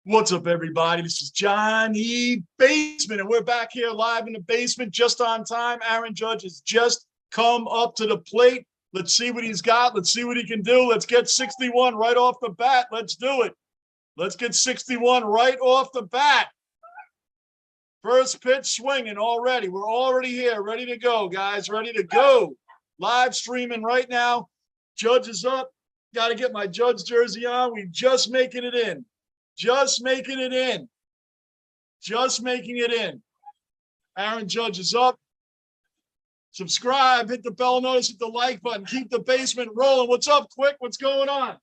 What's up, everybody? This is Johnny Basement, and we're back here live in the basement just on time. Aaron Judge has just come up to the plate. Let's see what he's got. Let's see what he can do. Let's get 61 right off the bat. Let's do it. Let's get 61 right off the bat. First pitch swinging already. We're already here, ready to go, guys. Ready to go. Live streaming right now. Judge is up. Got to get my Judge jersey on. We're just making it in. Just making it in. Just making it in. Aaron Judge is up. Subscribe, hit the bell notice, hit the like button. Keep the basement rolling. What's up, Quick? What's going on?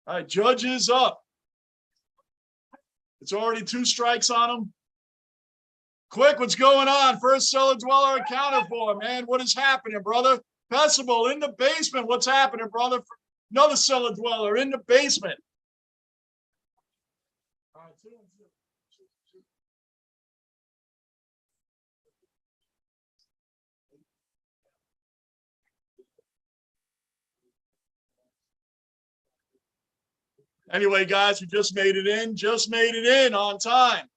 All right, Judge is up. It's already 2 strikes on him. Quick, what's going on? First cellar dweller accounted for, man. What is happening, brother? Pessable in the basement. What's happening, brother? Another cellar dweller in the basement. All right, 2-2. Anyway, guys, we just made it in. Just made it in on time.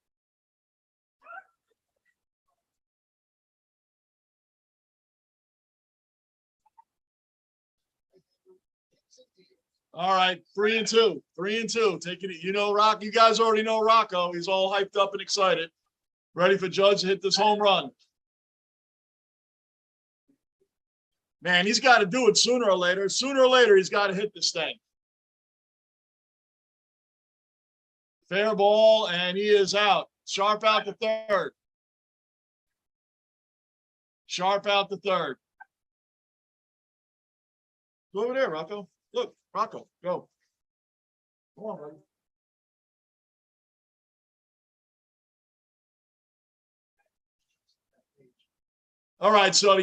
All right, 3-2. 3-2. Taking it. You know, Rock. You guys already know Rocco. He's all hyped up and excited. Ready for Judge to hit this home run. Man, he's got to do it sooner or later. Sooner or later, he's got to hit this thing. Fair ball, and he is out. Sharp out the third. Sharp out the third. Go over there, Rocco. Look, Rocco, go. Come on, buddy. All right, so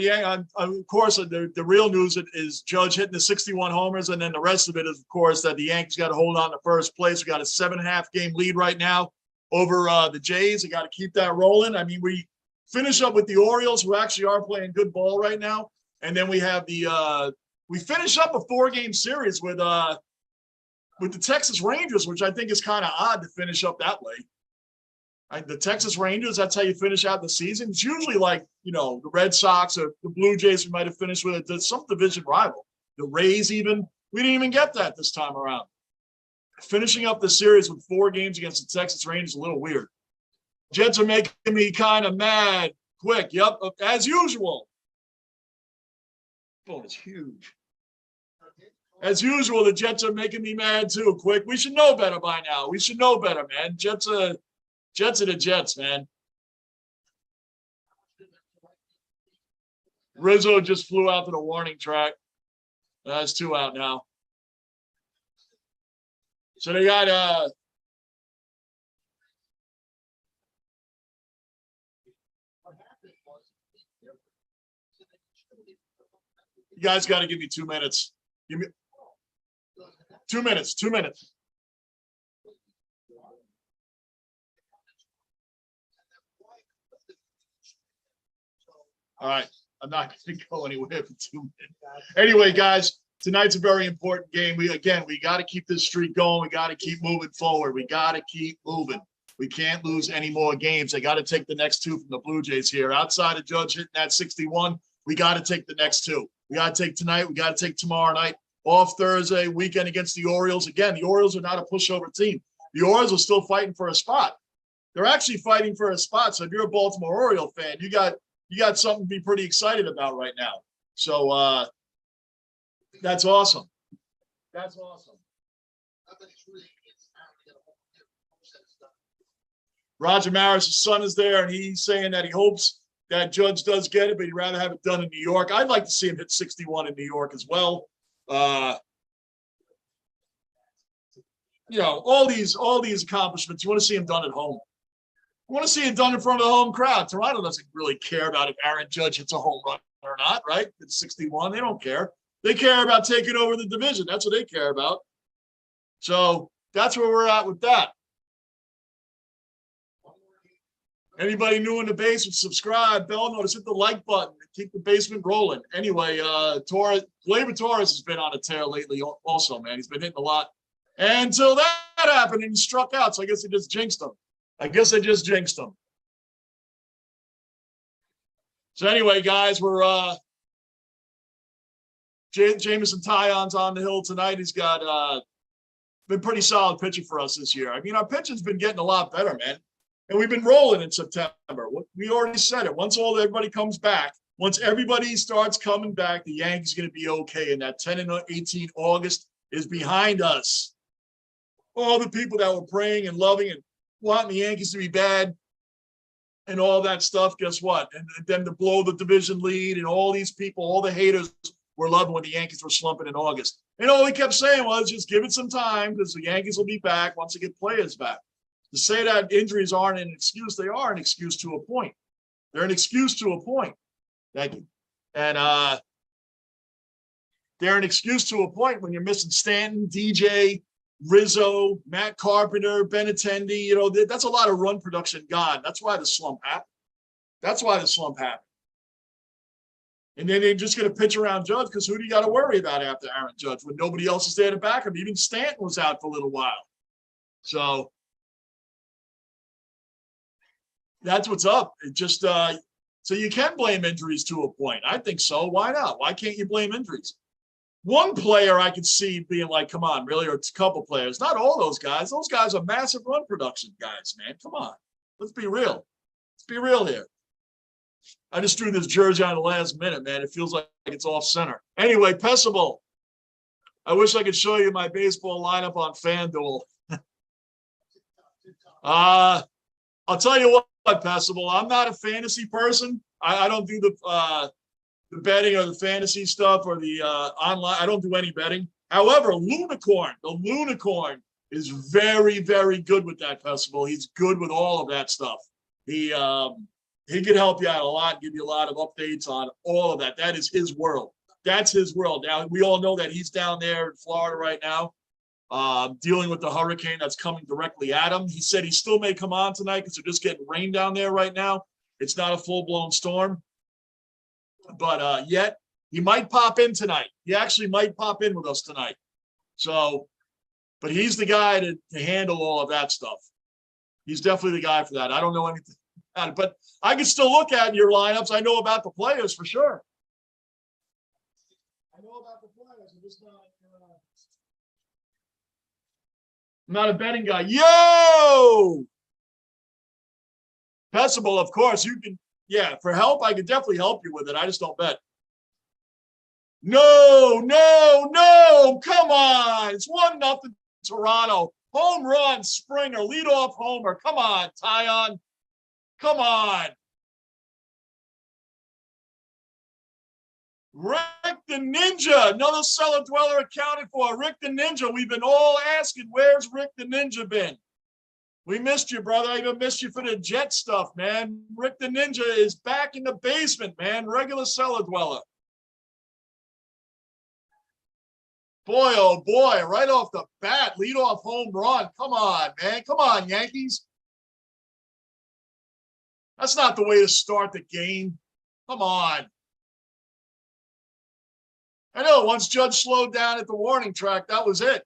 of course, the real news is Judge hitting the 61 homers, and then the rest of it is, of course, that the Yankees got to hold on to first place. We got a 7.5 game lead right now over the Jays. We got to keep that rolling. I mean, we finish up with the Orioles, who actually are playing good ball right now, and then we have the we finish up a 4-game series with the Texas Rangers, which I think is kind of odd to finish up that way. The Texas Rangers, that's how you finish out the season. It's usually like, you know, the Red Sox or the Blue Jays, we might have finished with it. Some division rival. The Rays even. We didn't even get that this time around. Finishing up the series with 4 games against the Texas Rangers is a little weird. Jets are making me kind of mad. Quick, yep, as usual. Oh, it's huge. As usual, the Jets are making me mad too. Quick, we should know better by now. We should know better, man. Jets are the Jets, man. Rizzo just flew out to the warning track. That's 2 out now. So they got you guys got to give me 2 minutes. Give me 2 minutes. 2 minutes. All right. I'm not going to go anywhere for 2 minutes. Anyway, guys, tonight's a very important game. We got to keep this streak going. We got to keep moving forward. We got to keep moving. We can't lose any more games. They got to take the next 2 from the Blue Jays here. Outside of Judge hitting that 61, we got to take the next 2. We got to take tonight. We got to take tomorrow night. Off Thursday, weekend against the Orioles. Again, the Orioles are not a pushover team. The Orioles are still fighting for a spot. They're actually fighting for a spot. So if you're a Baltimore Oriole fan, you got something to be pretty excited about right now. So that's awesome. That's awesome. Roger Maris' son is there, and he's saying that he hopes that Judge does get it, but he'd rather have it done in New York. I'd like to see him hit 61 in New York as well. You know, all these accomplishments, you want to see him done at home. You want to see it done in front of the home crowd. Toronto doesn't really care about if Aaron Judge hits a home run or not, right? It's 61. They don't care. They care about taking over the division. That's what they care about. So that's where we're at with that. Anybody new in the basement, subscribe, bell notice, hit the like button, keep the basement rolling. Anyway, Gleyber Torres has been on a tear lately also, man. He's been hitting a lot. And until that happened, and he struck out, so I guess they just jinxed him. So anyway, guys, we're Jameson Taillon's on the hill tonight. He's got been pretty solid pitching for us this year. I mean, our pitching's been getting a lot better, man. And we've been rolling in September. We already said it. Once everybody comes back, once everybody starts coming back, the Yankees are going to be okay. And that 10-18 August is behind us. All the people that were praying and loving and wanting the Yankees to be bad and all that stuff, guess what? And then to blow the division lead and all these people, all the haters were loving when the Yankees were slumping in August. And all he kept saying was just give it some time because the Yankees will be back once they get players back. To say that injuries aren't an excuse, they are an excuse to a point. They're an excuse to a point. Thank you. And they're an excuse to a point when you're missing Stanton, DJ, Rizzo, Matt Carpenter, Benintendi. You know, that's a lot of run production gone. That's why the slump happened. And then they're just going to pitch around Judge because who do you got to worry about after Aaron Judge when nobody else is there to back him? Even Stanton was out for a little while. So that's what's up. It just so you can blame injuries to a point. I think so. Why not? Why can't you blame injuries? One player I could see being like, come on, really, or it's a couple players. Not all those guys. Those guys are massive run production guys, man. Come on. Let's be real. Let's be real here. I just threw this jersey on the last minute, man. It feels like it's off center. Anyway, Pessable. I wish I could show you my baseball lineup on FanDuel. I'll tell you what, Pessable. I'm not a fantasy person. I don't do the betting or the fantasy stuff or the online. I don't do any betting. However, the Lunicorn is very, very good with that, Pessable. He's good with all of that stuff. He could help you out a lot, give you a lot of updates on all of that. That is his world. That's his world. Now, we all know that he's down there in Florida right now, dealing with the hurricane that's coming directly at him. He said he still may come on tonight because they're just getting rain down there right now. It's not a full-blown storm. But yet, he might pop in tonight. He actually might pop in with us tonight. So, but he's the guy to handle all of that stuff. He's definitely the guy for that. I don't know anything about it, but I can still look at your lineups. I know about the players for sure. I know about the players. I'm just not a betting guy. Yo! Pessable, of course, you can. Yeah, for help, I could definitely help you with it. I just don't bet. No. Come on. It's 1-0 Toronto. Home run, Springer, leadoff homer. Come on, Taillon. Come on. Rick the Ninja, another cellar dweller accounted for. Rick the Ninja, we've been all asking, where's Rick the Ninja been? We missed you, brother. I even missed you for the Jet stuff, man. Rick the Ninja is back in the basement, man. Regular cellar dweller. Boy, oh boy, right off the bat, leadoff home run. Come on, man. Come on, Yankees. That's not the way to start the game. Come on. I know, once Judge slowed down at the warning track, that was it.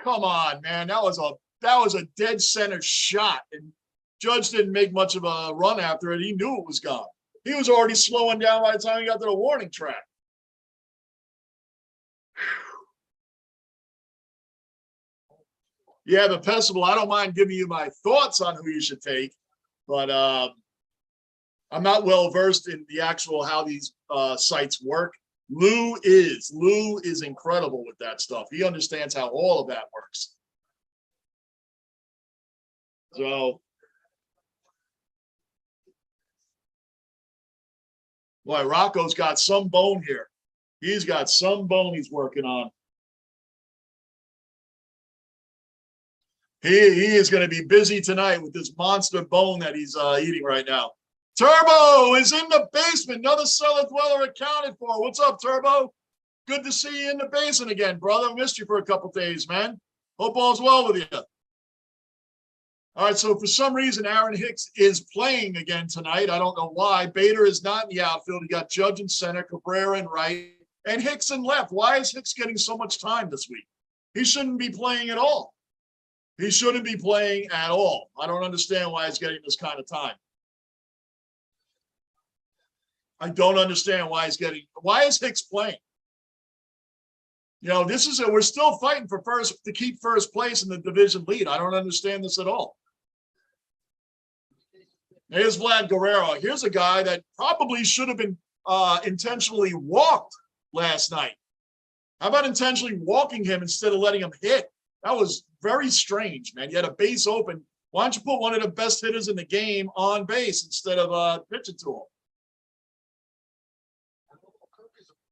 Come on, man. That was a dead center shot. And Judge didn't make much of a run after it. He knew it was gone. He was already slowing down by the time he got to the warning track. Yeah, but Pessable, I don't mind giving you my thoughts on who you should take, but I'm not well versed in the actual how these sites work. Lou is incredible with that stuff. He understands how all of that works. So, boy, Rocco's got some bone here. He's got some bone he's working on. He is going to be busy tonight with this monster bone that he's eating right now. Turbo is in the basement. Another cellar dweller accounted for. What's up, Turbo? Good to see you in the basement again, brother. Missed you for a couple days, man. Hope all's well with you. All right, so for some reason, Aaron Hicks is playing again tonight. I don't know why. Bader is not in the outfield. You got Judge in center, Cabrera in right, and Hicks in left. Why is Hicks getting so much time this week? He shouldn't be playing at all. He shouldn't be playing at all. I don't understand why he's getting this kind of time. I don't understand why is Hicks playing? You know, we're still fighting for to keep first place in the division lead. I don't understand this at all. Here's Vlad Guerrero. Here's a guy that probably should have been intentionally walked last night. How about intentionally walking him instead of letting him hit? That was very strange, man. You had a base open. Why don't you put one of the best hitters in the game on base instead of pitching to him?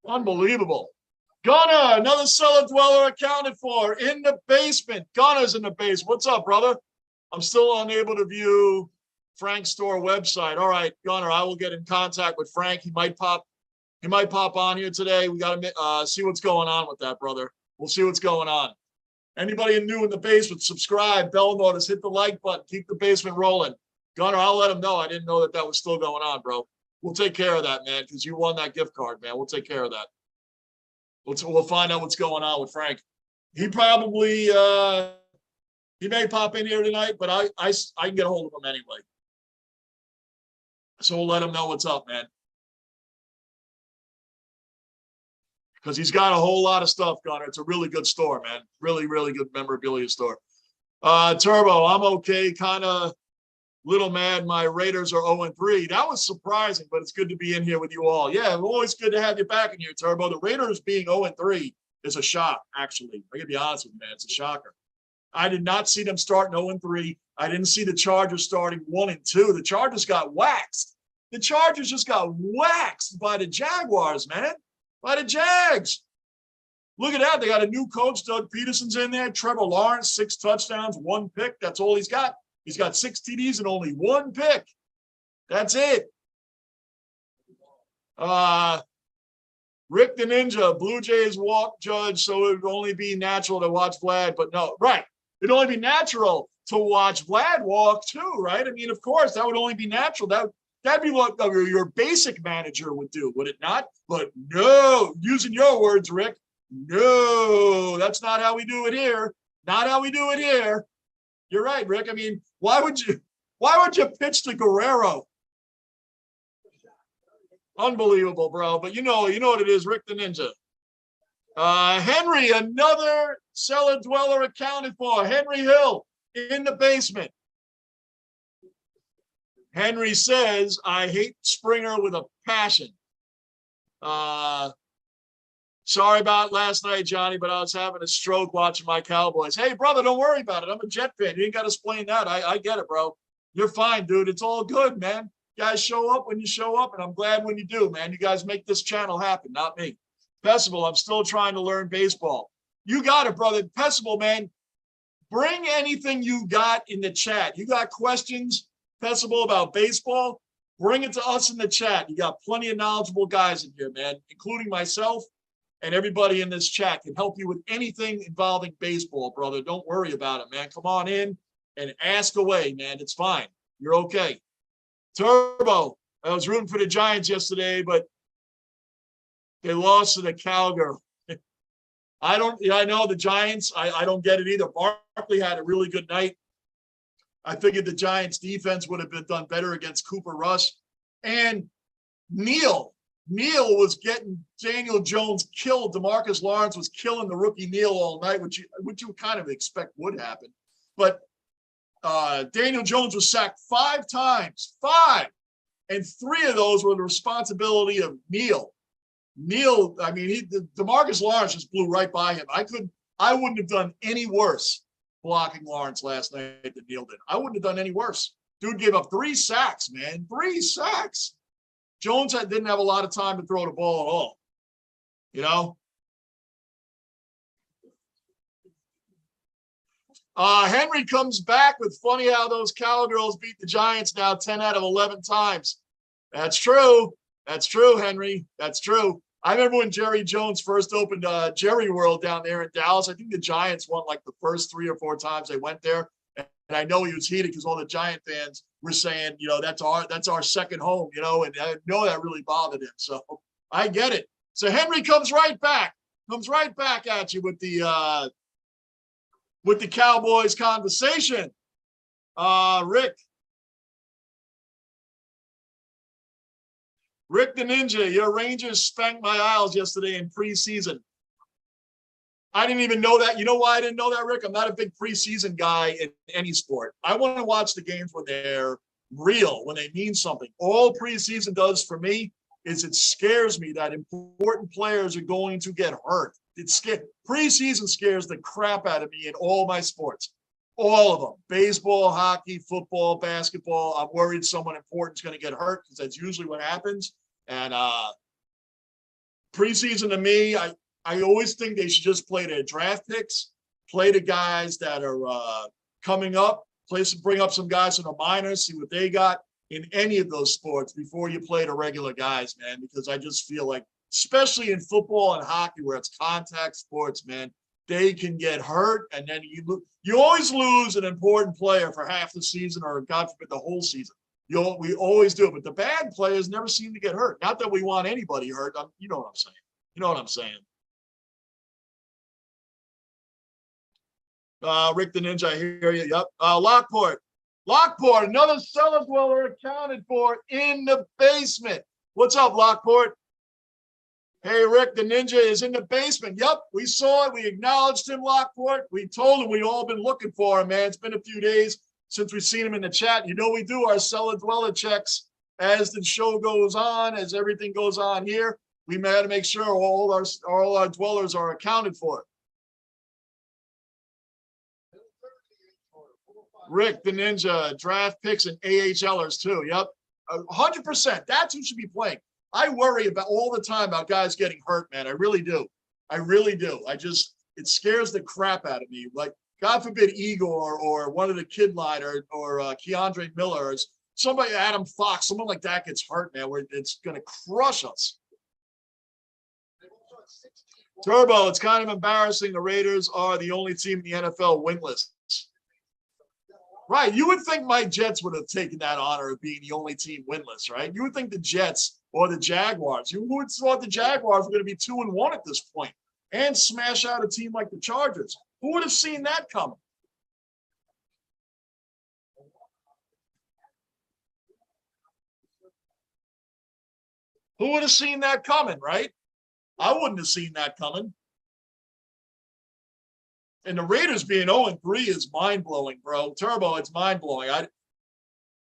Unbelievable. Gunnar, another cellar dweller accounted for in the basement. Gunner's in the basement. What's up, brother? I'm still unable to view Frank's store website. All right, Gunnar, I will get in contact with Frank. He might pop on here today. We got to see what's going on with that, brother. We'll see what's going on. Anybody new in the basement, subscribe, bell notice, hit the like button, keep the basement rolling. Gunnar, I'll let him know. I didn't know that was still going on, bro. We'll take care of that, man, because you won that gift card, man. We'll take care of that. We'll find out what's going on with Frank. He probably he may pop in here tonight, but I can get a hold of him anyway. So we'll let him know what's up, man. Because he's got a whole lot of stuff, Gunnar. It's a really good store, man. Really, really good memorabilia store. Turbo, I'm okay. Kind of little mad my Raiders are 0-3. That was surprising, but it's good to be in here with you all. Yeah, always good to have you back in here, Turbo. The Raiders being 0-3 is a shock, actually. I gotta be honest with you, man. It's a shocker. I did not see them starting 0-3. I didn't see the Chargers starting 1-2. The Chargers got waxed. The Chargers just got waxed by the Jaguars, man. By the Jags. Look at that. They got a new coach. Doug Peterson's in there. Trevor Lawrence, 6 touchdowns, 1 pick. That's all he's got. He's got 6 TDs and only 1 pick. That's it. Rick the Ninja, Blue Jays walk Judge, so it would only be natural to watch Vlad, but no, right. It'd only be natural to watch Vlad walk too, right? I mean, of course, that would only be natural. That'd be what your basic manager would do, would it not? But no, using your words, Rick, no, that's not how we do it here. Not how we do it here. You're right, Rick. I mean, why would you pitch to Guerrero? Unbelievable, bro. But you know what it is, Rick the Ninja. Henry, another cellar dweller accounted for. Henry Hill in the basement. Henry says, I hate Springer with a passion. Sorry about last night, Johnny, but I was having a stroke watching my Cowboys. Hey, brother, don't worry about it. I'm a Jet fan. You ain't got to explain that. I get it, bro. You're fine, dude. It's all good, man. You guys show up when you show up, and I'm glad when you do, man. You guys make this channel happen, not me. Festival, I'm still trying to learn baseball. You got it, brother. Festival, man. Bring anything you got in the chat. You got questions, Festival, about baseball? Bring it to us in the chat. You got plenty of knowledgeable guys in here, man, including myself. And everybody in this chat can help you with anything involving baseball, brother. Don't worry about it, man. Come on in and ask away, man. It's fine. You're okay. Turbo, I was rooting for the Giants yesterday, but they lost to the Cowgirl. I know the Giants. I don't get it either. Barkley had a really good night. I figured the Giants defense would have been done better against Cooper Rush. And Neal was getting Daniel Jones killed. DeMarcus Lawrence was killing the rookie Neal all night, which you kind of expect would happen. But Daniel Jones was sacked 5 times. 5. And 3 of those were the responsibility of Neal. Neal, I mean, DeMarcus Lawrence just blew right by him. I wouldn't have done any worse blocking Lawrence last night than Neal did. I wouldn't have done any worse. Dude gave up 3 sacks, man. 3 sacks. Jones didn't have a lot of time to throw the ball at all. You know? Henry comes back with funny how those Cowgirls beat the Giants now 10 out of 11 times. That's true. That's true, Henry. That's true. I remember when Jerry Jones first opened Jerry World down there in Dallas. I think the Giants won like the first 3 or 4 times they went there. And I know he was heated because all the Giant fans were saying, you know, that's our second home, you know, and I know that really bothered him. So I get it. So Henry comes right back at you with the Cowboys conversation. Rick the Ninja, your Rangers spanked my Isles yesterday in preseason. I didn't even know that. You know why I didn't know that, Rick? I'm not a big preseason guy in any sport. I want to watch the games when they're real, when they mean something. All preseason does for me is it scares me that important players are going to get hurt. Preseason scares the crap out of me in all my sports. All of them. Baseball, hockey, football, basketball. I'm worried someone important is going to get hurt because that's usually what happens. And preseason to me, I always think they should just play their draft picks, play the guys that are coming up, bring up some guys from the minors, see what they got in any of those sports before you play the regular guys, man, because I just feel like, especially in football and hockey where it's contact sports, man, they can get hurt, and then you always lose an important player for half the season or, God forbid, the whole season. We always do, but the bad players never seem to get hurt. Not that we want anybody hurt. You know what I'm saying. You know what I'm saying. Rick the Ninja, I hear you. Yep. Lockport, another cellar dweller accounted for in the basement. What's up, Lockport? Hey, Rick, the Ninja is in the basement. Yep, we saw it. We acknowledged him, Lockport. We told him we all been looking for him, man. It's been a few days since we've seen him in the chat. You know we do our cellar dweller checks as the show goes on, as everything goes on here. We got to make sure all our dwellers are accounted for. Rick, the Ninja, draft picks and AHLers too. Yep, 100%. That's who should be playing. I worry about all the time about guys getting hurt, man. I really do. It scares the crap out of me. Like, God forbid, Igor or one of the kid line or Keandre Miller or somebody, Adam Fox, someone like that gets hurt, man, where it's going to crush us. Turbo, it's kind of embarrassing. The Raiders are the only team in the NFL winless. Right. You would think my Jets would have taken that honor of being the only team winless, right? You would think the Jets or the Jaguars. You would have thought the Jaguars were going to be 2-1 at this point and smash out a team like the Chargers. Who would have seen that coming? Who would have seen that coming, right? I wouldn't have seen that coming. And the Raiders being 0-3 is mind-blowing, bro. Turbo, it's mind-blowing.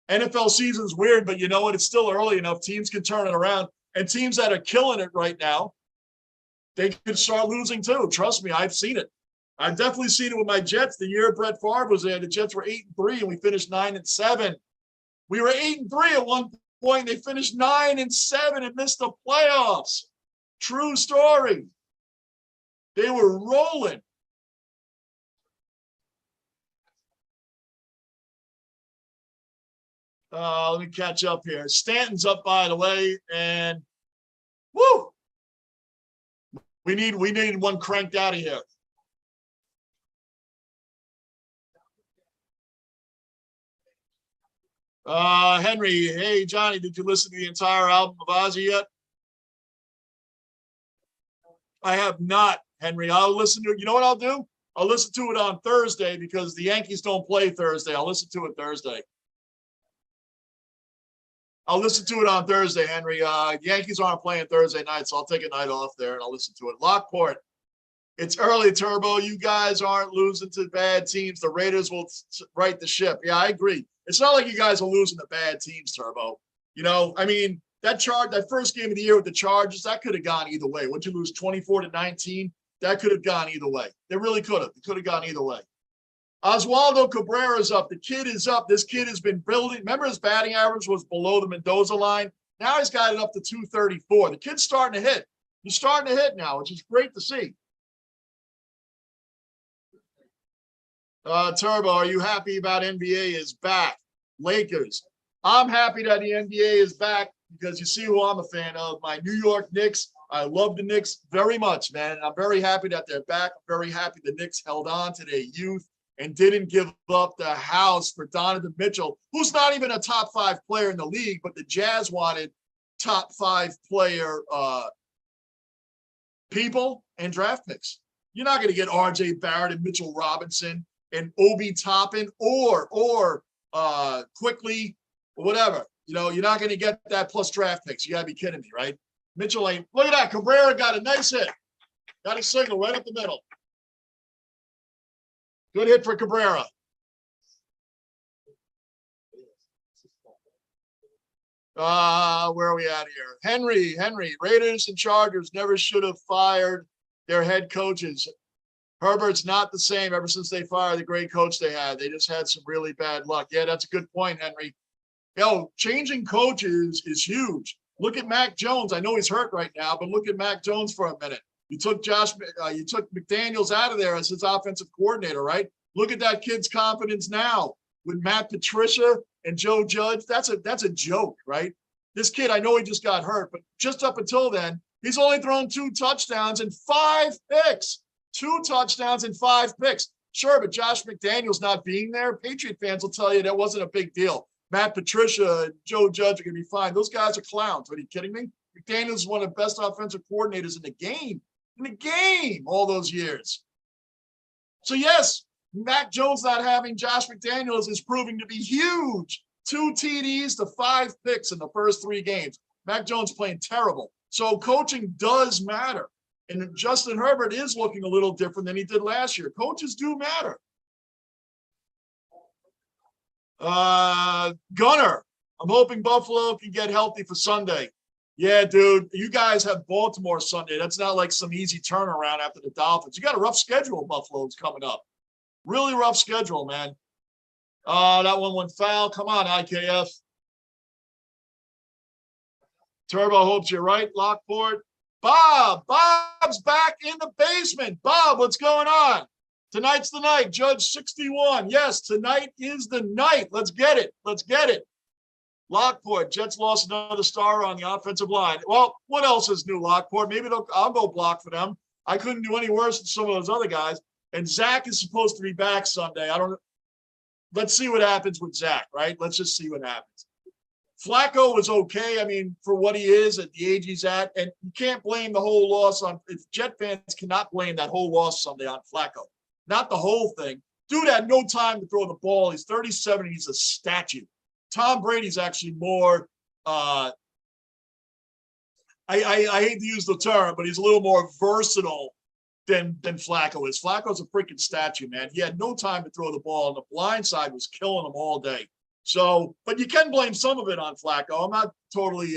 NFL season's weird, but you know what? It's still early enough. Teams can turn it around. And teams that are killing it right now, they could start losing too. Trust me, I've seen it. I've definitely seen it with my Jets. The year Brett Favre was there, the Jets were 8-3, and we finished 9-7. We were 8-3 at one point. They finished 9-7 and missed the playoffs. True story. They were rolling. Let me catch up here. Stanton's up, by the way, and woo! We need one cranked out of here. Henry, hey Johnny, did you listen to the entire album of Ozzy yet? I have not, Henry. I'll listen to it. You know what I'll do? I'll listen to it on Thursday because the Yankees don't play Thursday. I'll listen to it Thursday. I'll listen to it on Thursday, Henry. The Yankees aren't playing Thursday night, so I'll take a night off there and I'll listen to it. Lockport, it's early, Turbo. You guys aren't losing to bad teams. The Raiders will right the ship. Yeah, I agree. It's not like you guys are losing to bad teams, Turbo. You know, I mean, that first game of the year with the Chargers, that could have gone either way. Would you lose 24-19? That could have gone either way. They really could have. It could have gone either way. Oswaldo Cabrera's up. The kid is up. This kid has been building. Remember his batting average was below the Mendoza line? Now he's got it up to 234. The kid's starting to hit. He's starting to hit now, which is great to see. Turbo, are you happy about NBA is back? Lakers. I'm happy that the NBA is back because you see who I'm a fan of, my New York Knicks. I love the Knicks very much, man. And I'm very happy that they're back. I'm very happy the Knicks held on to their youth and didn't give up the house for Donovan Mitchell, who's not even a top 5 player in the league, but the Jazz wanted top 5 player people and draft picks. You're not going to get RJ Barrett and Mitchell Robinson and Obi Toppin or quickly or whatever. You know, you're not going to get that plus draft picks. You got to be kidding me, right? Mitchell ain't. Look at that. Cabrera got a nice hit. Got a single right up the middle. Good hit for Cabrera. Where are we at here? Henry. Raiders and Chargers never should have fired their head coaches. Herbert's not the same ever since they fired the great coach they had. They just had some really bad luck. Yeah, that's a good point, Henry. Yo, changing coaches is huge. Look at Mac Jones. I know he's hurt right now, but look at Mac Jones for a minute. You took McDaniels out of there as his offensive coordinator, right? Look at that kid's confidence now with Matt Patricia and Joe Judge. That's a joke, right? This kid, I know he just got hurt, but just up until then, he's only thrown 2 touchdowns and 5 picks. 2 touchdowns and 5 picks. Sure, but Josh McDaniels not being there, Patriot fans will tell you that wasn't a big deal. Matt Patricia and Joe Judge are going to be fine. Those guys are clowns. Are you kidding me? McDaniels is one of the best offensive coordinators in the game all those years. So, yes, Mac Jones not having Josh McDaniels is proving to be huge. 2 TDs to 5 picks in the first 3 games. Mac Jones playing terrible. So coaching does matter. And Justin Herbert is looking a little different than he did last year. Coaches do matter. Gunner, I'm hoping Buffalo can get healthy for Sunday. Yeah, dude, you guys have Baltimore Sunday. That's not like some easy turnaround after the Dolphins. You got a rough schedule, Buffalo's coming up. Really rough schedule, man. That one went foul. Come on, IKF. Turbo hopes you're right, Lockport. Bob's back in the basement. Bob, what's going on? Tonight's the night. Judge 61. Yes, tonight is the night. Let's get it. Lockport, Jets lost another star on the offensive line. Well, what else is new, Lockport? Maybe I'll go block for them. I couldn't do any worse than some of those other guys. And Zach is supposed to be back Sunday. Let's see what happens with Zach, right? Let's just see what happens. Flacco was okay. I mean, for what he is at the age he's at, and you can't blame the whole loss on. Jet fans cannot blame that whole loss Sunday on Flacco. Not the whole thing. Dude had no time to throw the ball. He's 37. He's a statue. Tom Brady's actually more. I hate to use the term, but he's a little more versatile than Flacco is. Flacco's a freaking statue, man. He had no time to throw the ball, and the blind side was killing him all day. So, but you can blame some of it on Flacco. I'm not totally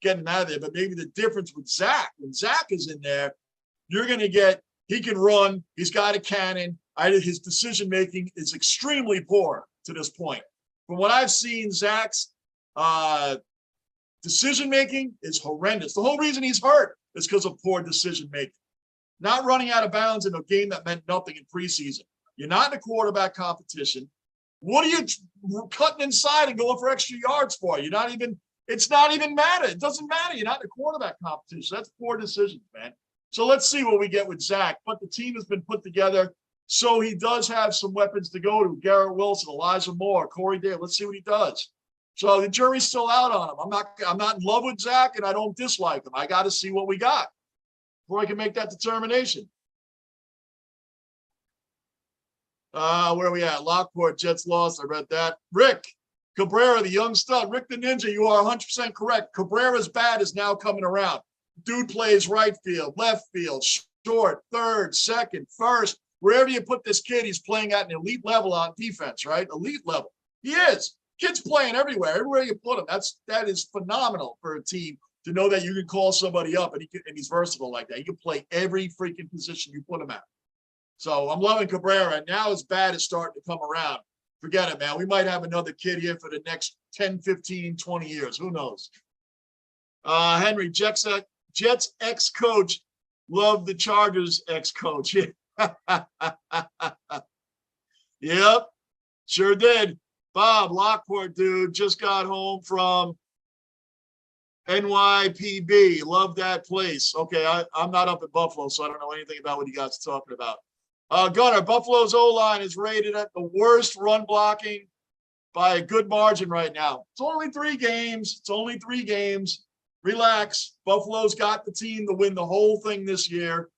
getting out of there, but maybe the difference with Zach, when Zach is in there, you're going to get, he can run, he's got a cannon. His decision-making is extremely poor to this point. From what I've seen, Zach's decision-making is horrendous. The whole reason he's hurt is because of poor decision-making. Not running out of bounds in a game that meant nothing in preseason. You're not in a quarterback competition. What are you cutting inside and going for extra yards for? It's not even matter. It doesn't matter. You're not in a quarterback competition. That's poor decisions, man. So let's see what we get with Zach. But the team has been put together, so he does have some weapons to go to. Garrett Wilson, Elijah Moore, Corey Dale. Let's see what he does. So the jury's still out on him. I'm not in love with Zach, and I don't dislike him. I got to see what we got before I can make that determination. Where are we at? Lockport, Jets lost. I read that. Rick Cabrera, the young stud. Rick the Ninja, you are 100% correct. Cabrera's bat is now coming around. Dude plays right field, left field, short, third, second, first. Wherever you put this kid, he's playing at an elite level on defense, right? Elite level. He is. Kid's playing everywhere. Everywhere you put him. That is phenomenal for a team to know that you can call somebody up and he's versatile like that. He can play every freaking position you put him at. So I'm loving Cabrera. And now his bat is starting to come around. Forget it, man. We might have another kid here for the next 10, 15, 20 years. Who knows? Henry, Jets ex-coach, love the Chargers ex-coach. Yep, sure did. Bob, Lockport, dude, just got home from NYPB, love that place. Okay, I'm not up in Buffalo, so I don't know anything about what you guys are talking about. Gunner, Buffalo's O-line is rated at the worst run blocking by a good margin right now. It's only 3 games. It's only 3 games. Relax. Buffalo's got the team to win the whole thing this year.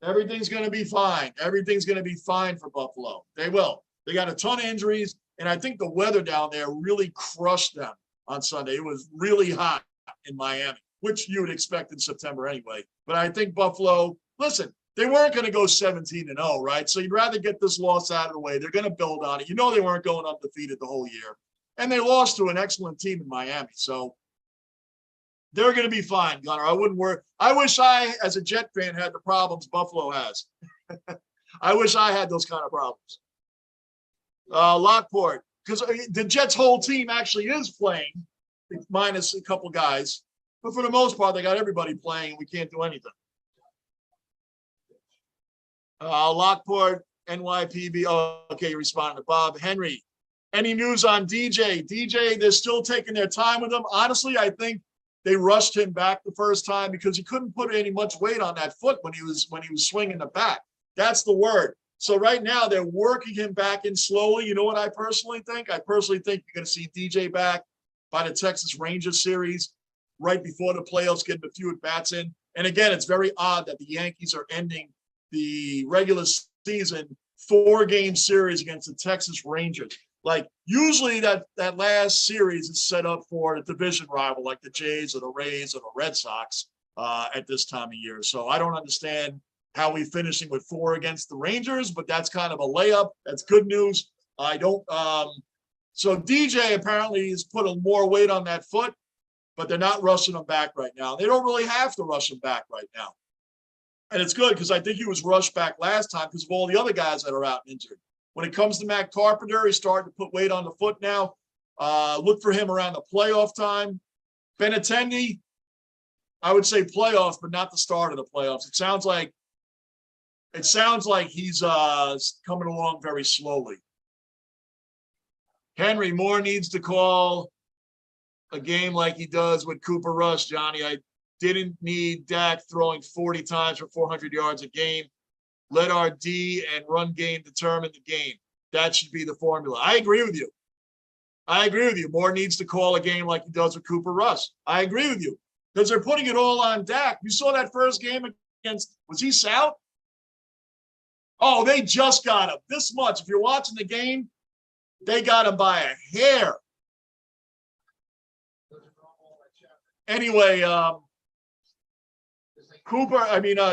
Everything's going to be fine. Everything's going to be fine for Buffalo. They will. They got a ton of injuries, and I think the weather down there really crushed them on Sunday. It was really hot in Miami, which you would expect in September anyway. But I think Buffalo, listen, they weren't going to go 17-0, right? So you'd rather get this loss out of the way. They're going to build on it. You know they weren't going undefeated the whole year. And they lost to an excellent team in Miami. So they're going to be fine, Gunnar. I wouldn't worry. I wish I, as a Jet fan, had the problems Buffalo has. I wish I had those kind of problems. Lockport, because the Jets' whole team actually is playing, minus a couple guys. But for the most part, they got everybody playing, and we can't do anything. Lockport, NYPB. Oh, okay, you responded to Bob. Henry, any news on DJ? DJ, they're still taking their time with him. Honestly, I think they rushed him back the first time because he couldn't put any much weight on that foot when he was swinging the bat. That's the word. So right now they're working him back in slowly. You know what I personally think? I personally think you're going to see DJ back by the Texas Rangers series right before the playoffs, getting a few at-bats in. And again, it's very odd that the Yankees are ending the regular season 4-game series against the Texas Rangers. Like usually that last series is set up for a division rival like the Jays or the Rays or the Red Sox at this time of year. So I don't understand how we finishing with 4 against the Rangers, but that's kind of a layup. That's good news. I don't so DJ apparently has put a more weight on that foot, but they're not rushing him back right now. They don't really have to rush him back right now. And it's good because I think he was rushed back last time because of all the other guys that are out injured. When it comes to Matt Carpenter, he's starting to put weight on the foot now. Look for him around the playoff time. Benintendi, I would say playoffs, but not the start of the playoffs. It sounds like he's coming along very slowly. Henry Moore needs to call a game like he does with Cooper Rush, Johnny. I didn't need Dak throwing 40 times for 400 yards a game. Let our D and run game determine the game. That should be the formula. I agree with you. Moore needs to call a game like he does with Cooper Rush. I agree with you because they're putting it all on Dak. You saw that first game against, was he South? Oh, they just got him this much. If you're watching the game, they got him by a hair. Anyway,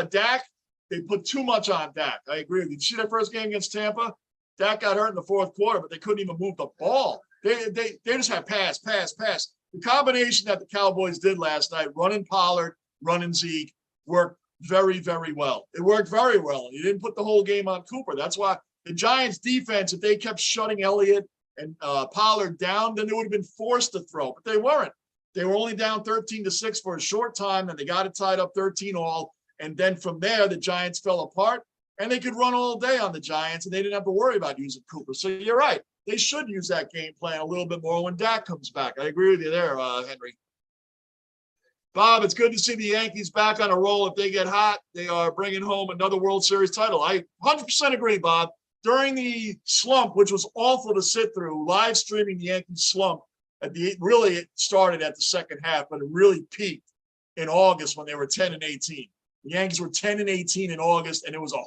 Dak, they put too much on Dak. I agree with you. Did you see that first game against Tampa? Dak got hurt in the fourth quarter, but they couldn't even move the ball. They just had pass. The combination that the Cowboys did last night, running Pollard, running Zeke, worked very, very well. It worked very well. You didn't put the whole game on Cooper. That's why the Giants defense, if they kept shutting Elliott and Pollard down, then they would have been forced to throw, but they weren't. They were only down 13-6 for a short time, and they got it tied up 13-all. And then from there, the Giants fell apart, and they could run all day on the Giants, and they didn't have to worry about using Cooper. So you're right. They should use that game plan a little bit more when Dak comes back. I agree with you there, Henry. Bob, it's good to see the Yankees back on a roll. If they get hot, they are bringing home another World Series title. I 100% agree, Bob. During the slump, which was awful to sit through, live streaming the Yankees slump, it started at the second half, but it really peaked in August when they were 10-18. The Yankees were 10-18 in August, and it was a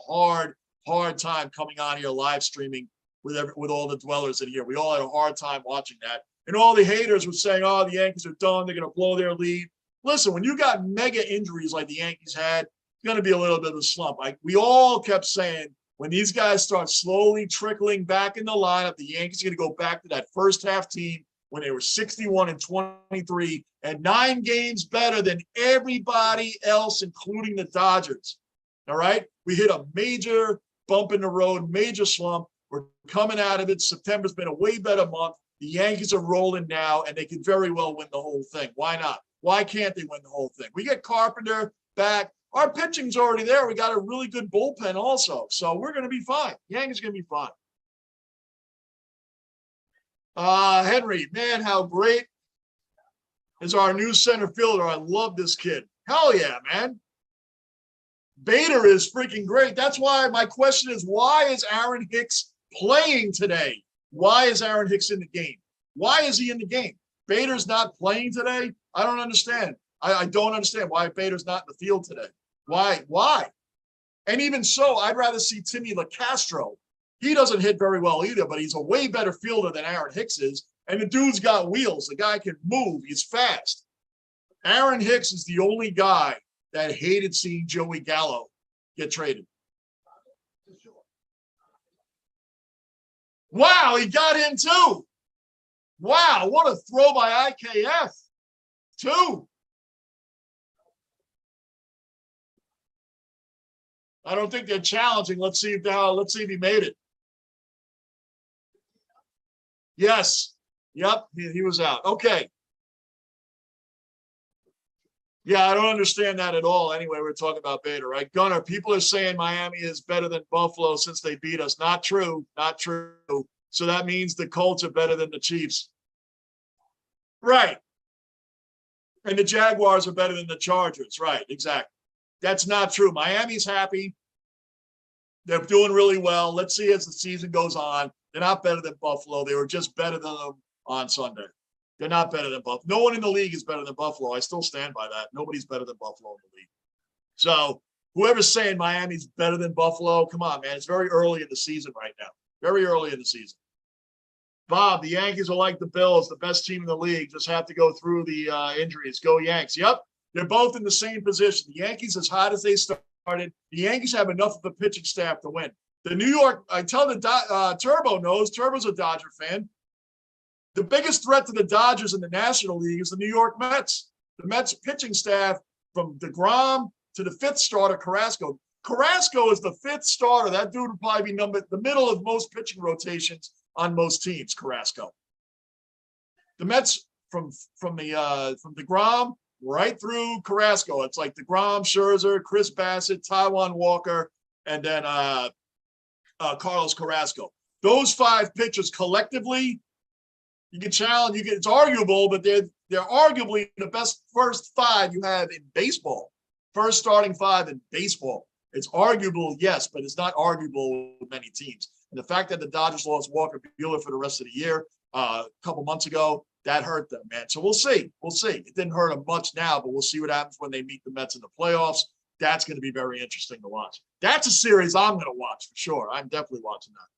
hard time coming on here live streaming with all the dwellers in here. We all had a hard time watching that. And all the haters were saying, oh, the Yankees are done. They're going to blow their lead. Listen, when you got mega injuries like the Yankees had, it's going to be a little bit of a slump. We all kept saying, when these guys start slowly trickling back in the lineup, the Yankees are going to go back to that first half team when they were 61-23 and 9 games better than everybody else, including the Dodgers. All right? We hit a major bump in the road, major slump. We're coming out of it. September's been a way better month. The Yankees are rolling now, and they could very well win the whole thing. Why not? Why can't they win the whole thing? We get Carpenter back. Our pitching's already there. We got a really good bullpen also. So we're going to be fine. Yankees going to be fine. Henry, man, how great is our new center fielder. I love this kid. Hell yeah, man. Bader is freaking great. That's why my question is, why is Aaron Hicks playing today? Why is Aaron Hicks in the game? Why is he in the game? Bader's not playing today? I don't understand. I don't understand why Bader's not in the field today. Why? Why? And even so, I'd rather see Timmy LaCastro. He doesn't hit very well either, but he's a way better fielder than Aaron Hicks is. And the dude's got wheels. The guy can move. He's fast. Aaron Hicks is the only guy that hated seeing Joey Gallo get traded. Wow, he got in too. Wow, what a throw by IKF. Two. I don't think they're challenging. Let's see if he made it. Yes. Yep, he was out. Okay. Yeah, I don't understand that at all. Anyway, we're talking about Bader, right? Gunner, people are saying Miami is better than Buffalo since they beat us. Not true. Not true. So that means the Colts are better than the Chiefs. Right. And the Jaguars are better than the Chargers. Right, exactly. That's not true. Miami's happy. They're doing really well. Let's see as the season goes on. They're not better than Buffalo. They were just better than them on Sunday. They're not better than Buffalo. No one in the league is better than Buffalo. I still stand by that. Nobody's better than Buffalo in the league. So whoever's saying Miami's better than Buffalo, come on, man. It's very early in the season right now. Very early in the season. Bob, the Yankees are like the Bills, the best team in the league. Just have to go through the injuries. Go Yanks. Yep. They're both in the same position. The Yankees, as hot as they started, the Yankees have enough of a pitching staff to win. The New York, I tell the Turbo knows, Turbo's a Dodger fan. The biggest threat to the Dodgers in the National League is the New York Mets. The Mets pitching staff, from DeGrom to the fifth starter, Carrasco. Carrasco is the fifth starter. That dude would probably be the middle of most pitching rotations on most teams, Carrasco. The Mets from DeGrom right through Carrasco. It's like DeGrom, Scherzer, Chris Bassett, Taijuan Walker, and then Carlos Carrasco. Those five pitchers collectively, you can challenge. It's arguable, but they're arguably the best first five you have in baseball. First starting five in baseball. It's arguable, yes, but it's not arguable with many teams. And the fact that the Dodgers lost Walker Buehler for the rest of the year a couple months ago, that hurt them, man. So we'll see. We'll see. It didn't hurt them much now, but we'll see what happens when they meet the Mets in the playoffs. That's going to be very interesting to watch. That's a series I'm going to watch for sure. I'm definitely watching that.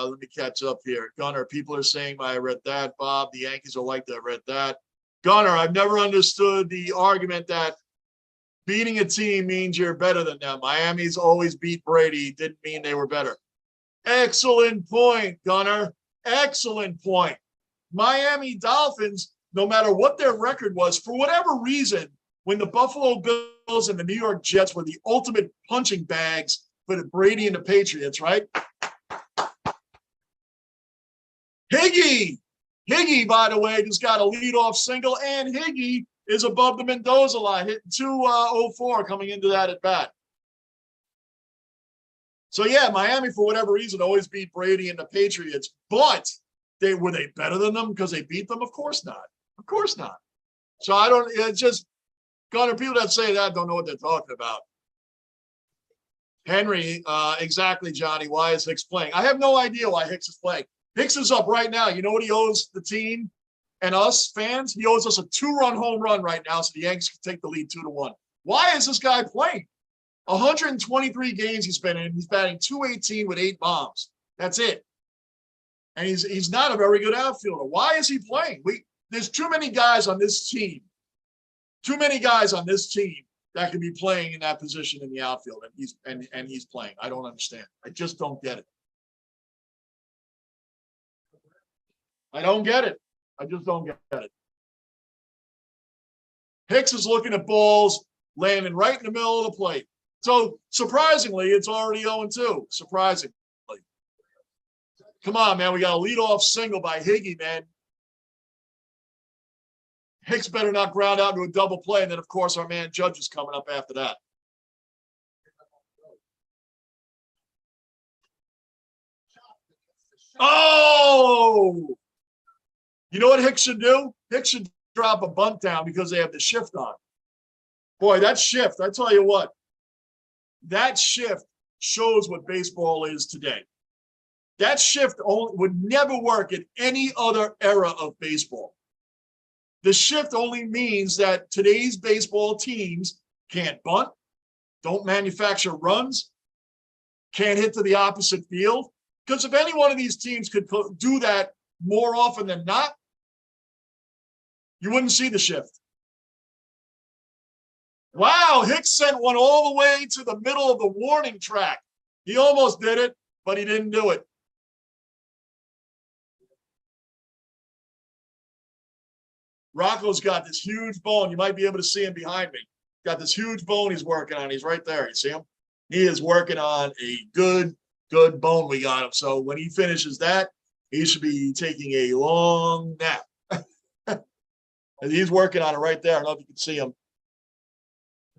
Let me catch up here. Gunner, people are saying I read that. Bob, the Yankees are like that. I read that. Gunner, I've never understood the argument that beating a team means you're better than them. Miami's always beat Brady. Didn't mean they were better. Excellent point, Gunner. Excellent point. Miami Dolphins, no matter what their record was, for whatever reason, when the Buffalo Bills and the New York Jets were the ultimate punching bags for the Brady and the Patriots, right? Higgy, by the way, just got a leadoff single, and Higgy is above the Mendoza line, hitting 204 coming into that at bat. So, yeah, Miami, for whatever reason, always beat Brady and the Patriots, but were they better than them because they beat them? Of course not. Of course not. So it's just, Gunner, people that say that don't know what they're talking about. Henry, exactly, Johnny. Why is Hicks playing? I have no idea why Hicks is playing. Hicks is up right now. You know what he owes the team and us fans? He owes us a 2-run home run right now so the Yankees can take the lead 2-1. Why is this guy playing? 123 games he's been in. He's batting .218 with 8 bombs. That's it. And he's not a very good outfielder. Why is he playing? There's too many guys on this team. Too many guys on this team that can be playing in that position in the outfield, and he's playing. I don't understand. I just don't get it. I don't get it. I just don't get it. Hicks is looking at balls, landing right in the middle of the plate. So, surprisingly, it's already 0-2. Surprisingly. Come on, man. We got a leadoff single by Higgy, man. Hicks better not ground out into a double play. And then, of course, our man Judge is coming up after that. Oh! You know what Hicks should do? Hicks should drop a bunt down because they have the shift on. Boy, that shift, I tell you what, that shift shows what baseball is today. That shift would never work in any other era of baseball. The shift only means that today's baseball teams can't bunt, don't manufacture runs, can't hit to the opposite field. Because if any one of these teams could do that more often than not, you wouldn't see the shift. Wow, Hicks sent one all the way to the middle of the warning track. He almost did it, but he didn't do it. Rocco's got this huge bone. You might be able to see him behind me. Got this huge bone he's working on. He's right there. You see him? He is working on a good bone we got him. So when he finishes that, he should be taking a long nap. And he's working on it right there. I don't know if you can see him.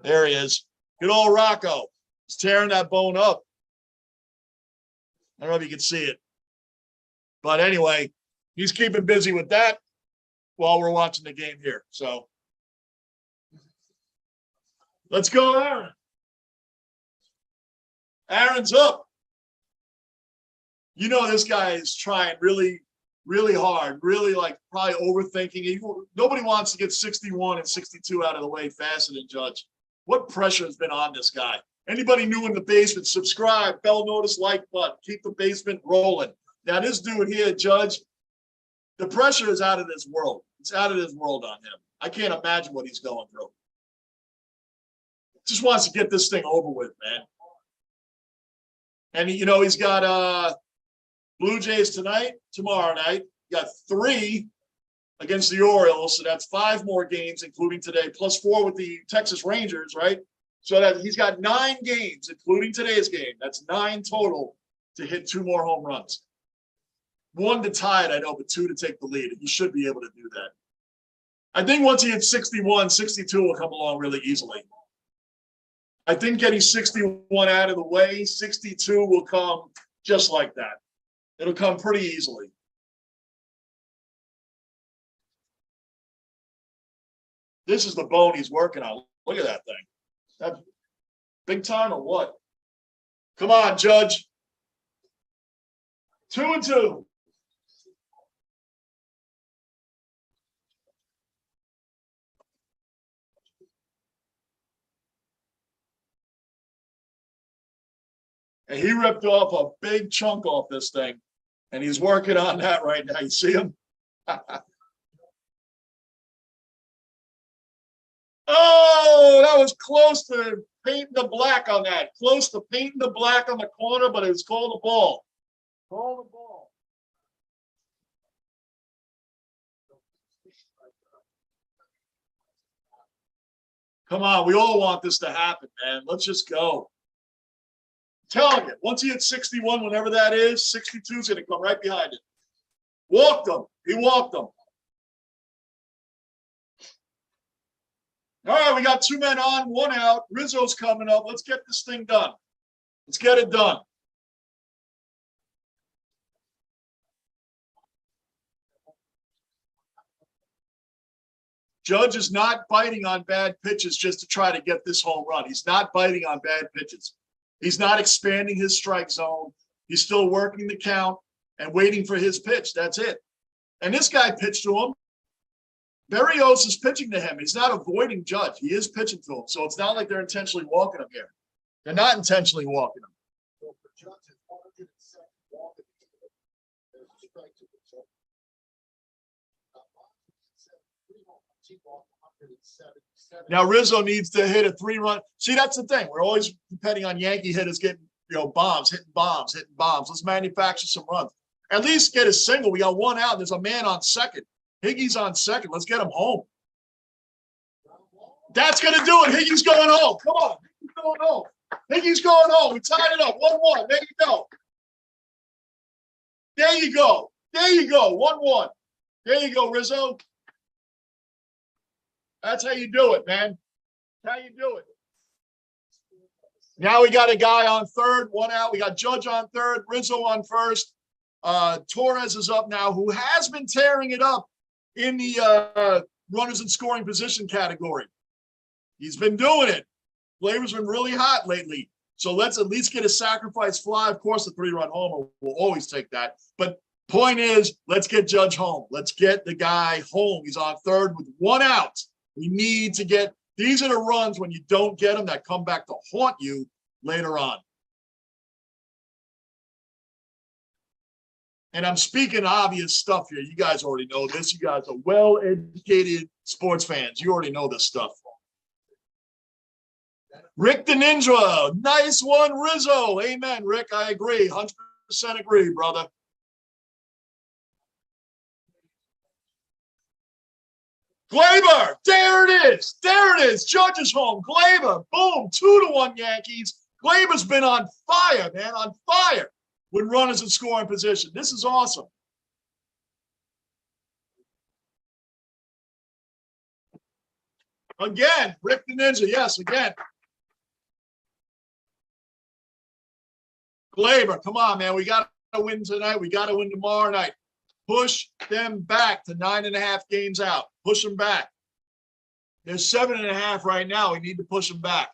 There he is. Good old Rocco. He's tearing that bone up. I don't know if you can see it. But anyway, he's keeping busy with that while we're watching the game here. So let's go, Aaron. Aaron's up. You know, this guy is trying really hard, really like probably overthinking. Nobody wants to get 61 and 62 out of the way faster than Judge. What pressure has been on this guy? Anybody new in the basement, subscribe, bell notice, like button. Keep the basement rolling. Now, this dude here, Judge, the pressure is out of this world. It's out of this world on him. I can't imagine what he's going through. Just wants to get this thing over with, man. And, you know, he's got Blue Jays tonight, tomorrow night. You got 3 against the Orioles, so that's 5 more games, including today, plus 4 with the Texas Rangers, right? So that he's got 9 games, including today's game. That's 9 total to hit 2 more home runs. 1 to tie it, I know, but 2 to take the lead. He should be able to do that. I think once he hits 61, 62 will come along really easily. I think getting 61 out of the way, 62 will come just like that. It'll come pretty easily. This is the bone he's working on. Look at that thing. That's big time or what? Come on, Judge. 2-2. And he ripped off a big chunk off this thing. And he's working on that right now. You see him? Oh, that was close to painting the black on that. Close to painting the black on the corner, but it was called a ball. Call the ball. Come on, we all want this to happen, man. Let's just go. I'm telling you, once he hits 61, whenever that is, 62 is going to come right behind it. Walked him. He walked him. All right, we got 2 men on, 1 out. Rizzo's coming up. Let's get this thing done. Let's get it done. Judge is not biting on bad pitches just to try to get this home run. He's not biting on bad pitches. He's not expanding his strike zone. He's still working the count and waiting for his pitch. That's it. And this guy pitched to him. Berrios is pitching to him. He's not avoiding Judge. He is pitching to him. So it's not like they're intentionally walking him here. They're not intentionally walking him. Now Rizzo needs to hit a 3-run. See, that's the thing. We're always depending on Yankee hitters getting, bombs, hitting bombs. Let's manufacture some runs. At least get a single. We got 1 out. There's a man on second. Higgy's on second. Let's get him home. That's going to do it. Higgy's going home. Come on. Higgy's going home. Higgy's going home. We tied it up. 1-1. There you go. There you go. There you go. 1-1. There you go, Rizzo. That's how you do it, man. That's how you do it. Now we got a guy on third, 1 out. We got Judge on third, Rizzo on first. Torres is up now, who has been tearing it up in the runners in scoring position category. He's been doing it. Gleyber's been really hot lately. So let's at least get a sacrifice fly. Of course, the 3-run homer will always take that. But point is, let's get Judge home. Let's get the guy home. He's on third with 1 out. We need to get – these are the runs when you don't get them that come back to haunt you later on. And I'm speaking obvious stuff here. You guys already know this. You guys are well-educated sports fans. You already know this stuff. Rick the Ninja, nice one, Rizzo. Amen, Rick. I agree. 100% agree, brother. Gleyber, there it is. There it is. Judge is home. Gleyber, boom, 2-1 Yankees. Gleyber's been on fire, man, on fire with runners in scoring position. This is awesome. Again, Rick the Ninja, yes, again. Gleyber, come on, man. We got to win tonight. We got to win tomorrow night. Push them back to 9.5 games out. Push them back. There's 7.5 right now. We need to push them back.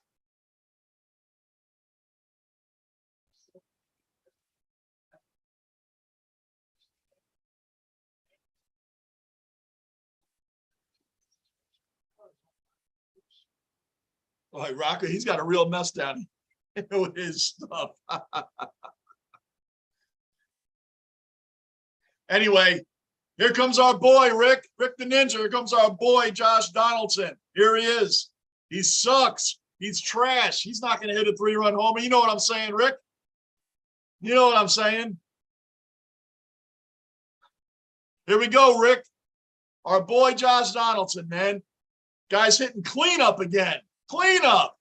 All right, Rocker, he's got a real mess down with his stuff. Anyway, here comes our boy, Rick the Ninja. Here comes our boy, Josh Donaldson. Here he is. He sucks. He's trash. He's not going to hit a 3-run homer. You know what I'm saying, Rick? You know what I'm saying? Here we go, Rick. Our boy, Josh Donaldson, man. Guy's hitting cleanup again. Cleanup.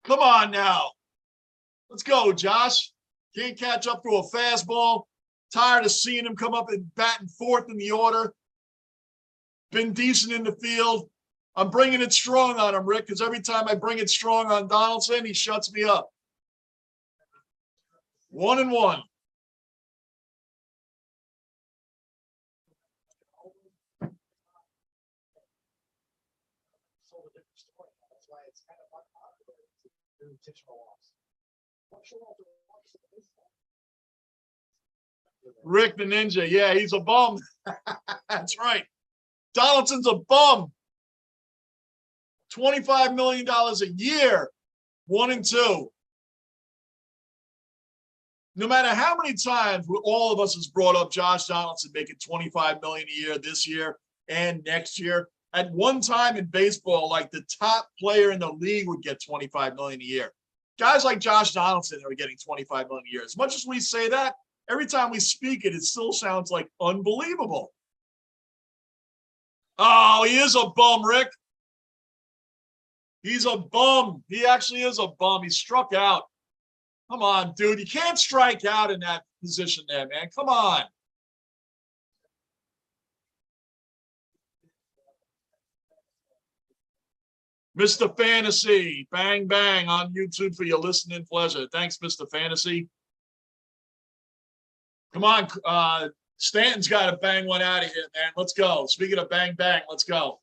Come on now. Let's go, Josh. Can't catch up to a fastball. Tired of seeing him come up and batting fourth in the order. Been decent in the field. I'm bringing it strong on him, Rick, because every time I bring it strong on Donaldson, he shuts me up. 1-1. Rick the Ninja, yeah, he's a bum. That's right. Donaldson's a bum. $25 million a year, 1-2. No matter how many times all of us has brought up Josh Donaldson making $25 million a year this year and next year. At one time in baseball, like the top player in the league would get $25 million a year. Guys like Josh Donaldson are getting $25 million a year. As much as we say that, every time we speak it, it still sounds like unbelievable. Oh, he is a bum, Rick. He's a bum. He actually is a bum. He struck out. Come on, dude. You can't strike out in that position there, man. Come on. Mr. Fantasy, bang, bang on YouTube for your listening pleasure. Thanks, Mr. Fantasy. Come on, Stanton's got to bang one out of here, man. Let's go. Speaking of bang, bang, let's go.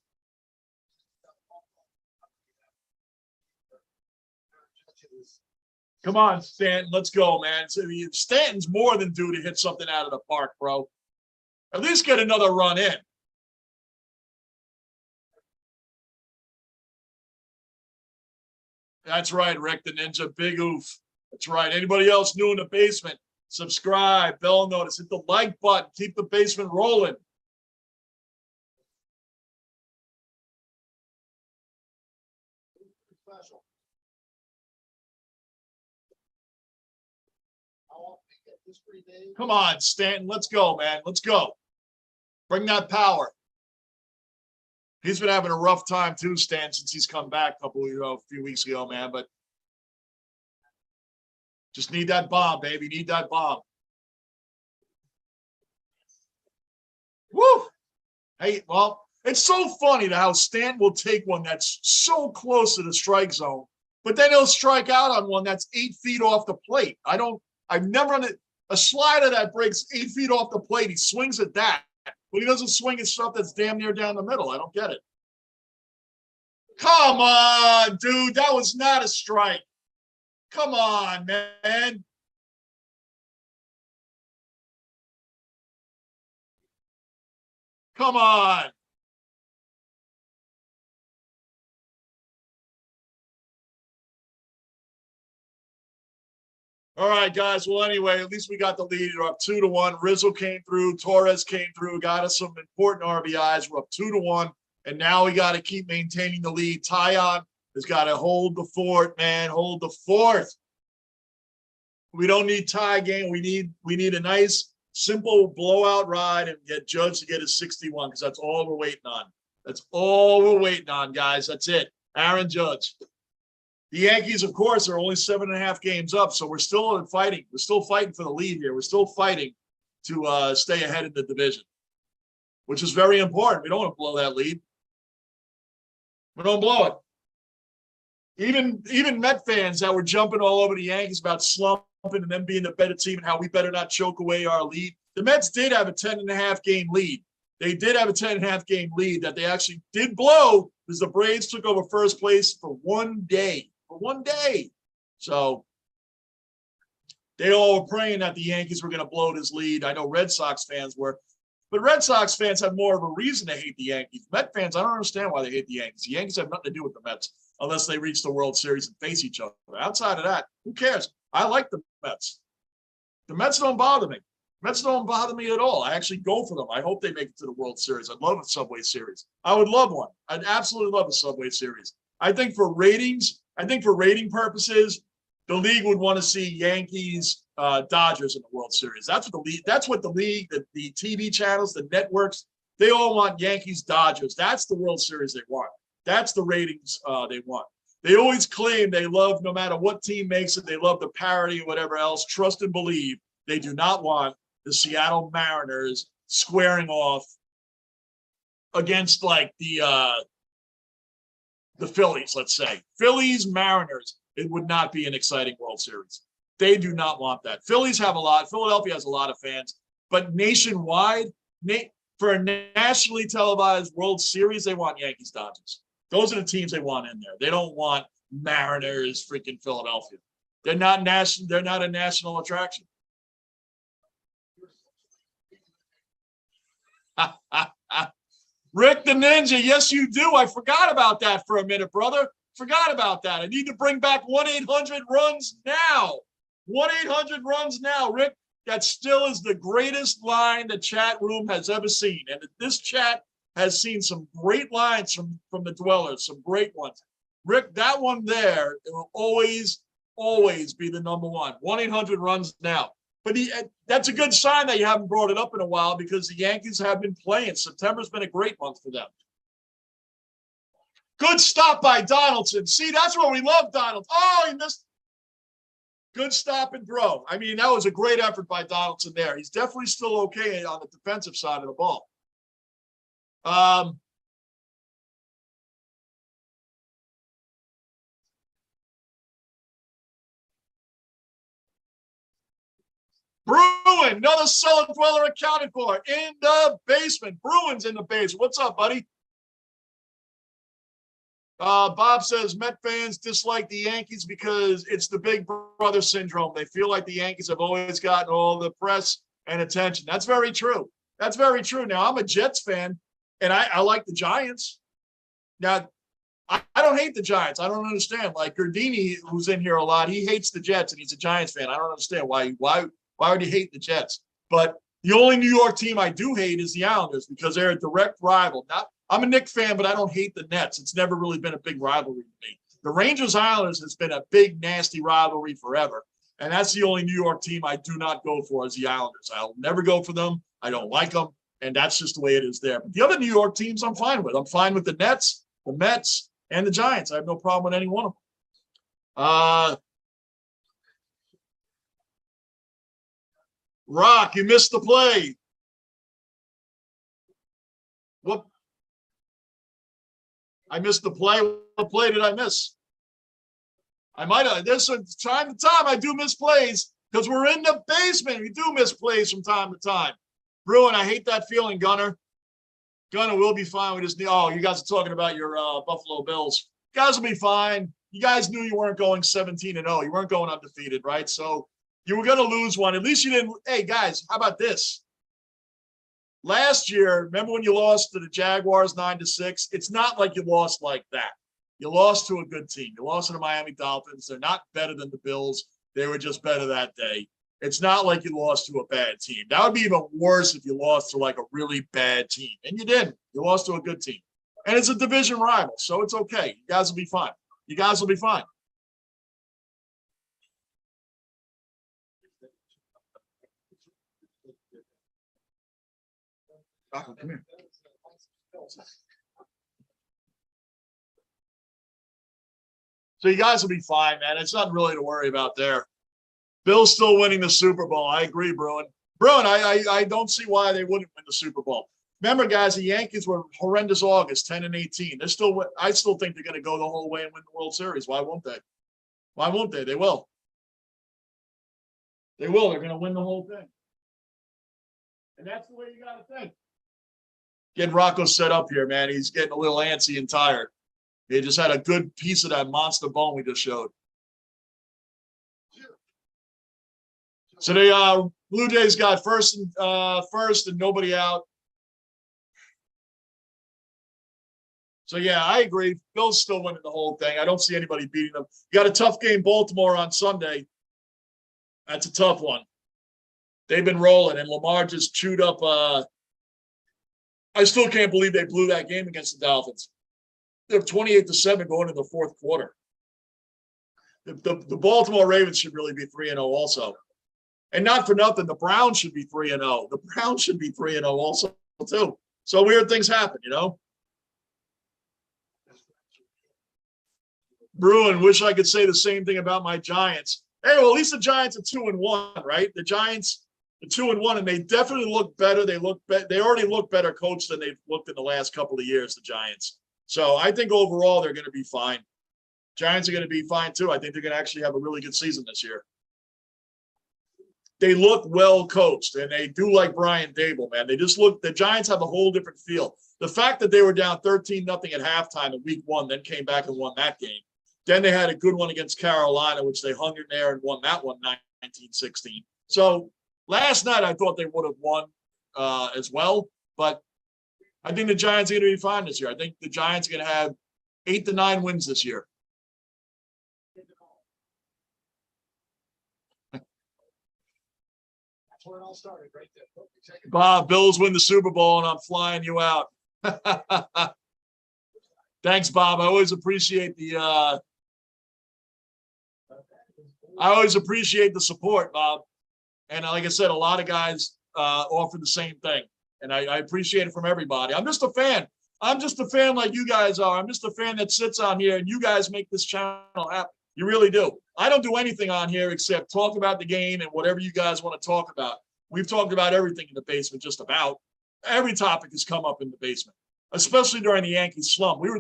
Come on, Stanton. Let's go, man. Stanton's more than due to hit something out of the park, bro. At least get another run in. That's right, Rick the Ninja. Big oof. That's right. Anybody else new in the basement? Subscribe, bell notice, hit the like button. Keep the basement rolling. Come on, Stanton. Let's go, man. Let's go. Bring that power. He's been having a rough time too, Stan, since he's come back a few weeks ago, man. But just need that bomb, baby. Need that bomb. Woo! Hey, well, it's so funny how Stan will take one that's so close to the strike zone, but then he'll strike out on one that's 8 feet off the plate. I've never A slider that breaks 8 feet off the plate, he swings at that. But he doesn't swing at stuff that's damn near down the middle. I don't get it. Come on, dude. That was not a strike. Come on, man. Come on. All right, guys. Well, anyway, at least we got the lead. We're up 2-1. Rizzo came through. Torres came through. Got us some important RBIs. We're up 2-1. And now we got to keep maintaining the lead. Tyon has got to hold the fort, man. Hold the fort. We don't need tie game. We need a nice, simple blowout ride and get Judge to get his 61 because that's all we're waiting on. That's all we're waiting on, guys. That's it. Aaron Judge. The Yankees, of course, are only 7.5 games up, so we're still fighting. We're still fighting for the lead here. We're still fighting to stay ahead in the division, which is very important. We don't want to blow that lead. We don't blow it. Even Met fans that were jumping all over the Yankees about slumping and them being the better team and how we better not choke away our lead. The Mets did have a 10.5 game lead. They did have a 10.5 game lead that they actually did blow because the Braves took over first place for 1 day. For 1 day. So they all were praying that the Yankees were going to blow this lead. I know Red Sox fans were. But Red Sox fans have more of a reason to hate the Yankees. Met fans, I don't understand why they hate the Yankees. The Yankees have nothing to do with the Mets unless they reach the World Series and face each other. Outside of that, who cares? I like the Mets. The Mets don't bother me. Mets don't bother me at all. I actually go for them. I hope they make it to the World Series. I'd love a Subway Series. I would love one. I'd absolutely love a Subway Series. I think for ratings, for rating purposes, the league would want to see Yankees, Dodgers in the World Series. That's what the league, the TV channels, the networks, they all want Yankees, Dodgers. That's the World Series they want. That's the ratings they want. They always claim they love, no matter what team makes it, they love the parity and whatever else. Trust and believe they do not want the Seattle Mariners squaring off against like the Phillies, let's say. Phillies, Mariners. It would not be an exciting World Series. They do not want that. Phillies have a lot. Philadelphia has a lot of fans. But nationwide, for a nationally televised World Series, they want Yankees, Dodgers. Those are the teams they want in there. They don't want Mariners, freaking Philadelphia. They're not national. They're not a national attraction. Rick the Ninja, yes, you do. I forgot about that for a minute, brother. Forgot about that. I need to bring back 1-800-RUNS now. 1-800-RUNS now, Rick. That still is the greatest line the chat room has ever seen. And this chat has seen some great lines from the dwellers, some great ones. Rick, that one there, it will always be the number one. 1-800-RUNS now. But that's a good sign that you haven't brought it up in a while because the Yankees have been playing. September's been a great month for them. Good stop by Donaldson. See, that's what we love, Donald. Oh, he missed. Good stop and throw. I mean, that was a great effort by Donaldson there. He's definitely still okay on the defensive side of the ball. Bruin, another cellar dweller accounted for in the basement. Bruin's in the basement. What's up, buddy? Bob says Met fans dislike the Yankees because it's the big brother syndrome. They feel like the Yankees have always gotten all the press and attention. That's very true. That's very true. Now, I'm a Jets fan, and I like the Giants. Now, I don't hate the Giants. I don't understand. Like Gardini, who's in here a lot, he hates the Jets, and he's a Giants fan. I don't understand why would he hate the Jets? But the only New York team I do hate is the Islanders because they're a direct rival. I'm a Knicks fan, but I don't hate the Nets. It's never really been a big rivalry to me. The Rangers-Islanders has been a big, nasty rivalry forever, and that's the only New York team I do not go for is the Islanders. I'll never go for them. I don't like them, and that's just the way it is there. But the other New York teams I'm fine with. I'm fine with the Nets, the Mets, and the Giants. I have no problem with any one of them. Rock, you missed the play. What? I missed the play. What play did I miss? I might have. There's time to time I do miss plays. because we're in the basement. We do miss plays from time to time. Bruin, I hate that feeling, Gunner. Gunner will be fine. We just need, oh, you guys are talking about your Buffalo Bills. You guys will be fine. You guys knew you weren't going 17-0. You weren't going undefeated, right? So you were going to lose one. At least you didn't. Hey, guys, how about this? Last year, remember when you lost to the Jaguars 9-6? It's not like you lost like that. You lost to a good team. You lost to the Miami Dolphins. They're not better than the Bills. They were just better that day. It's not like you lost to a bad team. That would be even worse if you lost to like a really bad team. And you didn't. You lost to a good team. And it's a division rival, so it's okay. You guys will be fine. You guys will be fine. Come here. So you guys will be fine, man. It's nothing really to worry about there. Bill's still winning the Super Bowl. I agree, Bruin. Bruin, I don't see why they wouldn't win the Super Bowl. Remember, guys, the Yankees were horrendous August, 10-18. They're still. I still think they're going to go the whole way and win the World Series. Why won't they? Why won't they? They will. They will. They're going to win the whole thing. And that's the way you got to think. Getting Rocco set up here, man. He's getting a little antsy and tired. He just had a good piece of that monster bone we just showed. So the Blue Jays got first and nobody out. So, yeah, I agree. Bill's still winning the whole thing. I don't see anybody beating them. You got a tough game, Baltimore, on Sunday. That's a tough one. They've been rolling, and Lamar just chewed up. I still can't believe they blew that game against the Dolphins. They're 28-7 going into the fourth quarter. The Baltimore Ravens should really be 3-0 also. And not for nothing, the Browns should be 3-0. The Browns should be 3-0 also, too. So weird things happen, you know? Bruin, wish I could say the same thing about my Giants. Hey, well, at least the Giants are 2-1, right? The Giants are 2-1, and they definitely look better. They already look better coached than they've looked in the last couple of years, the Giants. So I think overall they're going to be fine. Giants are going to be fine, too. I think they're going to actually have a really good season this year. They look well coached, and they do like Brian Dable, man. They just look – the Giants have a whole different feel. The fact that they were down 13-0 at halftime in week one, then came back and won that game. Then they had a good one against Carolina, which they hung in there and won that one 19-16. So last night I thought they would have won as well, but I think the Giants are going to be fine this year. I think the Giants are going to have 8 to 9 wins this year. That's where it all started, right there. Bob, Bills win the Super Bowl, and I'm flying you out. Thanks, Bob. I always appreciate the support, Bob. And like I said, a lot of guys offer the same thing. And I appreciate it from everybody. I'm just a fan. I'm just a fan like you guys are. I'm just a fan that sits on here, and you guys make this channel happen. You really do. I don't do anything on here except talk about the game and whatever you guys want to talk about. We've talked about everything in the basement, just about. Every topic has come up in the basement, especially during the Yankees slump. We were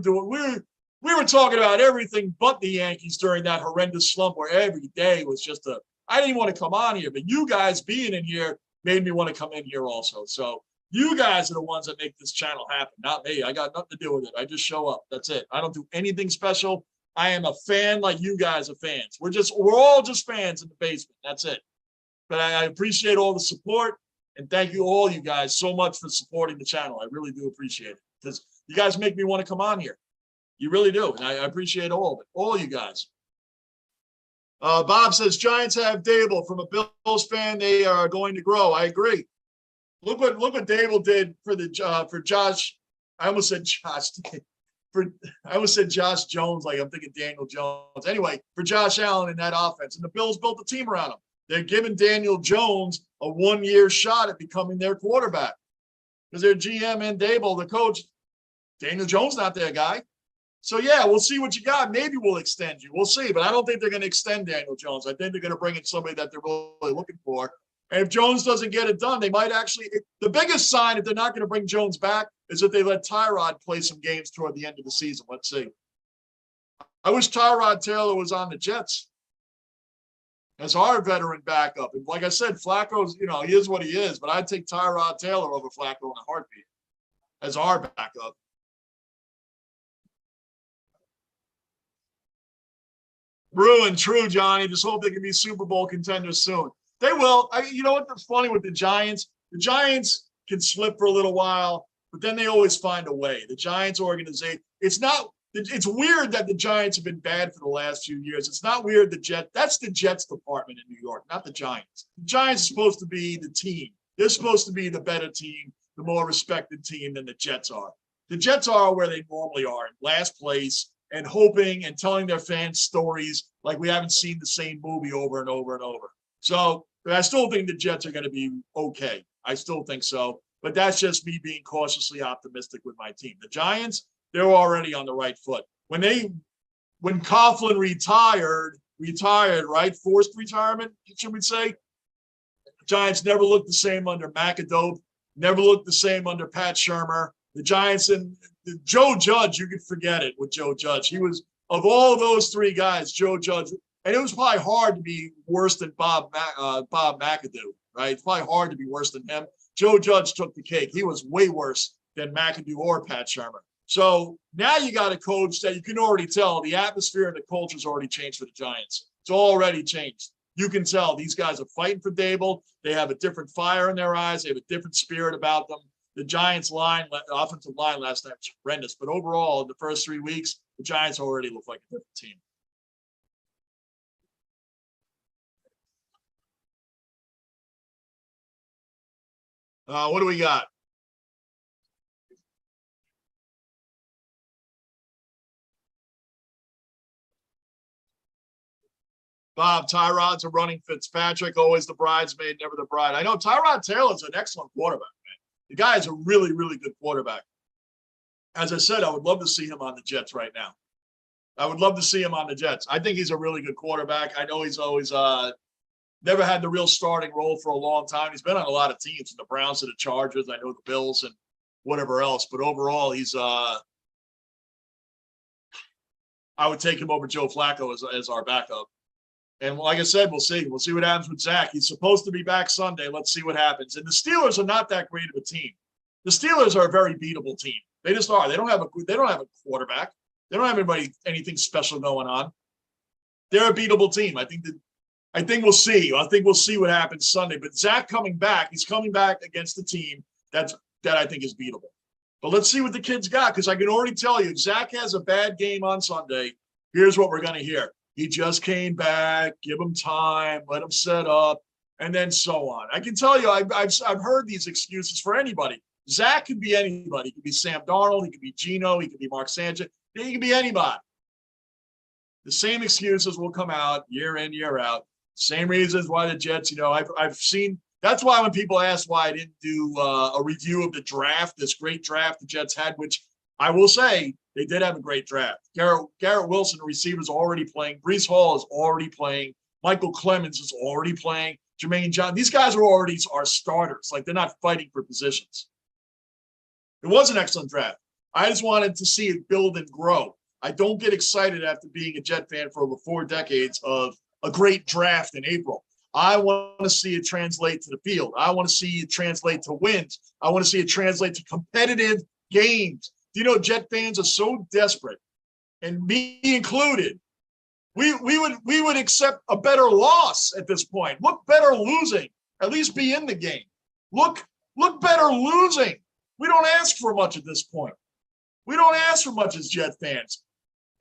talking about everything but the Yankees during that horrendous slump where every day was just I didn't even want to come on here, but you guys being in here made me want to come in here also. So you guys are the ones that make this channel happen, not me. I got nothing to do with it. I just show up. That's it. I don't do anything special. I am a fan like you guys are fans. We're all just fans in the basement. That's it. But I appreciate all the support, and thank you all you guys so much for supporting the channel. I really do appreciate it because you guys make me want to come on here. You really do, and I appreciate all of it, all you guys. Bob says Giants have Dable. From a Bills fan, they are going to grow. I agree. Look what Dable did for Josh. I almost said Josh. I almost said Josh Jones, like I'm thinking Daniel Jones. Anyway, for Josh Allen in that offense, and the Bills built a team around him. They're giving Daniel Jones a 1-year shot at becoming their quarterback because their GM and Dable, the coach, Daniel Jones, not their guy. So, yeah, we'll see what you got. Maybe we'll extend you. We'll see. But I don't think they're going to extend Daniel Jones. I think they're going to bring in somebody that they're really looking for. And if Jones doesn't get it done, they might actually – the biggest sign if they're not going to bring Jones back is that they let Tyrod play some games toward the end of the season. Let's see. I wish Tyrod Taylor was on the Jets. as our veteran backup. And like I said, Flacco's, he is what he is, but I'd take Tyrod Taylor over Flacco in a heartbeat as our backup. True, Johnny. Just hope they can be Super Bowl contenders soon. They will. You know what's funny with the Giants? The Giants can slip for a little while, but then they always find a way. The Giants organization, it's weird that the Giants have been bad for the last few years. It's not weird. That's the Jets department in New York, not the Giants. The Giants are supposed to be the team. They're supposed to be the better team, the more respected team than the Jets are. The Jets are where they normally are, in last place, and hoping and telling their fans stories like we haven't seen the same movie over and over and over. So I still think the Jets are going to be okay. I still think so. But that's just me being cautiously optimistic with my team. The Giants, they're already on the right foot. When Coughlin retired, right? Forced retirement, should we say? Giants never looked the same under McAdobe, never looked the same under Pat Shurmur. The Giants and Joe Judge, you could forget it with Joe Judge. He was, of all those three guys, Joe Judge, and it was probably hard to be worse than Bob McAdoo, right? It's probably hard to be worse than him. Joe Judge took the cake. He was way worse than McAdoo or Pat Shurmur. So now you got a coach that you can already tell the atmosphere and the culture's already changed for the Giants. It's already changed. You can tell these guys are fighting for Dable. They have a different fire in their eyes. They have a different spirit about them. The Giants' offensive line last night was horrendous. But overall, in the first 3 weeks, the Giants already look like a different team. What do we got? Bob, Tyrod's a running Fitzpatrick, always the bridesmaid, never the bride. I know Tyrod Taylor's an excellent quarterback, man. The guy is a really, really good quarterback. As I said, I would love to see him on the Jets right now. I would love to see him on the Jets. I think he's a really good quarterback. I know he's always never had the real starting role for a long time. He's been on a lot of teams, from the Browns to the Chargers. I know the Bills and whatever else. But overall, I would take him over Joe Flacco as our backup. And like I said, we'll see. We'll see what happens with Zach. He's supposed to be back Sunday. Let's see what happens. And the Steelers are not that great of a team. The Steelers are a very beatable team. They just are. They don't have a quarterback. They don't have anything special going on. They're a beatable team. I think we'll see. I think we'll see what happens Sunday. But Zach coming back, he's coming back against a team that I think is beatable. But let's see what the kid's got, because I can already tell you, if Zach has a bad game on Sunday, here's what we're going to hear. He just came back, give him time, let him set up, and then so on. I can tell you, I've heard these excuses for anybody. Zach could be anybody. He could be Sam Darnold. He could be Geno. He could be Mark Sanchez. He could be anybody. The same excuses will come out year in, year out. Same reasons why the Jets, I've seen. That's why when people ask why I didn't do a review of the draft, this great draft the Jets had, which I will say they did have a great draft. Garrett Wilson, the receiver's already playing. Breece Hall is already playing. Michael Clemens is already playing. Jermaine Johnson. These guys are already our starters. Like, they're not fighting for positions. It was an excellent draft. I just wanted to see it build and grow. I don't get excited after being a Jet fan for over 4 decades of a great draft in April. I want to see it translate to the field. I want to see it translate to wins. I want to see it translate to competitive games. Jet fans are so desperate, and me included. We would accept a better loss at this point. Look better losing. At least be in the game. Look better losing. We don't ask for much at this point. We don't ask for much as Jet fans.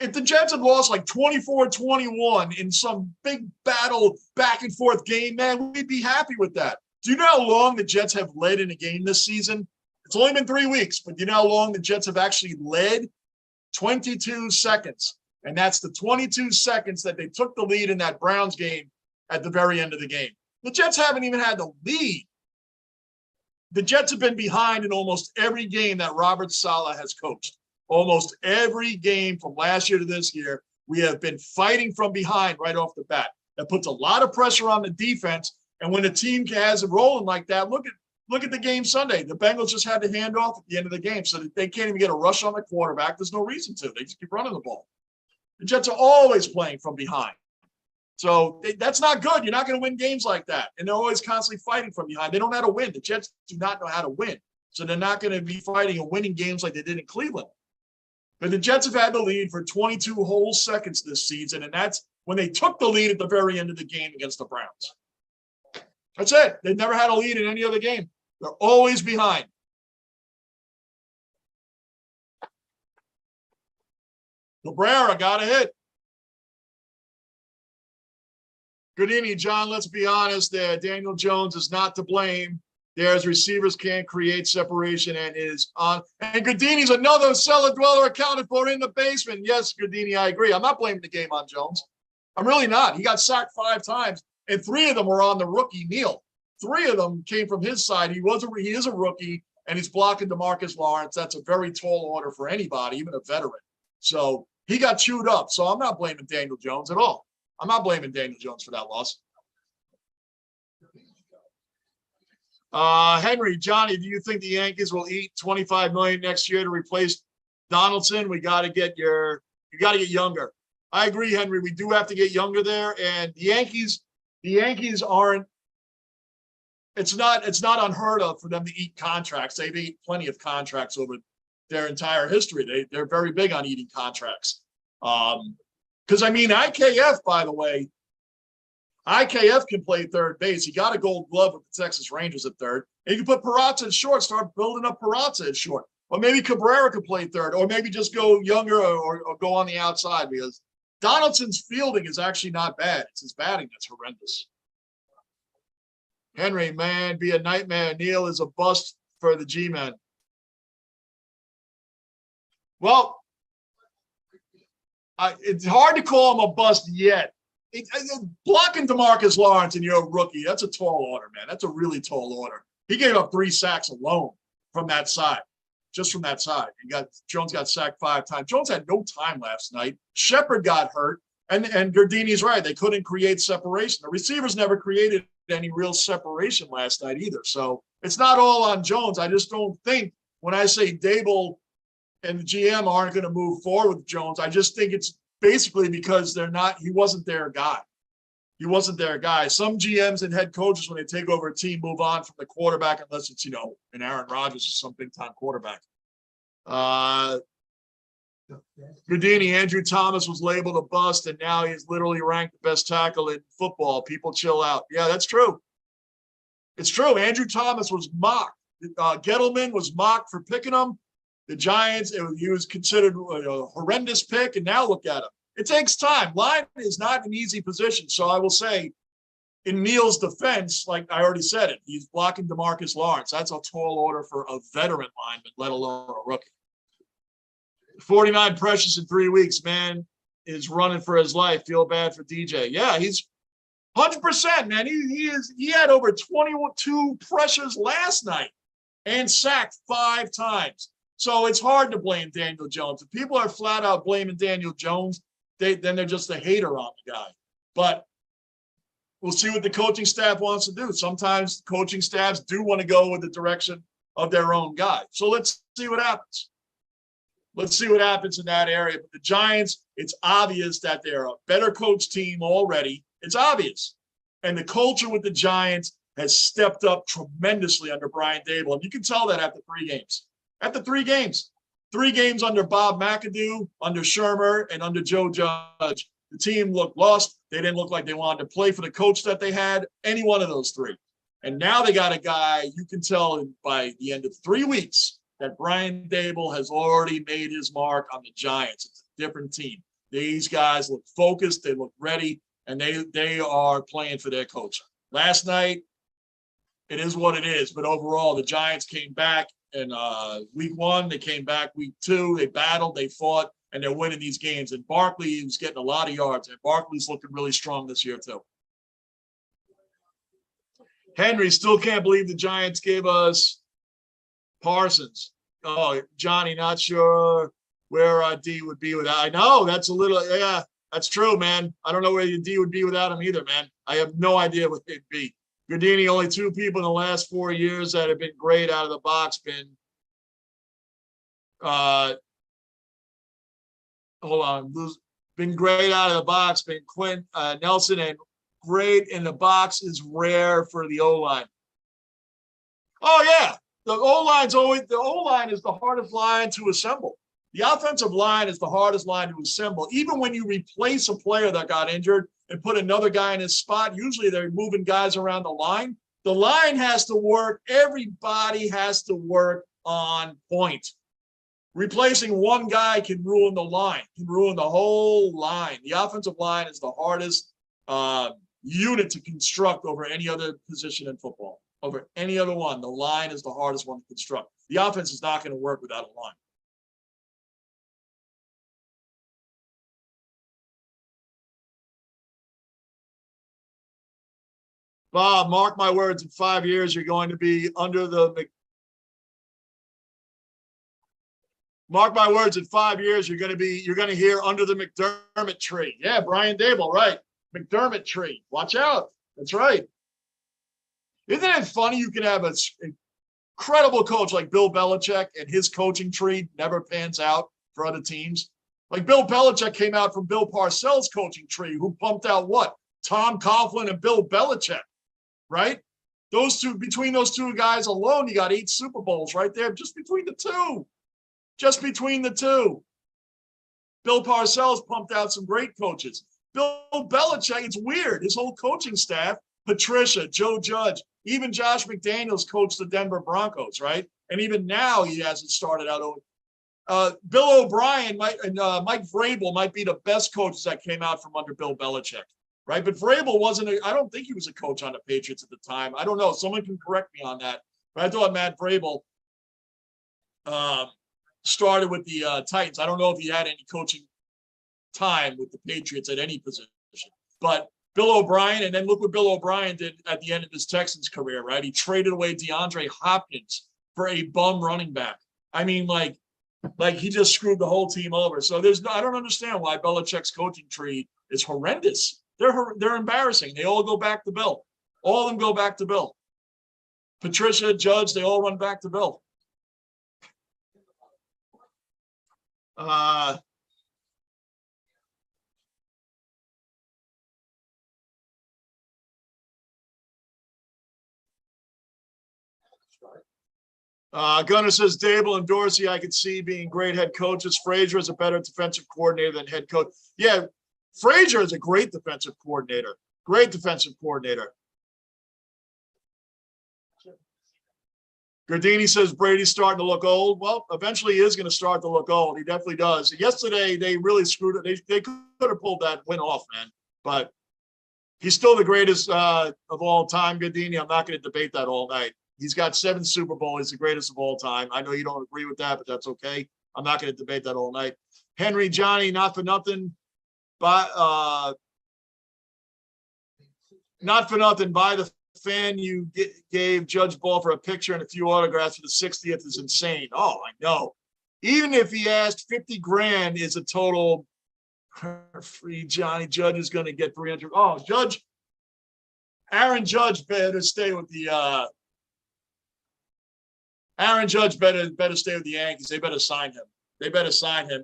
If the Jets had lost like 24-21 in some big battle back and forth game, man, we'd be happy with that. Do you know how long the Jets have led in a game this season? It's only been 3 weeks, but do you know how long the Jets have actually led? 22 seconds. And that's the 22 seconds that they took the lead in that Browns game at the very end of the game. The Jets haven't even had the lead. The Jets have been behind in almost every game that Robert Saleh has coached. Almost every game from last year to this year, we have been fighting from behind right off the bat. That puts a lot of pressure on the defense. And when a team has it rolling like that, look at the game Sunday. The Bengals just had to hand off at the end of the game, so that they can't even get a rush on the quarterback. There's no reason to. They just keep running the ball. The Jets are always playing from behind. So that's not good. You're not going to win games like that. And they're always constantly fighting from behind. They don't know how to win. The Jets do not know how to win. So they're not going to be fighting and winning games like they did in Cleveland. But the Jets have had the lead for 22 whole seconds this season, and that's when they took the lead at the very end of the game against the Browns. That's it. They've never had a lead in any other game. They're always behind. Cabrera got a hit. Good evening, John. Let's be honest there. Daniel Jones is not to blame. There's receivers can't create separation and is on. And Goodini's another cellar dweller accounted for in the basement. Yes, Goodini, I agree. I'm not blaming the game on Jones. I'm really not. He got sacked 5 times, and 3 of them were on the rookie Neal. 3 of them came from his side. He is a rookie, and he's blocking DeMarcus Lawrence. That's a very tall order for anybody, even a veteran. So he got chewed up. So I'm not blaming Daniel Jones at all. I'm not blaming Daniel Jones for that loss. Henry, Johnny, do you think the Yankees will eat $25 million next year to replace Donaldson? You got to get younger. I agree, Henry. We do have to get younger there. And the Yankees aren't. It's not unheard of for them to eat contracts. They've eaten plenty of contracts over their entire history. They're very big on eating contracts. Because IKF, by the way, IKF can play third base. He got a gold glove with the Texas Rangers at third. And you can put Peraza at short, start building up Peraza at short. Or maybe Cabrera could play third, or maybe just go younger or go on the outside, because Donaldson's fielding is actually not bad. It's his batting that's horrendous. Henry, man, be a nightmare. Neal is a bust for the G-men. Well, it's hard to call him a bust yet. Blocking DeMarcus Lawrence and you're a rookie, that's a tall order, man. That's a really tall order. He gave up 3 sacks alone from that side, just from that side. Jones got sacked 5 times. Jones had no time last night. Shepard got hurt, and Gardini's right. They couldn't create separation. The receivers never created any real separation last night either. So it's not all on Jones. I just don't think when I say Dable and the GM aren't going to move forward with Jones, I just think it's basically because he wasn't their guy. He wasn't their guy. Some GMs and head coaches, when they take over a team, move on from the quarterback unless it's, an Aaron Rodgers or some big-time quarterback. Gardini, Andrew Thomas was labeled a bust, and now he's literally ranked the best tackle in football. People chill out. Yeah, that's true. It's true. Andrew Thomas was mocked. Gettleman was mocked for picking him. The Giants, he was considered a horrendous pick, and now look at him. It takes time. Line is not an easy position. So I will say, in Neal's defense, like I already said it, he's blocking DeMarcus Lawrence. That's a tall order for a veteran lineman, let alone a rookie. 49 pressures in 3 weeks, man, is running for his life. Feel bad for DJ. Yeah, he's 100%, man. He had over 22 pressures last night and sacked 5 times. So it's hard to blame Daniel Jones. If people are flat out blaming Daniel Jones, then they're just a hater on the guy. But we'll see what the coaching staff wants to do. Sometimes coaching staffs do want to go with the direction of their own guy. So let's see what happens. Let's see what happens in that area. But the Giants, it's obvious that they're a better coach team already. It's obvious. And the culture with the Giants has stepped up tremendously under Brian Dable. And you can tell that after 3 games. After 3 games. 3 games under Bob McAdoo, under Shermer, and under Joe Judge. The team looked lost. They didn't look like they wanted to play for the coach that they had, any one of those 3. And now they got a guy, you can tell by the end of 3 weeks, that Brian Dable has already made his mark on the Giants. It's a different team. These guys look focused, they look ready, and they are playing for their coach. Last night, it is what it is. But overall, the Giants came back in week 1. They came back week 2. They battled, they fought, and they're winning these games. And Barkley was getting a lot of yards, and Barkley's looking really strong this year too. Henry, still can't believe the Giants gave us Parsons. Oh, Johnny, not sure where our D would be without. I know that's a little, yeah, that's true, man. I don't know where your D would be without him either, man. I have no idea what they'd be. Gardini, only 2 people in the last 4 years that have been great out of the box. Hold on. been great out of the box. Been Quinn Nelson, and great in the box is rare for the O-line. Oh, yeah. The O-line is the hardest line to assemble. The offensive line is the hardest line to assemble. Even when you replace a player that got injured and put another guy in his spot, usually they're moving guys around the line. The line has to work. Everybody has to work on point. Replacing one guy can ruin the line, can ruin the whole line. The offensive line is the hardest unit to construct over any other position in football. Over any other one, the line is the hardest one to construct. The offense is not going to work without a line. Bob, mark my words, in 5 years, you're going to be under the mark my words, in 5 years, you're going to hear under the McDermott tree. Yeah, Brian Dable, right. McDermott tree. Watch out. That's right. Isn't it funny you can have an incredible coach like Bill Belichick and his coaching tree never pans out for other teams? Like Bill Belichick came out from Bill Parcells' coaching tree, who pumped out what? Tom Coughlin and Bill Belichick. Right? Those two, between those two guys alone, you got 8 Super Bowls right there, just between the two. Just between the two. Bill Parcells pumped out some great coaches. Bill Belichick, it's weird. His whole coaching staff, Patricia, Joe Judge, even Josh McDaniels coached the Denver Broncos, right? And even now he hasn't started out. Bill O'Brien and Mike Vrabel might be the best coaches that came out from under Bill Belichick. Right, but Vrabel I don't think he was a coach on the Patriots at the time. I don't know. Someone can correct me on that. But I thought Matt Vrabel started with the Titans. I don't know if he had any coaching time with the Patriots at any position. But Bill O'Brien, and then look what Bill O'Brien did at the end of his Texans career, right? He traded away DeAndre Hopkins for a bum running back. I mean, like he just screwed the whole team over. So I don't understand why Belichick's coaching tree is horrendous. They're embarrassing. They all go back to Bill. All of them go back to Bill. Patricia, Judge, they all run back to Bill. Gunnar says Dable and Dorsey, I could see being great head coaches. Frazier is a better defensive coordinator than head coach. Yeah, Frazier is a great defensive coordinator. Great defensive coordinator. Gardini says Brady's starting to look old. Well, eventually he is going to start to look old. He definitely does. Yesterday, they really screwed it. They could have pulled that win off, man. But he's still the greatest of all time, Gardini. I'm not going to debate that all night. He's got 7 Super Bowls. He's the greatest of all time. I know you don't agree with that, but that's okay. I'm not going to debate that all night. Henry, Johnny, not for nothing. Not for nothing, by the fan you gave Judge Ball for a picture and a few autographs for the 60th is insane. Oh, I know. Even if he asked 50 grand is a total free. Johnny Judge is going to get 300. Oh, Aaron Judge better stay with the Aaron Judge better stay with the Yankees. They better sign him.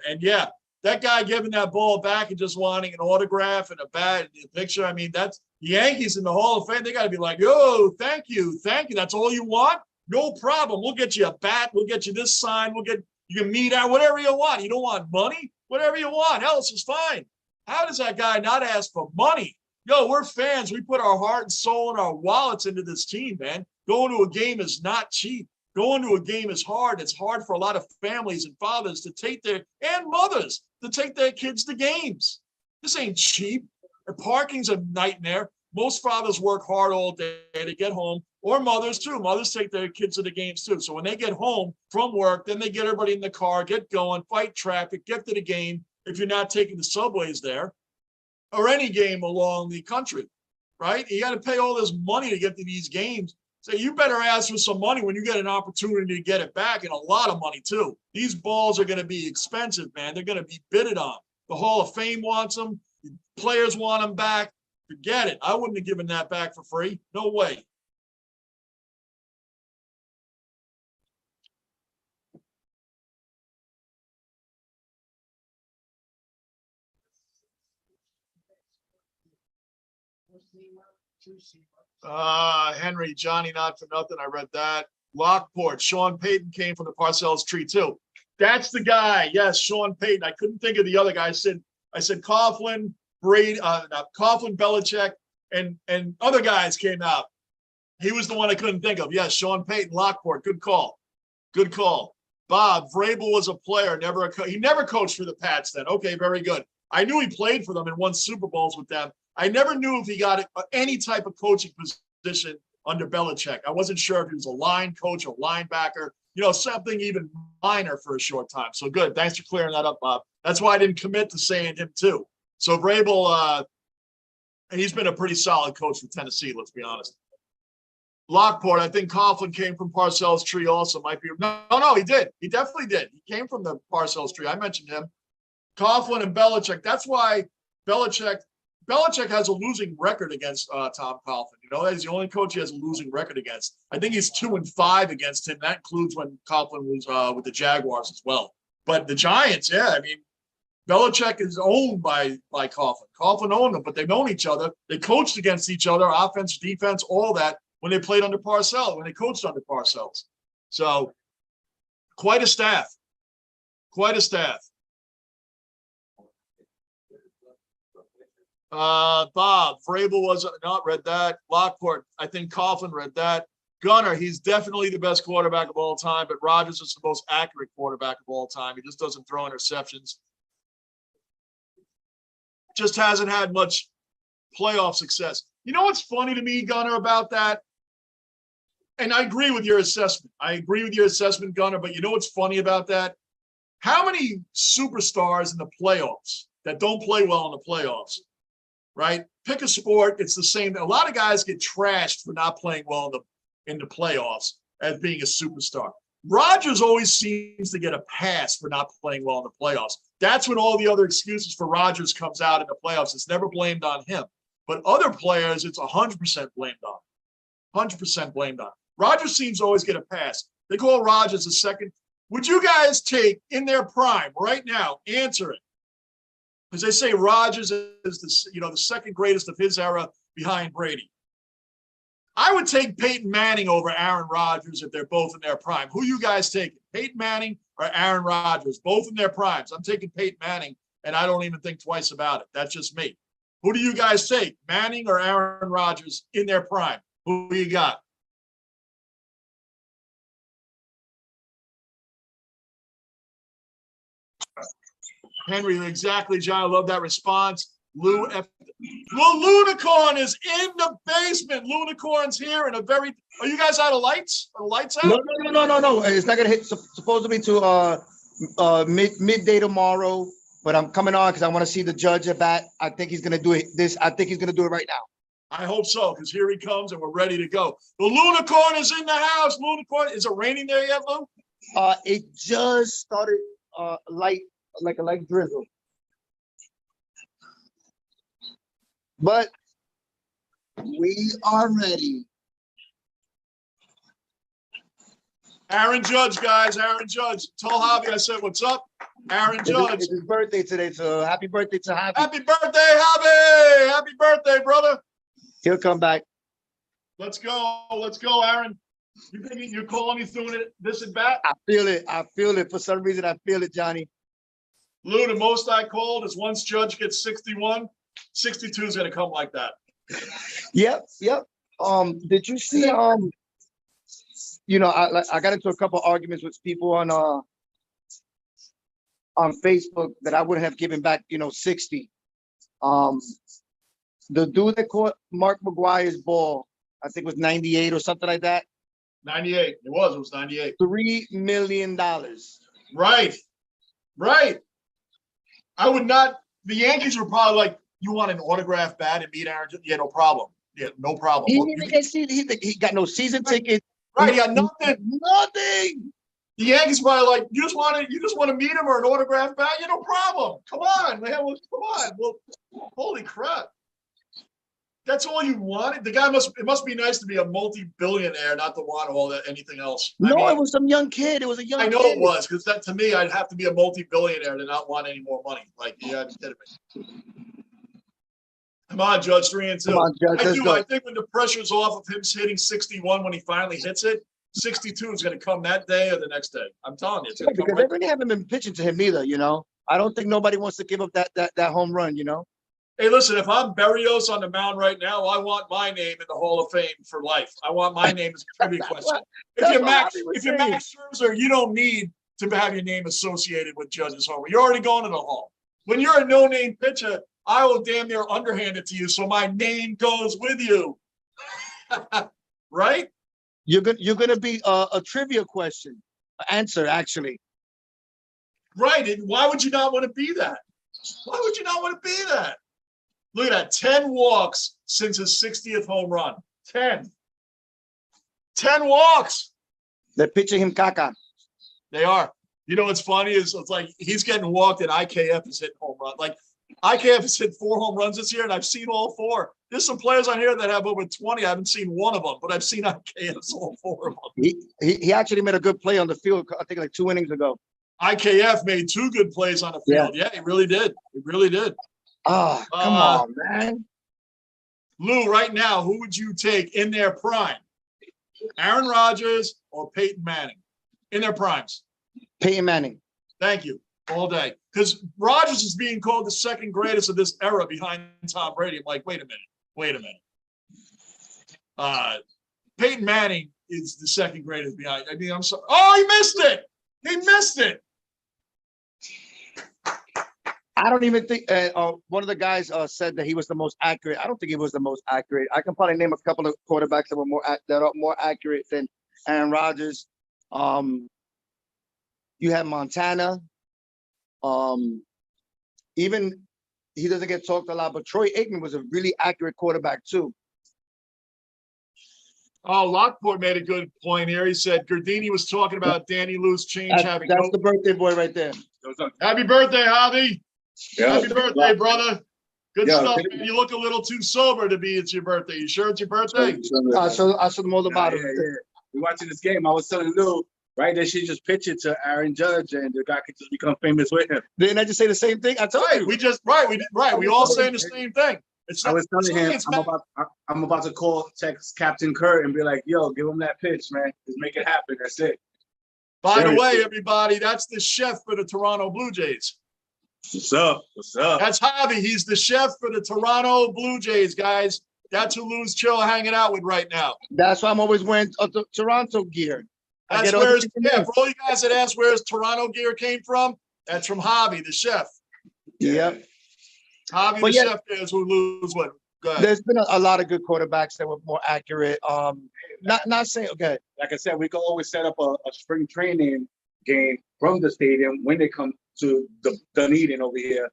And yeah, that guy giving that ball back and just wanting an autograph and a bat and a picture. I mean, that's the Yankees in the Hall of Fame. They got to be like, yo, thank you. That's all you want? No problem. We'll get you a bat. We'll get you this sign. You can meet out, whatever you want. You don't want money? Whatever you want. Else is fine. How does that guy not ask for money? Yo, we're fans. We put our heart and soul and our wallets into this team, man. Going to a game is not cheap. Going to a game is hard. It's hard for a lot of families and fathers to take and mothers to take their kids to games. This ain't cheap. And parking's a nightmare. Most fathers work hard all day to get home, or mothers too. Mothers take their kids to the games too. So when they get home from work, then they get everybody in the car, get going, fight traffic, get to the game. If you're not taking the subways there, or any game along the country, right? You got to pay all this money to get to these games. So you better ask for some money when you get an opportunity to get it back, and a lot of money too. These balls are going to be expensive, man. They're going to be bidded on. The Hall of Fame wants them. The players want them back. Forget it. I wouldn't have given that back for free. No way. Henry, Johnny, not for nothing. I read that. Lockport, Sean Payton came from the Parcells tree too. That's the guy. Yes, Sean Payton. I couldn't think of the other guy. I said Coughlin, Brady, Coughlin, Belichick, and other guys came out. He was the one I couldn't think of. Yes, Sean Payton, Lockport. Good call. Good call. Bob, Vrabel was a player, he never coached for the Pats then. Okay, very good. I knew he played for them and won Super Bowls with them. I never knew if he got any type of coaching position under Belichick. I wasn't sure if he was a line coach or linebacker, something even minor for a short time. So good. Thanks for clearing that up, Bob. That's why I didn't commit to saying him too. So Vrabel, he's been a pretty solid coach for Tennessee, let's be honest. Lockport, I think Coughlin came from Parcells tree also. Might be no, he did. He definitely did. He came from the Parcells tree. I mentioned him. Coughlin and Belichick. That's why Belichick has a losing record against Tom Coughlin. He's the only coach he has a losing record against. I think he's 2-5 against him. That includes when Coughlin was with the Jaguars as well. But the Giants, Belichick is owned by Coughlin. Coughlin owned them, but they've known each other. They coached against each other, offense, defense, all that, when they played under Parcells, when they coached under Parcells. So quite a staff. Quite a staff. Bob, Vrabel was not read that. Lockport, I think Coughlin read that. Gunner, he's definitely the best quarterback of all time, but Rodgers is the most accurate quarterback of all time. He just doesn't throw interceptions. Just hasn't had much playoff success. You know what's funny to me, Gunner, about that? And I agree with your assessment. Gunner, but you know what's funny about that? How many superstars in the playoffs that don't play well in the playoffs, right? Pick a sport, it's the same. A lot of guys get trashed for not playing well in the playoffs as being a superstar. Rodgers always seems to get a pass for not playing well in the playoffs. That's when all the other excuses for Rodgers comes out in the playoffs. It's never blamed on him. But other players, it's 100% blamed on. 100% blamed on. Rodgers seems to always get a pass. They call Rodgers a second. Would you guys take in their prime right now? Answer it. Because they say Rodgers is the second greatest of his era behind Brady. I would take Peyton Manning over Aaron Rodgers if they're both in their prime. Who you guys taking? Peyton Manning or Aaron Rodgers? Both in their primes. I'm taking Peyton Manning, and I don't even think twice about it. That's just me. Who do you guys take? Manning or Aaron Rodgers in their prime? Who you got? Henry, exactly, John. I love that response. Lou Lunicorn is in the basement. Lunicorn's here in a very. Are you guys out of lights? Are the lights out? No. It's not gonna hit. Supposedly to midday tomorrow. But I'm coming on because I want to see the judge at bat. I think he's gonna do it. I think he's gonna do it right now. I hope so, because here he comes and we're ready to go. The Lunicorn is in the house. Lunicorn, is it raining there yet, Lou? It just started light drizzle. But we are ready. Aaron Judge, guys. Aaron Judge. Tell Javi I said, what's up? Aaron Judge. It's his birthday today, so happy birthday to Javi. Happy birthday, Javi. Happy birthday, brother. He'll come back. Let's go. Let's go, Aaron. You think you're calling me through this at bat? I feel it. For some reason, I feel it, Johnny. Lou, the most I called is once Judge gets 61, 62 is going to come like that. Yep. Did you see, I got into a couple arguments with people on Facebook that I wouldn't have given back, 60. The dude that caught Mark McGuire's ball, I think was 98 or something like that. 98. It was 98. $3 million. Right. I would not. The Yankees were probably like, you want an autograph bat and meet Aaron? Yeah, no problem. Yeah, no problem. He got no season ticket. Right, he got nothing. Nothing. The Yankees probably like, you just want to meet him or an autograph bat? Yeah, no problem. Come on, man. Well, come on. Well, holy crap. That's all you wanted? The guy it must be nice to be a multi-billionaire, not to want all that anything else. It was some young kid. It was a young kid. I know it was, because that to me, I'd have to be a multi-billionaire to not want any more money. Like, yeah, you kidding me. Come on, Judge, 3-2. Come on, Judge, let's go. I think when the pressure's off of him hitting 61 when he finally hits it, 62 is going to come that day or the next day. I'm telling you, it's going to come Because right. they really haven't been pitching to him either, you know. I don't think nobody wants to give up that home run, you know. Hey, listen, if I'm Berrios on the mound right now, I want my name in the Hall of Fame for life. I want my name as a trivia question. If you're Max Scherzer, you don't need to have your name associated with Judge's homer. You're already going to the Hall. When you're a no-name pitcher, I will damn near underhand it to you, so my name goes with you. Right? You're gonna be a trivia question answer, actually. Right. And why would you not want to be that? Why would you not want to be that? Look at that. 10 walks since his 60th home run. 10 walks. They're pitching him caca. They are. You know what's funny is it's like he's getting walked and IKF is hitting home run. Like IKF has hit 4 home runs this year, and I've seen all 4. There's some players on here that have over 20. I haven't seen one of them, but I've seen IKF's all 4 of them. He actually made a good play on the field, I think like 2 innings ago. IKF made 2 good plays on the field. Yeah, he really did. He really did. Oh, come on, man. Lou, right now, who would you take in their prime? Aaron Rodgers or Peyton Manning? In their primes. Peyton Manning. Thank you. All day. Because Rodgers is being called the second greatest of this era behind Tom Brady. I'm like, wait a minute. Peyton Manning is the second greatest behind. I mean, I'm sorry. Oh, he missed it. He missed it. I don't even think one of the guys said that he was the most accurate. I don't think he was the most accurate. I can probably name a couple of quarterbacks that are more accurate than Aaron Rodgers. You have Montana. Even he doesn't get talked a lot, but Troy Aikman was a really accurate quarterback too. Oh, Lockport made a good point here. He said Gardini was talking about Danny Lou's change. That's the birthday boy right there. Happy birthday, Javi. Yeah. Happy birthday, brother. Good stuff, man. You look a little too sober to be it's your birthday. You sure it's your birthday? I showed them all the bottles. Yeah. We're watching this game. I was telling Lou, right, that she just pitch it to Aaron Judge and the guy could just become famous with him. Didn't I just say the same thing? I told you. We all saying the same thing. I was telling him I'm about to text Captain Kurt and be like, yo, give him that pitch, man. Just make it happen. That's it. By the way, everybody, that's the chef for the Toronto Blue Jays. What's up? That's Javi. He's the chef for the Toronto Blue Jays, guys. That's who Lou's chill hanging out with right now. That's why I'm always wearing Toronto gear. That's where for all you guys that ask where his Toronto gear came from, that's from Javi, the chef. Yep. Javi, the chef, is who Lou's with. Go ahead. There's been a lot of good quarterbacks that were more accurate. Not saying, okay. Like I said, we could always set up a spring training game from the stadium when they come to the Dunedin over here.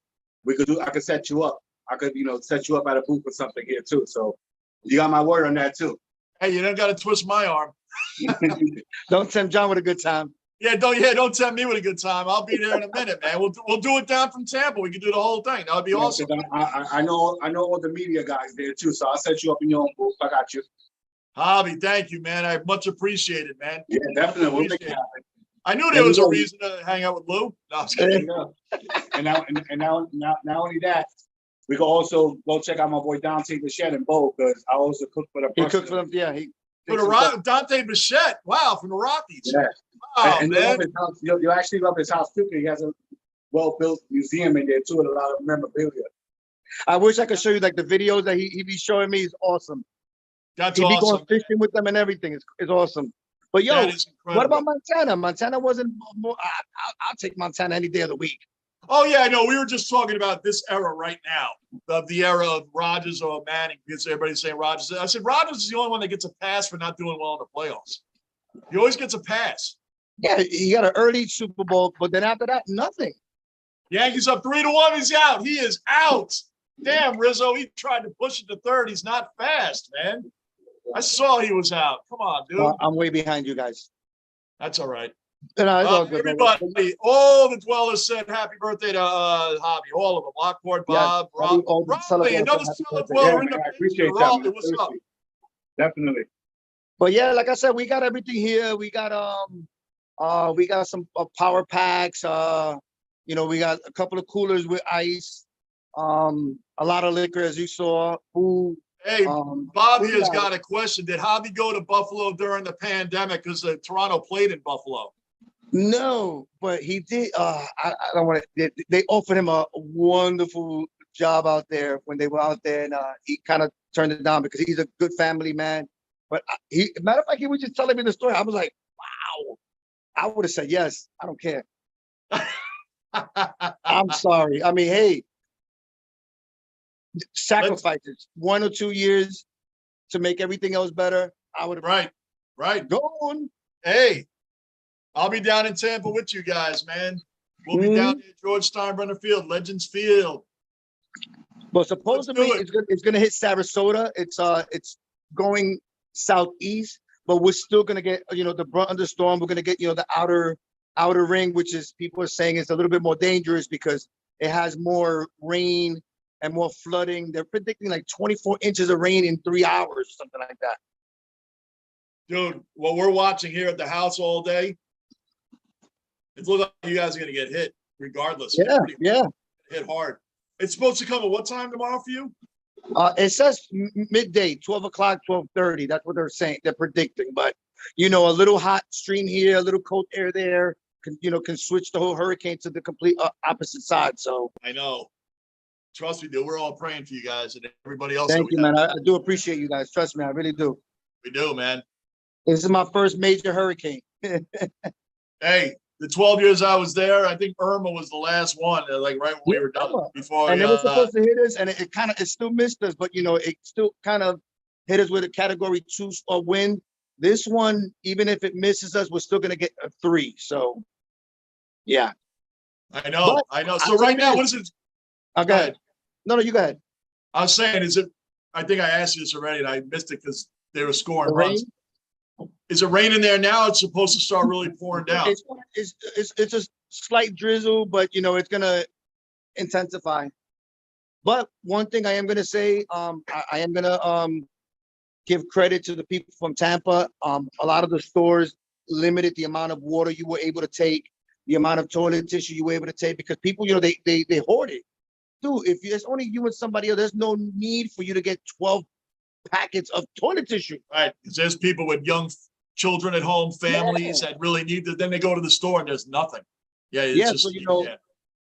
I could set you up. I could, set you up at a booth or something here too. So you got my word on that too. Hey, you don't got to twist my arm. Don't tempt John with a good time. Don't tempt me with a good time. I'll be there in a minute, man. We'll do it down from Tampa. We can do the whole thing. That would be awesome. I know all the media guys there too. So I'll set you up in your own booth. I got you. Javi, thank you, man. I much appreciate it, man. Yeah, definitely. We'll make it happen. I knew there was a reason to hang out with Lou. No, I was kidding. And now only that, we can also go check out my boy Dante Bichette in Bow because I also cook for the. He cooked for them. Yeah, Dante Bichette. Wow, from the Rockies. Yeah. Wow, and man. You'll actually love his house too. He has a well-built museum in there too, with a lot of memorabilia. I wish I could show you like the videos that he be showing me. Is awesome. That's He'd awesome. be going fishing with them and everything. It's awesome. But yo, what about Montana? Montana wasn't more. I'll take Montana any day of the week. Oh yeah, I know. We were just talking about this era right now, of the era of Rodgers or Manning, because everybody's saying Rodgers. I said Rodgers is the only one that gets a pass for not doing well in the playoffs. He always gets a pass. Yeah, he got an early Super Bowl, but then after that, nothing. Yankees up 3-1. He's out. He is out. Damn, Rizzo. He tried to push it to third. He's not fast, man. I saw he was out. Come on, dude. I'm way behind you guys. That's all right. No, it's all good. Everybody, all the dwellers said happy birthday to Javi. All of them. Lockport, Bob, Rob, another cellar dweller in the I appreciate Rob, that. what's up? Definitely. But yeah, like I said, we got everything here. We got some power packs. We got a couple of coolers with ice. a lot of liquor, as you saw, food. Hey, Um, Bobby we has got got a question. Did Javi go to Buffalo during the pandemic because Toronto played in Buffalo? No, but he did. I don't want to. They offered him a wonderful job out there when they were out there, and he kind of turned it down because he's a good family man. But matter of fact, he was just telling me the story. I was like, wow. I would have said yes. I don't care. I'm sorry. I mean, hey, sacrifices 1 or 2 years to make everything else better. I would have Right. gone. Hey, I'll be down in Tampa with you guys, man. We'll be down at George Steinbrenner Field, Legends Field. But supposedly it's gonna hit Sarasota. It's going southeast, but we're still gonna get the brunt of the storm. We're gonna get the outer ring, which is people are saying is a little bit more dangerous because it has more rain and more flooding. They're predicting like 24 inches of rain in 3 hours, something like that. Dude, what we're watching here at the house all day, it looks like you guys are gonna get hit regardless. Yeah. Hit hard. It's supposed to come at what time tomorrow for you? It says midday, 12 o'clock, 12:30. That's what they're saying. They're predicting. But a little hot stream here, a little cold air there, can switch the whole hurricane to the complete opposite side. So I know. Trust me, dude. We're all praying for you guys and everybody else. thank you, man. I do appreciate you guys. Trust me, I really do. We do, man. This is my first major hurricane. Hey, the 12 years I was there, I think Irma was the last one, like right when we were done before. And it was supposed to hit us, and it still missed us, but it still kind of hit us with a category 2 wind. This one, even if it misses us, we're still gonna get a 3. So yeah. I know. So right now, what is it? Go ahead. No, you go ahead. I was saying, I think I asked you this already and I missed it because they were scoring runs. Is it raining there now? It's supposed to start really pouring down. It's a slight drizzle, but it's gonna intensify. But one thing I am gonna say, I am gonna give credit to the people from Tampa. A lot of the stores limited the amount of water you were able to take, the amount of toilet tissue you were able to take, because people, they hoard it. Dude, if it's only you and somebody else, there's no need for you to get 12 packets of toilet tissue. Right, because there's people with young children at home, families that really need it. Then they go to the store and there's nothing.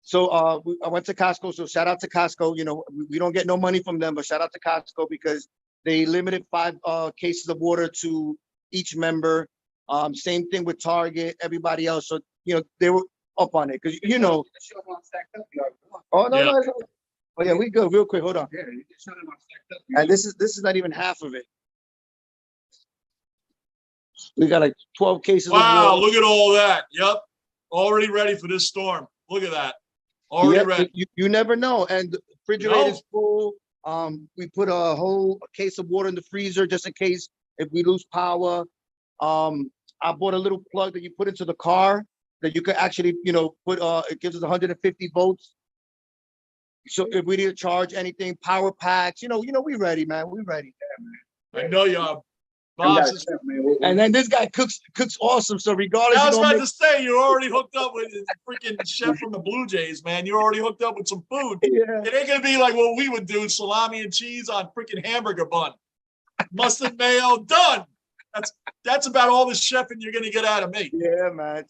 So I went to Costco. So shout out to Costco. We don't get no money from them, but shout out to Costco because they limited 5 cases of water to each member. Same thing with Target, everybody else. So they were up on it because Oh no. Oh yeah, we go real quick. Hold on. Yeah, you just shut them up stacked up. And this is not even half of it. We got like 12 cases. Wow, look at all that. Yep. Already ready for this storm. Look at that. Already ready. You never know. And the refrigerator's full. We put a whole case of water in the freezer just in case if we lose power. I bought a little plug that you put into the car that you could actually, put it gives us 150 volts. So if we need to charge anything, power packs, we ready, man. We ready. I know you are. And then this guy cooks awesome. So regardless, I was about to say you're already hooked up with a freaking chef from the Blue Jays, man. You're already hooked up with some food. Yeah. It ain't gonna be like what we would do: salami and cheese on freaking hamburger bun, mustard mayo, done. That's about all the chefing you're gonna get out of me. Yeah, man.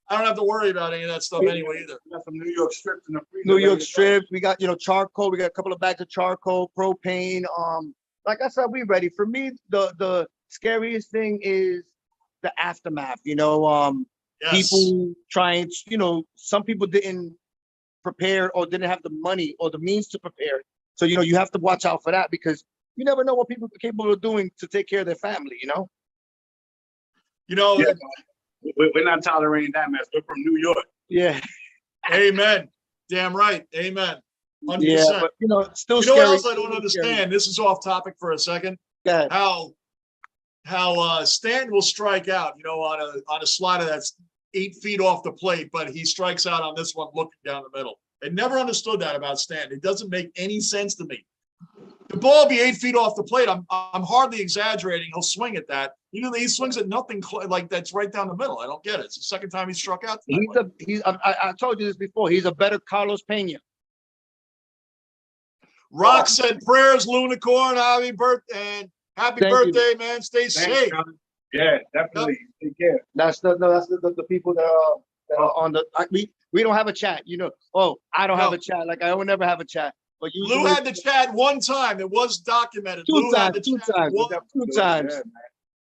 I don't have to worry about any of that stuff anyway either. We got some New York strips in the freezer. New York strips. We got charcoal. We got a couple of bags of charcoal, propane. Like I said, we ready. For me, the scariest thing is the aftermath. Yes. People trying. Some people didn't prepare or didn't have the money or the means to prepare. So you have to watch out for that because you never know what people are capable of doing to take care of their family. Yeah, we're not tolerating that mess. We're from New York. Yeah. Amen. Damn right. Amen. 100%. Yeah, but still you scary. know what else I don't understand? This is off topic for a second. Go ahead. How Stanton will strike out, on a slider that's 8 feet off the plate, but he strikes out on this one looking down the middle. I never understood that about Stanton. It doesn't make any sense to me. The ball be 8 feet off the plate. I'm hardly exaggerating. He'll swing at that. He swings at nothing like that's right down the middle. I don't get it. It's the second time he struck out. I told you this before. He's a better Carlos Pena. Rock said prayers, Lunicorn. Happy birthday, and happy Thank you. birthday, man. Stay safe. John. Yeah, definitely. Take care. That's the people that are on the. We don't have a chat. You know. Oh, I don't have No. a chat. Like I would never have a chat. But usually, Lou had the chat one time. It was documented. two Lou had times. the chat Two times. Yeah, man.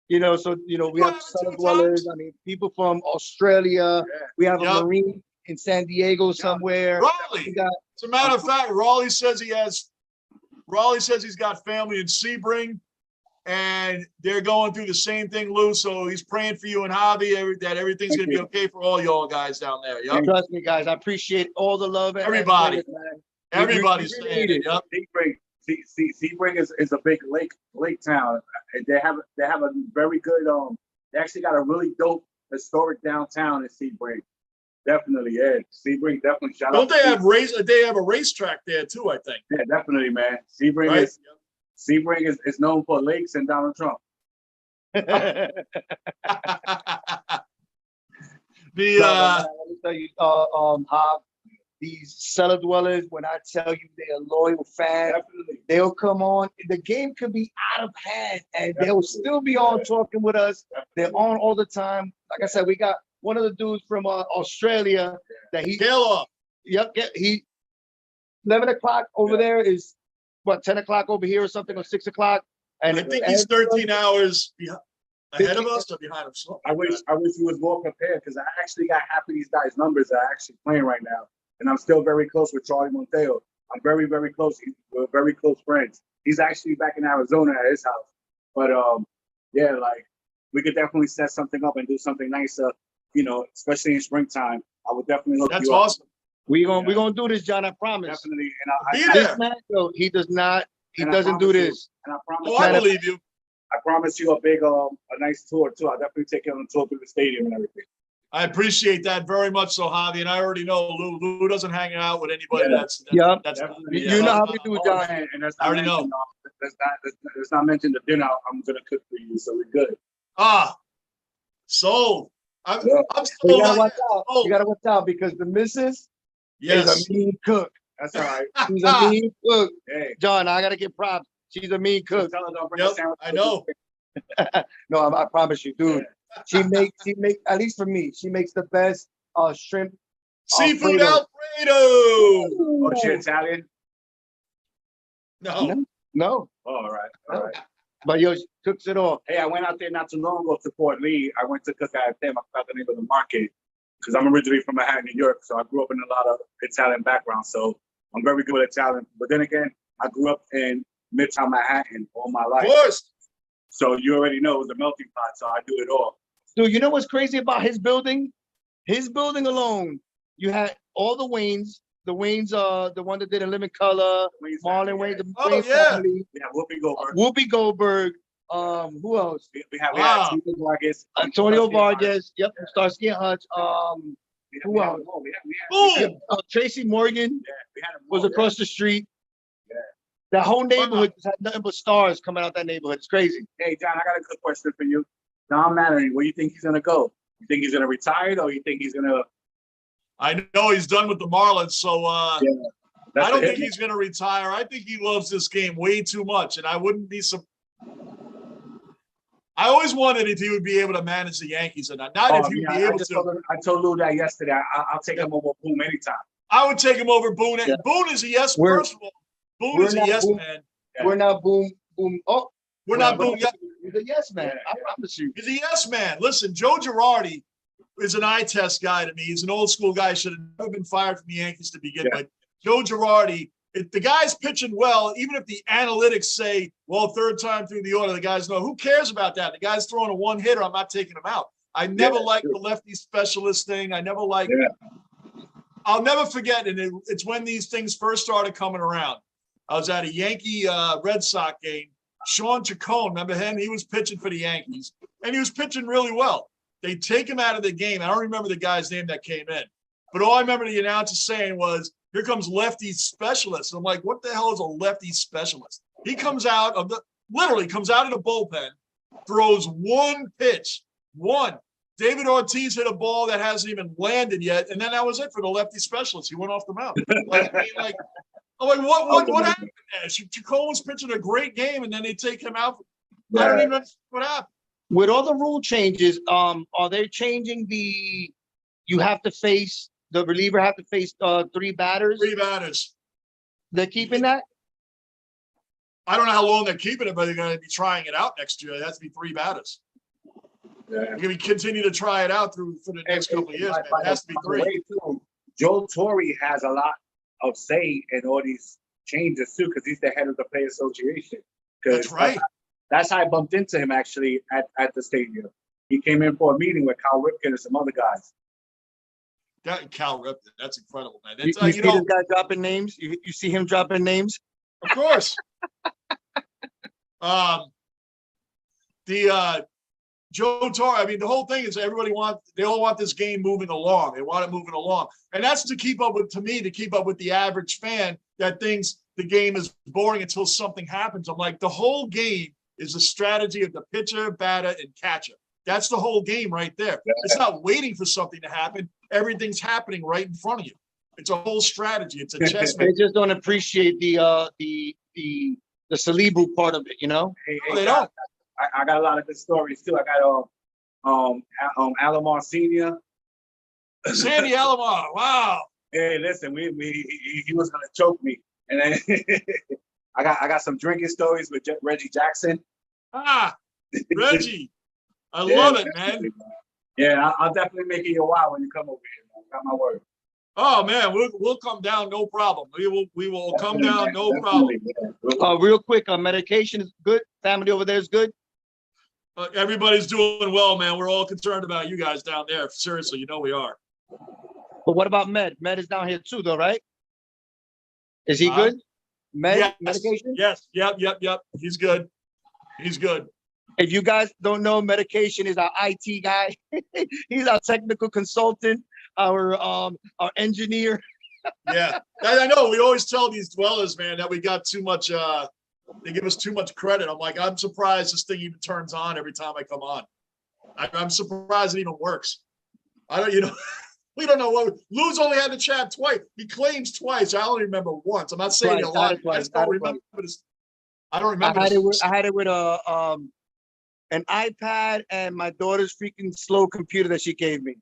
You know, so we You have have it cellar two dwellers. times? I mean, people from Australia. Yeah. We have a Yep. Marine in San Diego somewhere. Raleigh. We got As a matter of fact, Raleigh says he's got family in Sebring, and they're going through the same thing, Lou. So he's praying for you and Javi that everything's going to be okay for all y'all guys down there. Yep. trust me, guys. I appreciate all the love. And Everybody. prayers, man. Everybody's we saying need it. Yep. Sebring is a big lake town. And they have a very good they actually got a really dope historic downtown in Sebring. Definitely, yeah. Sebring definitely shout Don't out. they have a racetrack there too, I think. Yeah, definitely, man. Sebring Right? is known for lakes and Donald Trump. The let me tell you, how these cellar dwellers, when I tell you they're loyal fans, Definitely. they'll come on. The game could be out of hand, and they'll still be on talking with us. They're on all the time. Like I said, we got one of the dudes from Australia that he. scale off. Yep, he. 11 o'clock over there is what 10 o'clock over here or something, or 6 o'clock. And I think he's 13 hours ahead of us or behind us. I wish he was more prepared because I actually got half of these guys' numbers that are actually playing right now. And I'm still very close with Charlie Monteo. I'm very, very close. We're very close friends. He's actually back in Arizona at his house. But yeah, like we could definitely set something up and do something nicer, you know, especially in springtime. I would definitely look That's you up. awesome. we're gonna do this, John. I promise. Definitely. Be And there. This man, though, he does not. He And I doesn't do promise you- this. I promise Oh, I you, believe you. I promise you a big a nice tour too. I'll definitely take you on a tour through the stadium and everything. I appreciate that very much, so Javi. And I already know Lou. Lou doesn't hang out with anybody. Yeah. That's Definitely. You know how we do, John. Man, and that's I already know. Let's not mention the dinner I'm gonna cook for you, so we're good. Sold. I'm Yeah. sold. You gotta watch out. Oh. You gotta watch out because the missus Yes. is a mean cook. That's all right. She's a mean cook. Hey, John, I gotta give props. She's a mean cook. tell her don't bring Yep, a sandwich. I know. No, I promise you, dude. She make at least for me. She makes the best shrimp. Seafood Alfredo. Alfredo. Oh, she Italian? No. No, Oh, all right. All right. but yo, she cooks it all. Hey, I went out there not too long ago to Port Lee. I went to cook at them. I forgot the name of the market because I'm originally from Manhattan, New York. So I grew up in a lot of Italian background. So I'm very good with Italian. But then again, I grew up in Midtown Manhattan all my Of life. course. So you already know it was a melting pot. So I do it all. Dude, you know what's crazy about his building? His building alone, you had all the Waynes. The Waynes, the one that did A Living Color, Marlon Wayne, the Oh, Wayne yeah. family, We have Whoopi Goldberg. Whoopi Goldberg. Who else? We have Wow. Antonio Vargas. Antonio Vargas. Yep, Starsky and Hutch. Who else? Boom. Tracy Morgan We had was across the street. Yeah. That whole neighborhood had nothing but stars coming out that neighborhood. It's crazy. Hey, John, I got a good question for you. Don Mannering, where do you think he's gonna go? You think he's gonna retire, or you think he's gonna? I know he's done with the Marlins, so I That's don't the think hit. he's going to retire. I think he loves this game way too much, and I wouldn't be I always wondered if he would be able to manage the Yankees or not. Not if he would be able to. I told Lou that yesterday. I'll take him over Boom anytime. I would take him over Boone. Yeah. Boone is a yes. We're- First of all, Boone we're is a not yes Boone. man. Yeah. We're not boom. Oh, We're not Boone. He's a yes man. Yeah, I promise you. He's a yes man. Listen, Joe Girardi is an eye test guy to me. He's an old school guy. Should have never been fired from the Yankees to begin with. Joe Girardi, if the guy's pitching well, even if the analytics say, well, third time through the order, the guys know. Who cares about that? The guy's throwing a one hitter. I'm not taking him out. I never liked the lefty specialist thing. I never liked. I'll never forget, and it's when these things first started coming around. I was at a Yankee Red Sox game. Sean Chacon, remember him? He was pitching for the Yankees, and he was pitching really well. They take him out of the game. I don't remember the guy's name that came in, but all I remember the announcer saying was, "Here comes lefty specialist." And I'm like, "What the hell is a lefty specialist?" He comes out of literally comes out of the bullpen, throws one pitch, one. David Ortiz hit a ball that hasn't even landed yet, and then that was it for the lefty specialist. He went off the mound. I'm like, what happened Yeah, Chacon was pitching a great game, and then they take him out. I don't even know what happened. With all the rule changes, are they changing you have to face, the reliever have to face 3 batters? 3 batters. They're keeping that? I don't know how long they're keeping it, but they're going to be trying it out next year. It has to be 3 batters. Yeah. They're going to continue to try it out for the next couple of years, man. It has to be 3. Joe Torre has a lot of say in all these changes too, because he's the head of the Play Association. That's right. That's how I bumped into him actually at the stadium. He came in for a meeting with Cal Ripken and some other guys. That Cal Ripken, that's incredible, man. You see this guy dropping names? You see him dropping names? Of course. Joe Torre, I mean, the whole thing is they all want this game moving along. They want it moving along. And that's to keep up with the average fan that thinks the game is boring until something happens. I'm like, the whole game is the strategy of the pitcher, batter, and catcher. That's the whole game right there. Yeah. It's not waiting for something to happen. Everything's happening right in front of you. It's a whole strategy. It's a chess match. They just don't appreciate the cerebral part of it, you know? They don't. I got a lot of good stories too. I got Alomar Senior. Sandy Alomar, wow. Hey, listen, he was gonna choke me, and then I got some drinking stories with Reggie Jackson. Reggie, I love it, man. Yeah, I'll definitely make it your wow when you come over here, man. Got my word. Oh man, we'll come down, no problem. We will come down, no problem. Yeah. Real quick, medication is good. Family over there is good. Everybody's doing well, man. We're all concerned about you guys down there. Seriously, you know we are. But what about Med? Med is down here too, though, right? Is he good? Med, yes, medication? Yes, yep. He's good. He's good. If you guys don't know, medication is our IT guy. He's our technical consultant, our engineer. Yeah, I know. We always tell these dwellers, man, that we got too much. They give us too much credit. I'm like, I'm surprised this thing even turns on every time I come on. I'm surprised it even works. We don't know what. Lou's only had the chat twice. He claims twice. I only remember once. I'm not saying a lot. I just don't remember this. I don't remember. I had it with an iPad and my daughter's freaking slow computer that she gave me.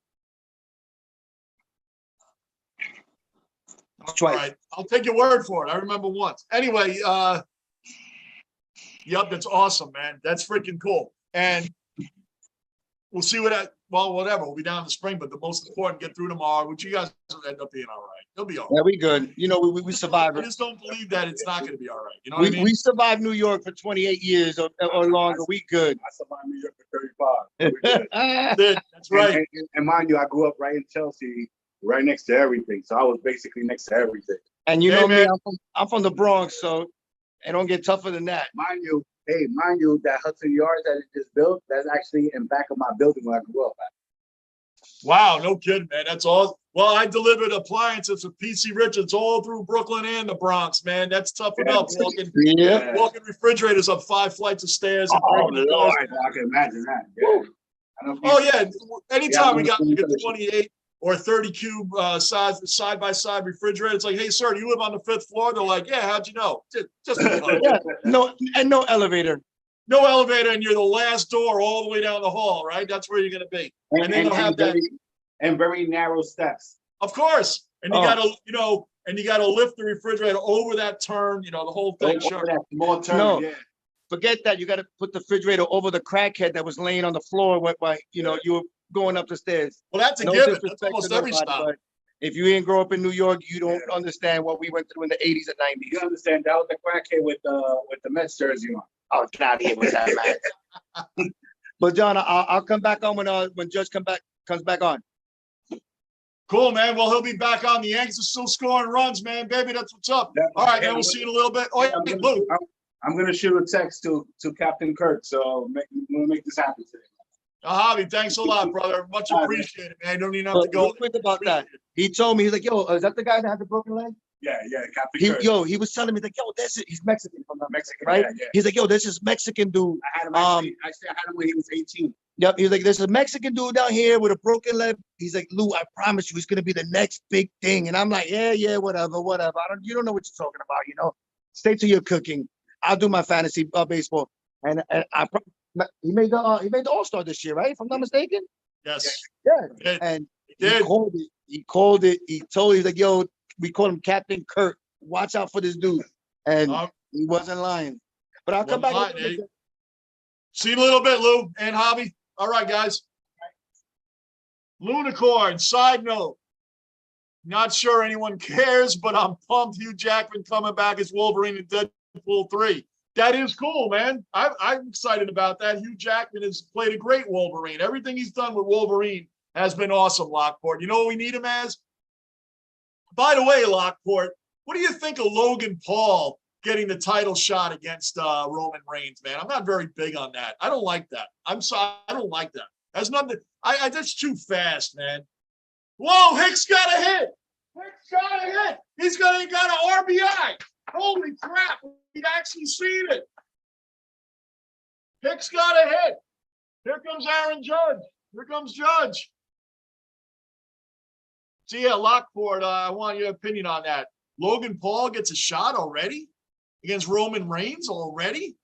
Twice. All right. I'll take your word for it. I remember once. Anyway, yep, that's awesome, man. That's freaking cool. And we'll see whatever. We'll be down in the spring, but the most important, get through tomorrow, which you guys will end up being all right. It'll be all right. Yeah, we good. You know, we survived. I just don't believe that it's not going to be all right. You know what I mean? We survived New York for 28 years or longer. We good. I survived New York for 35. That's right. And mind you, I grew up right in Chelsea, right next to everything. So I was basically next to everything. And you know me, I'm from the Bronx, so it don't get tougher than that. Mind you, that Hudson Yards that it just built, that's actually in back of my building where I grew up at. Wow, no kidding, man. That's all. Well, I delivered appliances for PC Richards all through Brooklyn and the Bronx, man. That's tough enough. Walking refrigerators up 5 flights of stairs. And Lord, I can imagine that. Yeah. Oh, yeah. Anytime we got like a 28 or 30 cube side-by-side refrigerator, it's like, hey, sir, do you live on the 5th floor? They're like, yeah, how'd you know? Just no elevator. No elevator, and you're the last door all the way down the hall, right? That's where you're going to be. And then they'll have that. And very narrow steps. Of course. And you gotta lift the refrigerator over that turn, the whole thing. Sure. More turn, no, yeah. Forget that. You got to put the refrigerator over the crackhead that was laying on the floor while you were going up the stairs. Well, that's a given. That's almost every stop. If you didn't grow up in New York, you don't understand what we went through in the 80s and 90s. You understand? That was the crackhead with the Mets jersey on. Oh, get out of here with that, man. But John, I'll come back on when Judge comes back on. Cool, man. Well, he'll be back on. The Yankees are still scoring runs, man. Baby, that's what's up. All right, man. We'll see you in a little bit. Oh, yeah, Lou. I'm gonna shoot a text to Captain Kirk. So we'll make this happen today. Javi, thanks a lot, brother. Much appreciated, man. You don't even have to go. Real quick about that. He told me, he's like, yo, is that the guy that had the broken leg? Yeah, Captain Kirk. He was telling me, like, yo, he's Mexican, if I'm not Mexican, right? Yeah. He's like, yo, this is Mexican dude. I had him I had him when he was 18. Yep, he's like, there's a Mexican dude down here with a broken leg. He's like, Lou, I promise you, he's gonna be the next big thing. And I'm like, yeah, whatever. You don't know what you're talking about, Stay to your cooking. I'll do my fantasy baseball. And he made the All-Star this year, right? If I'm not mistaken. Yes. Yeah. And He did. called it. He called it. He told he's like, yo, we call him Captain Kirk. Watch out for this dude. And he wasn't lying. But I'll come back. See you in a little bit, Lou and Hobby. All right, guys. Lunicorn, side note. Not sure anyone cares, but I'm pumped Hugh Jackman coming back as Wolverine in Deadpool 3. That is cool, man. I'm excited about that. Hugh Jackman has played a great Wolverine. Everything he's done with Wolverine has been awesome, Lockport. You know what we need him as? By the way, Lockport, what do you think of Logan Paul getting the title shot against Roman Reigns, man? I'm not very big on that. I don't like that. I'm sorry. I don't like that. That's nothing. That's too fast, man. Whoa, Hicks got a hit. Hicks got a hit. He's got an RBI. Holy crap. We've actually seen it. Hicks got a hit. Here comes Aaron Judge. Here comes Judge. So, yeah, Lockport, I want your opinion on that. Logan Paul gets a shot already against Roman Reigns already?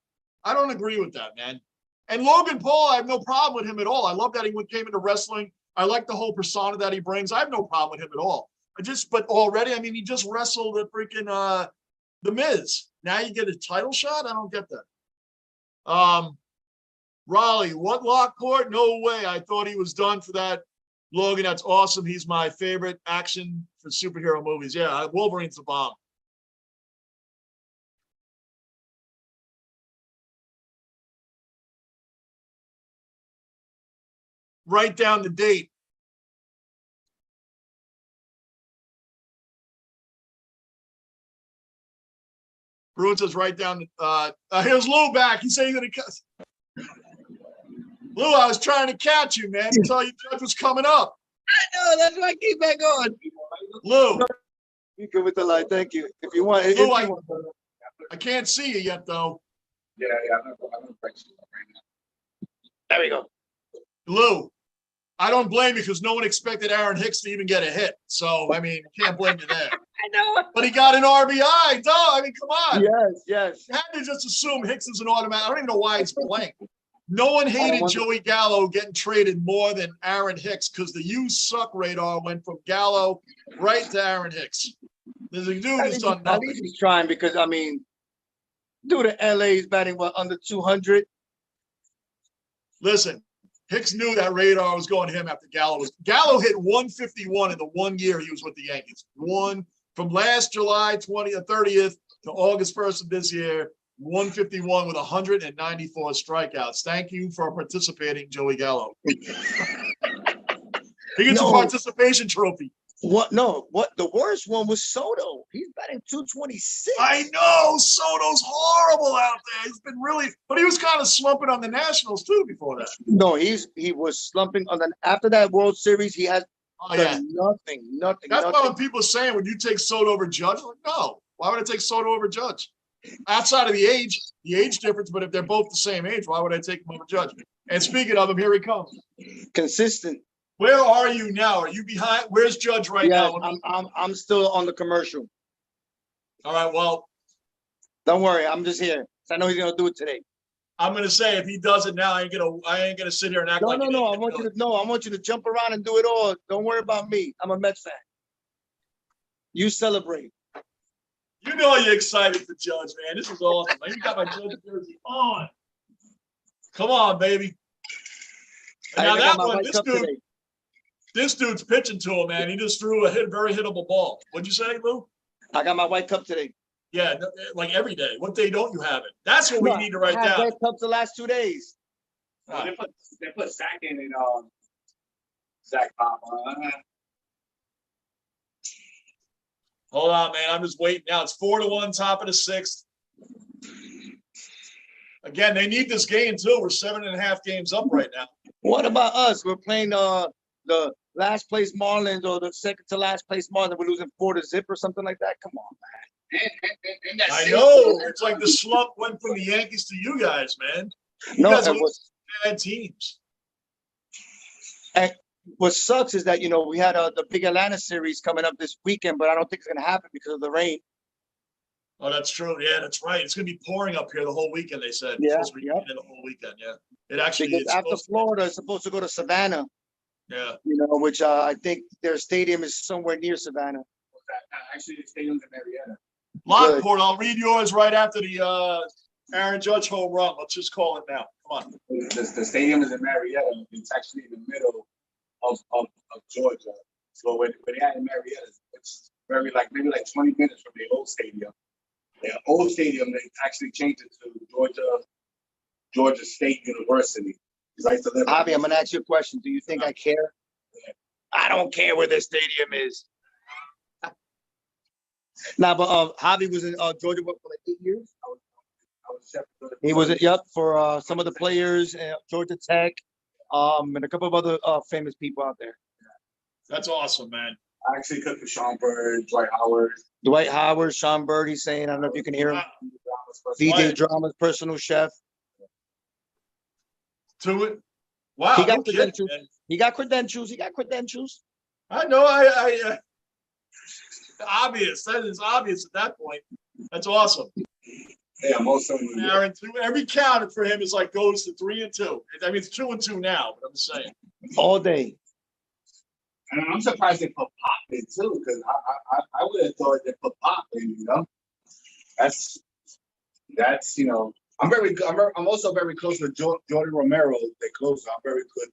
I don't agree with that, man. And Logan Paul, I have no problem with him at all. I love that he came into wrestling. I like the whole persona that he brings. I have no problem with him at all. But already, I mean, he just wrestled at freaking The Miz. Now you get a title shot? I don't get that. Raleigh, what Lockport? No way. I thought he was done for that. Logan, that's awesome. He's my favorite action for superhero movies. Yeah, Wolverine's the bomb. Write down the date. Bruin says write down. Here's Lou back. He said he's going to. Lou, I was trying to catch you, man. Tell you Judge was coming up. I know. That's why I keep back on. Lou. You good with the light. Thank you. If you want. Lou, I can't see you yet, though. Yeah. I'm gonna right now. There we go. Lou, I don't blame you because no one expected Aaron Hicks to even get a hit. So, I mean, can't blame you there. I know. But he got an RBI, duh. I mean, come on. Yes. You had to just assume Hicks is an automatic. I don't even know why he's playing. No one hated Joey Gallo getting traded more than Aaron Hicks because the "you suck" radar went from Gallo right to Aaron Hicks. There's a dude who's done nothing. At least he's trying because, I mean, dude in LA is batting, under 200? Listen, Hicks knew that radar was going to him after Gallo Gallo hit 151 in the 1 year he was with the Yankees. From last July 30th to August 1st of this year, 151 with 194 strikeouts. Thank you for participating, Joey Gallo. He gets a participation trophy. What? No. What? The worst one was Soto. He's batting 226. I know. Soto's horrible out there. He's been really, but he was kind of slumping on the Nationals too before that. No, he was slumping on after that World Series. He has nothing. That's why when people are saying, would you take Soto over Judge? I'm like, no. Why would I take Soto over Judge? Outside of the age difference, but if they're both the same age, why would I take him over Judge? And speaking of him, here he comes. Consistent. Where are you now? Are you behind? Where's Judge right now? I'm still on the commercial. All right, well. Don't worry, I'm just here. I know he's gonna do it today. I'm gonna say if he does it now, I ain't gonna sit here and act like no. I want you to jump around and do it all. Don't worry about me. I'm a Mets fan. You celebrate. You know you're excited for Judge, man. This is awesome. You got my Judge jersey on. Come on, baby. And now that one, this dude's pitching to him, man. He just threw a very hittable ball. What'd you say, Lou? I got my white cup today. Yeah, like every day. What day don't you have it? That's what we need to write down. I had white cups the last 2 days. They put Zach in and Zach Papa. Hold on, man. I'm just waiting now. It's 4-1, top of the 6th. Again, they need this game too. We're 7.5 games up right now. What about us? We're playing the last place Marlins or the second to last place Marlins. We're losing 4-0 or something like that. Come on, man. I know. It's like the slump went from the Yankees to you guys, man. You guys are bad teams. And what sucks is that, we had the big Atlanta series coming up this weekend, but I don't think it's going to happen because of the rain. Oh, that's true. Yeah, that's right. It's gonna be pouring up here the whole weekend. They said it's Yeah, supposed to be yep. raining the whole weekend. Yeah, it actually Because it's after supposed to. Florida is supposed to go to Savannah, Yeah. which I think their stadium is somewhere near Savannah. Actually, the stadium's in Marietta. Lockport. I'll read yours right after the Aaron Judge home run. Let's just call it now. Come on. The stadium is in Marietta. It's actually in the middle of Georgia. So when they had in Marietta, it's very maybe 20 minutes from the old stadium. The old stadium, they actually changed it to Georgia State University. Because I used to live. Javi, I'm gonna ask you a question. Do you think I care? Yeah. I don't care where the stadium is. Nah, but Javi was in Georgia for like 8 years. I was chef for the- He was for some of the players, Georgia Tech, and a couple of other famous people out there. That's awesome, man. I actually cooked for Sean Bird, Dwight Howard. Dwight Howard, Sean Bird, he's saying, I don't know if you can hear him. Wow. DJ Drama's personal chef. To it. Wow. He got No kidding, credentials. man. He got credentials. He got credentials. I know. I obvious. That is obvious at that point. That's awesome. Yeah, most of them. Aaron, every count for him is goes to 3-2. I mean, it's 2-2 now, but I'm just saying. All day. And I'm surprised they put Pop in too, because I would have thought they put Pop in. That's I'm also very close with Jordan Romero. They close. I'm very good.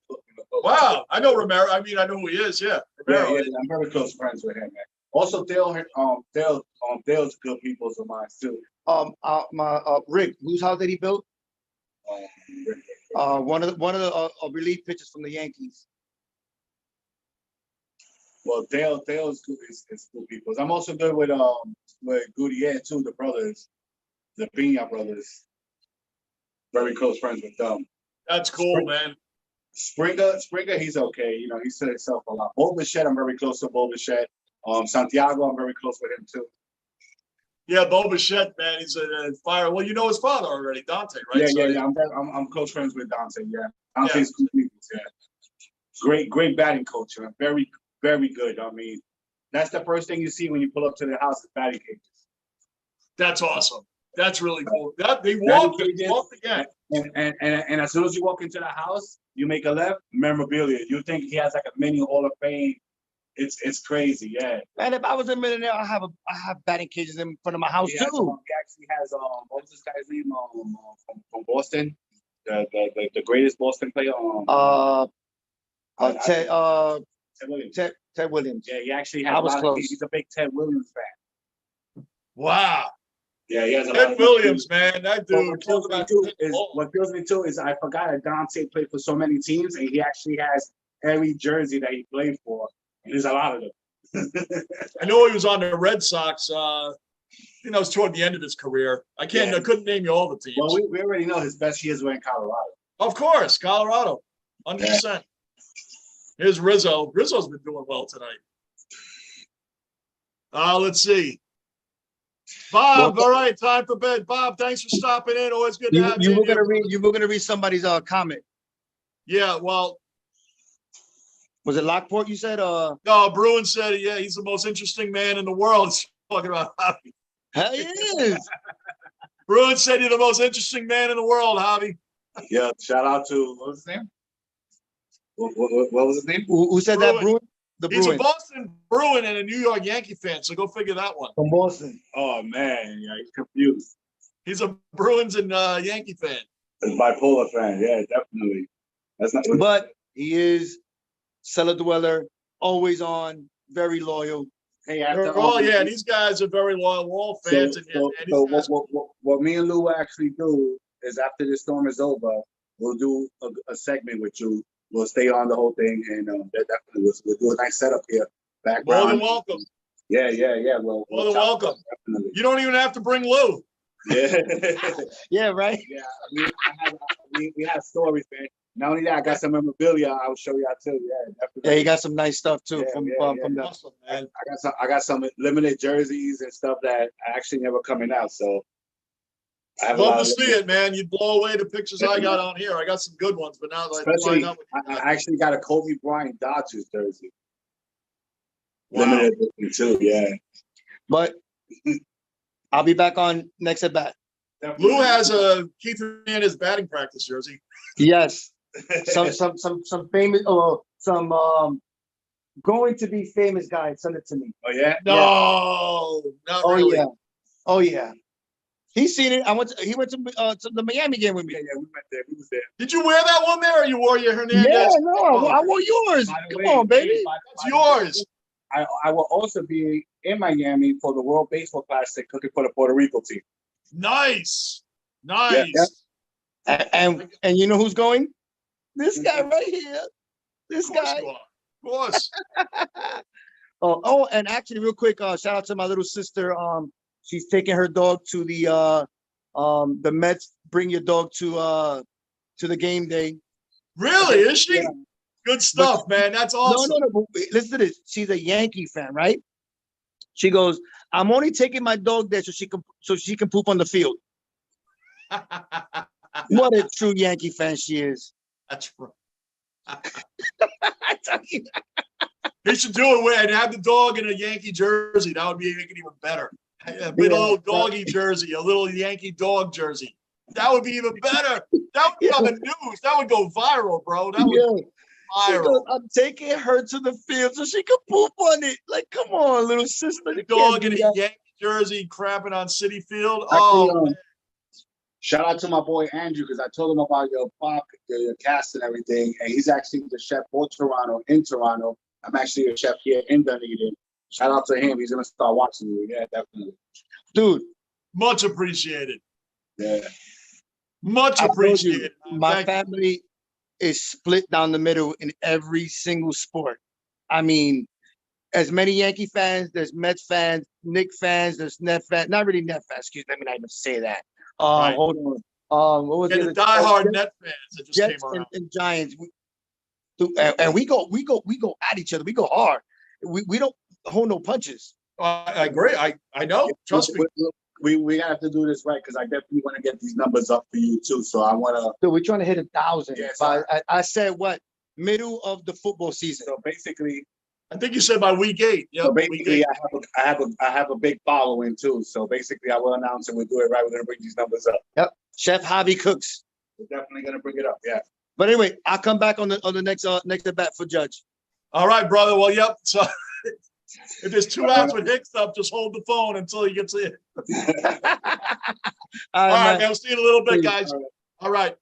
Wow, I know Romero. I mean, I know who he is. Yeah, Romero. Yeah, I'm very close friends with him, man. Also, Dale's good people of mine too. Rick, whose house did he build? Um, One of the relief pitchers from the Yankees. Well, Dale's good is good people. I'm also good with Gutierrez too, the brothers, the Pina brothers. Very close friends with them. That's cool, man. Springer, he's okay. He said himself a lot. Bo Bichette, I'm very close to Bo Bichette. Santiago, I'm very close with him too. Yeah, Bo Bichette, man, he's a fire. Well, you know his father already, Dante, right? Yeah. I'm close friends with Dante. Yeah, Dante's good people. Yeah, great batting coach. Very, very good. I mean, that's the first thing you see when you pull up to the house is batting cages. That's awesome. That's really cool. They walked again. And as soon as you walk into the house, you make a left, memorabilia. You think he has a mini Hall of Fame. It's crazy, yeah. Man, if I was a millionaire, I have batting cages in front of my house too. He actually has what was this guy's name from Boston, the greatest Boston player. Ted Williams. Yeah, he actually has. I was close. He's a big Ted Williams fan. Wow. Yeah, he has a lot Ted of Williams, man, that dude. What kills me too is I forgot that Dante played for so many teams, and he actually has every jersey that he played for. And there's a lot of them. I know he was on the Red Sox. It's toward the end of his career. I couldn't name you all the teams. Well, we already know his best years were in Colorado. Of course, Colorado, 100%. Here's Rizzo. Rizzo's been doing well tonight. Let's see. Bob, all right, time for bed. Bob, thanks for stopping in. Always good to have you. You were gonna read somebody's comment. Yeah, well. Was it Lockport you said? No, Bruin said, yeah, he's the most interesting man in the world. He's talking about Javi. Hell, he is. Bruin said you're the most interesting man in the world, Javi. Yeah, shout out to, what was his name? What was his name? Who said Bruin. that, Bruin? He's a Boston Bruin and a New York Yankee fan, so go figure that one. From Boston. Oh, man, yeah, he's confused. He's a Bruins and Yankee fan. A bipolar fan, yeah, definitely. That's not. But he is cellar dweller, always on, very loyal. Hey, and these guys are very loyal. We're all fans. What me and Lou actually do is after this storm is over, we'll do a segment with you. We'll stay on the whole thing, and definitely we'll do a nice setup here. Background. More than welcome. Yeah. Well, more than welcome. Definitely. You don't even have to bring Lou. Yeah. Yeah, right. Yeah, we have stories, man. Not only that, I got some memorabilia. I'll show y'all too. Yeah, definitely. Yeah, you got some nice stuff too from the. Awesome, man. I got some limited jerseys and stuff that are actually never coming out. So I love to see it, man. You blow away the pictures I got on here. I got some good ones, but now that I actually got a Kobe Bryant Dodgers jersey. Wow. Limited too, yeah. But I'll be back on next at bat. Lou has a Keith Hernandez batting practice jersey. Yes. Some famous going to be famous guy sent it to me. Oh yeah. No, not really. Yeah. Oh yeah. He's seen it. He went to the Miami game with me. Yeah, we went there. We was there. Did you wear that one there, or you wore your Hernandez? Yeah, no, I wore yours. Come on, baby. It's yours. I will also be in Miami for the World Baseball Classic, cooking for the Puerto Rico team. Nice, nice. Yeah. And you know who's going? This guy right here. This guy. Of course. Oh, and actually, real quick, shout out to my little sister. She's taking her dog to the Mets. Bring your dog to the game day. Really? Is she? Yeah. Good stuff, man. That's awesome. No. Listen to this. She's a Yankee fan, right? She goes, "I'm only taking my dog there so she can poop on the field." What a true Yankee fan she is. That's right. I tell you. He should do it and have the dog in a Yankee jersey. That would make it even better. A little doggy jersey, a little Yankee dog jersey. That would be even better. That would be on the news. That would go viral, bro. That would go viral. Goes, I'm taking her to the field so she can poop on it. Like, come on, little sister. The dog in a Yankee jersey crapping on City Field. Actually, shout out to my boy Andrew, because I told him about your cast and everything, and he's actually the chef for Toronto, in Toronto. I'm actually a chef here in Dunedin. Shout out to him. He's gonna start watching you. Yeah, definitely. Dude. Much appreciated. Yeah. Much appreciated. My family is split down the middle in every single sport. I mean, as many Yankee fans, there's Mets fans, Knicks fans, there's Net fans. Not really Net fans, excuse me. Let me not even say that. Right. Hold on. What was the diehard Net fans that just Jets came around. and Giants. And we go at each other. We go hard. We don't hold no punches. I agree. I know. Trust me. We gotta have to do this right, because I definitely want to get these numbers up for you too. So I want to. So we're trying to hit 1,000. Yes, I said what? Middle of the football season. So basically, I think you said by week 8. Yeah. so basically, I have a big following too. So basically, I will announce it. We'll do it right. We're gonna bring these numbers up. Yep. Chef Hobby cooks. We're definitely gonna bring it up. Yeah. But anyway, I'll come back on the next at bat for Judge. All right, brother. Well, yep. So if there's 2 outs with Hicks up, just hold the phone until he gets in. All right, man. We'll see you in a little bit, guys. All right.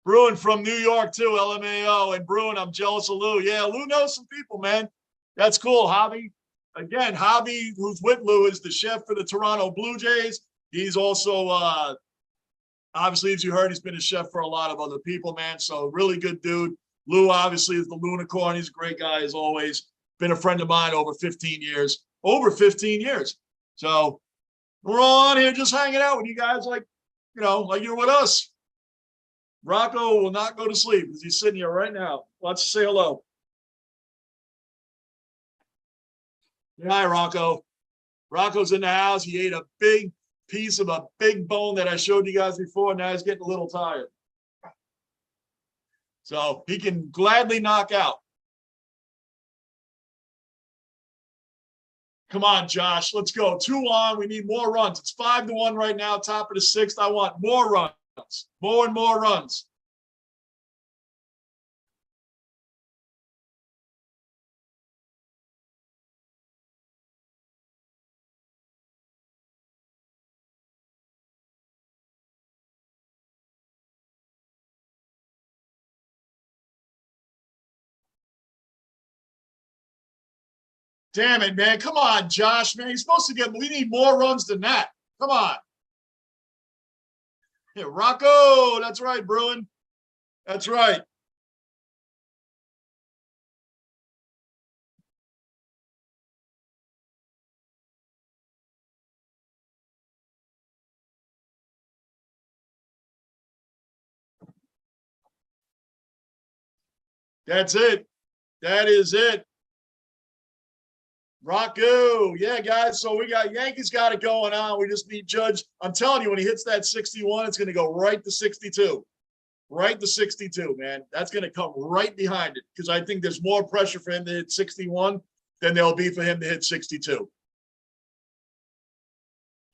Bruin from New York too, LMAO. And Bruin, I'm jealous of Lou. Yeah, Lou knows some people, man. That's cool. Hobby. Again, Hobby, who's with Lou, is the chef for the Toronto Blue Jays. He's also, obviously, as you heard, he's been a chef for a lot of other people, man. So really good dude. Lou, obviously, is the Lunicorn. He's a great guy, as always. Been a friend of mine over 15 years. Over 15 years. So we're all on here just hanging out with you guys like you're with us. Rocco will not go to sleep because he's sitting here right now. Let's say hello. Hi, Rocco. Rocco's in the house. He ate a big piece of a big bone that I showed you guys before. Now he's getting a little tired. So he can gladly knock out. Come on, Josh. Let's go. 2 on. We need more runs. It's 5-1 right now. Top of the 6th. I want more runs. More and more runs. Damn it, man. Come on, Josh, man. He's supposed to get, we need more runs than that. Come on. Yeah, Rocco. That's right, Bruin. That's right. That's it. That is it. Rocco. Yeah, guys. So we got Yankees got it going on. We just need Judge. I'm telling you, when he hits that 61, it's going to go right to 62. right to 62, man. That's going to come right behind it because I think there's more pressure for him to hit 61 than there'll be for him to hit 62.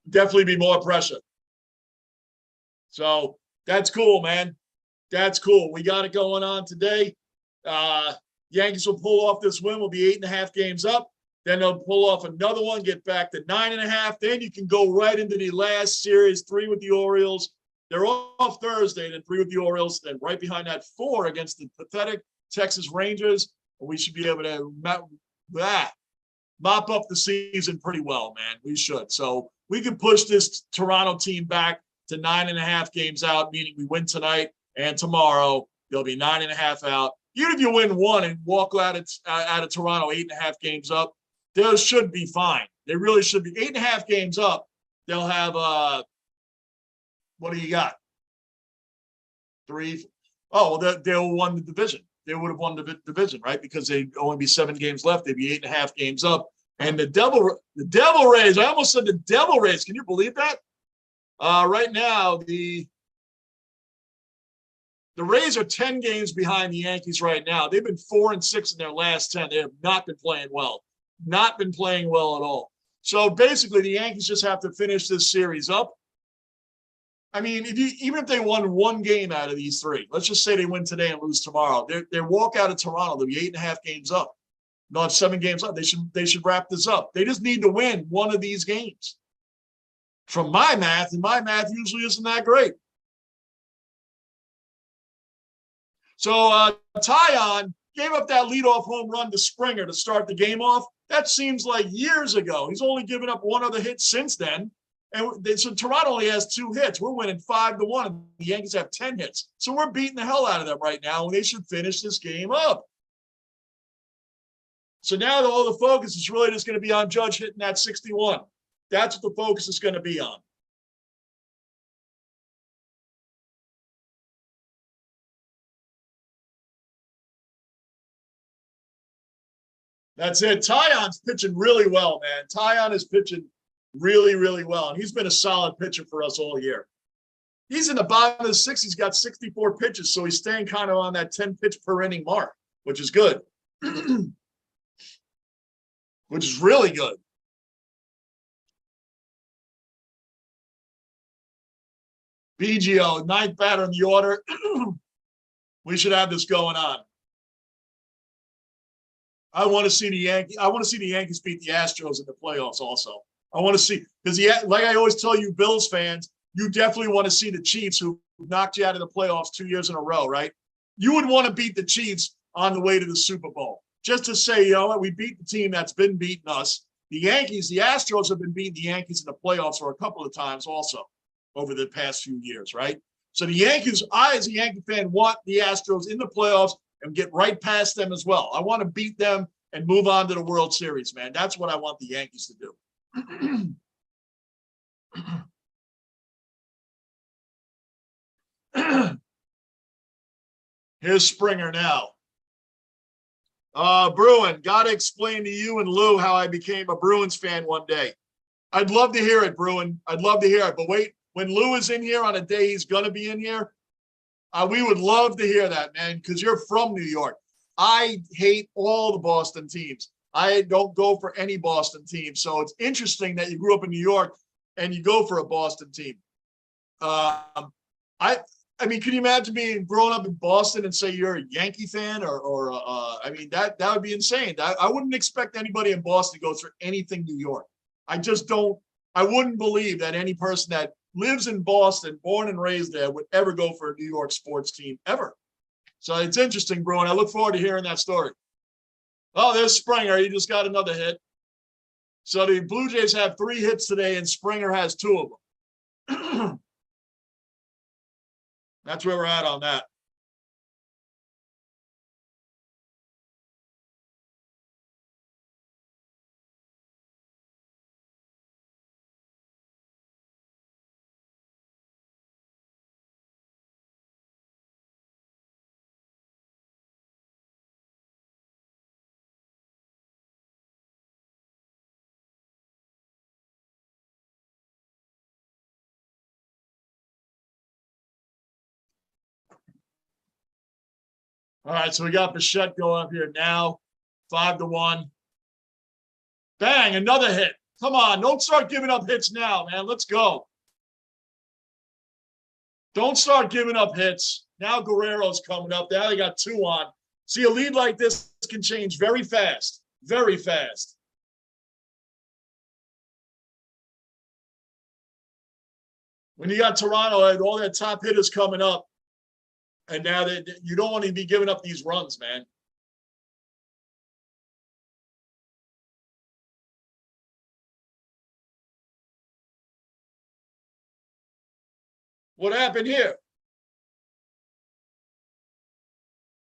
Definitely be more pressure. So that's cool, man. That's cool. We got it going on today. Yankees will pull off this win. We'll be 8.5 games up. Then they'll pull off another one, get back to 9.5. Then you can go right into the last series, 3 with the Orioles. They're off Thursday, then 3 with the Orioles. Then right behind that, 4 against the pathetic Texas Rangers. And we should be able to mop up the season pretty well, man. We should. So we can push this Toronto team back to 9.5 games out, meaning we win tonight and tomorrow. They'll be 9.5 out. Even if you win 1 and walk out of Toronto 8.5 games up, they should be fine. They really should be 8.5 games up. They'll have what do you got? 3. Oh, well, they'll won the division. They would have won the division, right? Because they'd only be 7 games left. They'd be 8.5 games up. And the Devil Rays, I almost said the Devil Rays. Can you believe that? Right now, the Rays are 10 games behind the Yankees right now. They've been 4-6 in their last 10. They have not been playing well. Not been playing well at all. So basically, the Yankees just have to finish this series up. I mean, even if they won 1 game out of these 3, let's just say they win today and lose tomorrow, they walk out of Toronto, they'll be 8.5 games up. Not 7 games up. They should wrap this up. They just need to win 1 of these games. From my math, and my math usually isn't that great. So Tyon gave up that leadoff home run to Springer to start the game off. That seems like years ago. He's only given up 1 other hit since then. And so Toronto only has 2 hits. We're winning 5-1. And the Yankees have 10 hits. So we're beating the hell out of them right now, and they should finish this game up. So now all the focus is really just going to be on Judge hitting that 61. That's what the focus is going to be on. That's it. Tyon's pitching really well, man. Tyon is pitching really, really well. And he's been a solid pitcher for us all year. He's in the bottom of the 6th. He's got 64 pitches, so he's staying kind of on that 10 pitch per inning mark, which is good. Which is really good. BGO, 9th batter in the order. We should have this going on. I want to see the Yankees beat the Astros in the playoffs also. I want to see, because like I always tell you Bills fans, you definitely want to see the Chiefs who knocked you out of the playoffs 2 years in a row, right? You would want to beat the Chiefs on the way to the Super Bowl. Just to say, you know what, we beat the team that's been beating us. The Yankees, the Astros have been beating the Yankees in the playoffs for a couple of times also over the past few years, right? So the Yankees, I as a Yankee fan want the Astros in the playoffs and get right past them as well. I want to beat them and move on to the World Series, man. That's what I want the Yankees to do. Here's Springer now. Bruin, got to explain to you and Lou how I became a Bruins fan one day. I'd love to hear it, Bruin. I'd love to hear it. But wait, when Lou is in here on a day he's going to be in here, we would love to hear that, man, because you're from New York. I hate all the Boston teams. I don't go for any Boston team. So it's interesting that you grew up in New York and you go for a Boston team. I mean, can you imagine being grown up in Boston and say you're a Yankee fan or I mean, that would be insane. I wouldn't expect anybody in Boston to go for anything New York. I wouldn't believe that any person that lives in Boston, born and raised there, would ever go for a New York sports team ever. So it's interesting, bro, and I look forward to hearing that story. Oh, there's Springer. He just got another hit. So the Blue Jays have 3 hits today, and Springer has 2 of them. That's where we're at on that. All right, so we got Bichette going up here now. 5-1. Bang, another hit. Come on, don't start giving up hits now, man. Let's go. Don't start giving up hits. Now Guerrero's coming up. Now they got 2 on. See, a lead like this can change very fast. Very fast. When you got Toronto, all their top hitters coming up, and now you don't want to be giving up these runs, man. What happened here?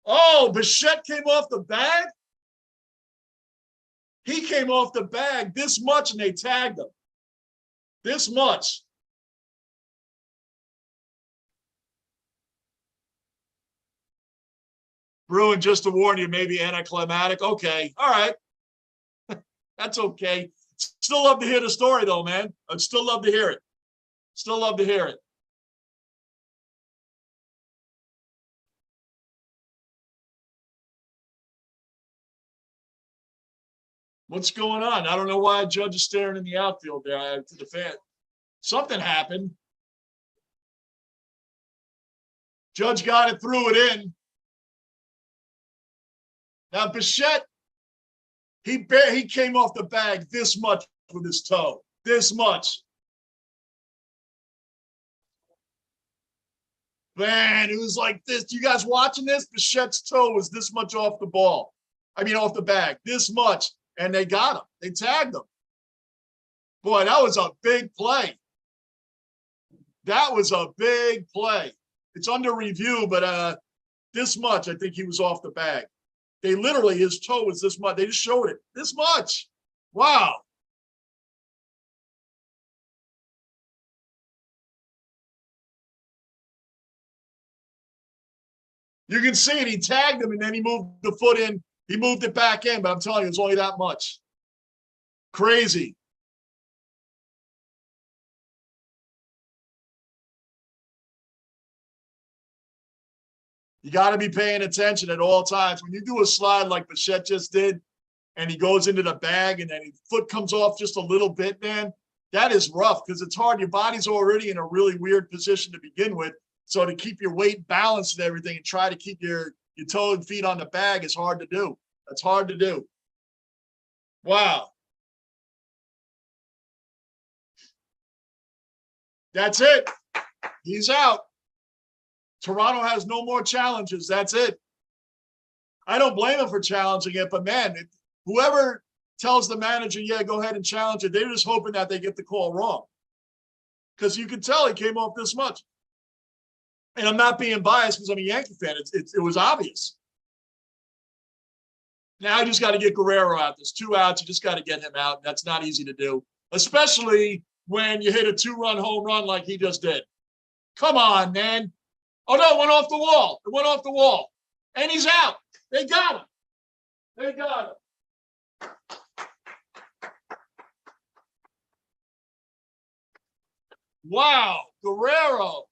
Oh, Bichette came off the bag? He came off the bag this much, and they tagged him. This much. Bruin, just to warn you, maybe anticlimactic. Okay, all right. That's okay. Still love to hear the story, though, man. I'd still love to hear it. Still love to hear it. What's going on? I don't know why a judge is staring in the outfield there to the fan. Something happened. Judge got it, threw it in. Now, Bichette, he came off the bag this much with his toe. This much. Man, it was like this. You guys watching this? Bichette's toe was this much off the ball. I mean, off the bag. This much. And they got him. They tagged him. Boy, that was a big play. That was a big play. It's under review, but this much, I think he was off the bag. They literally, his toe was this much. They just showed it. This much. Wow. You can see it. He tagged him, and then he moved the foot in. He moved it back in, but I'm telling you, it's only that much. Crazy. You got to be paying attention at all times. When you do a slide like Bichette just did, and he goes into the bag, and then his foot comes off just a little bit, man, that is rough because it's hard. Your body's already in a really weird position to begin with. So to keep your weight balanced and everything and try to keep your toe and feet on the bag is hard to do. That's hard to do. Wow. That's it. He's out. Toronto has no more challenges. That's it. I don't blame him for challenging it, but man, whoever tells the manager, yeah, go ahead and challenge it, they're just hoping that they get the call wrong. Because you can tell he came off this much. And I'm not being biased because I'm a Yankee fan. It was obvious. Now you just got to get Guerrero out. There's 2 outs. You just got to get him out. That's not easy to do, especially when you hit a 2-run home run like he just did. Come on, man. Oh, no, it went off the wall. It went off the wall. And he's out. They got him. They got him. Wow, Guerrero.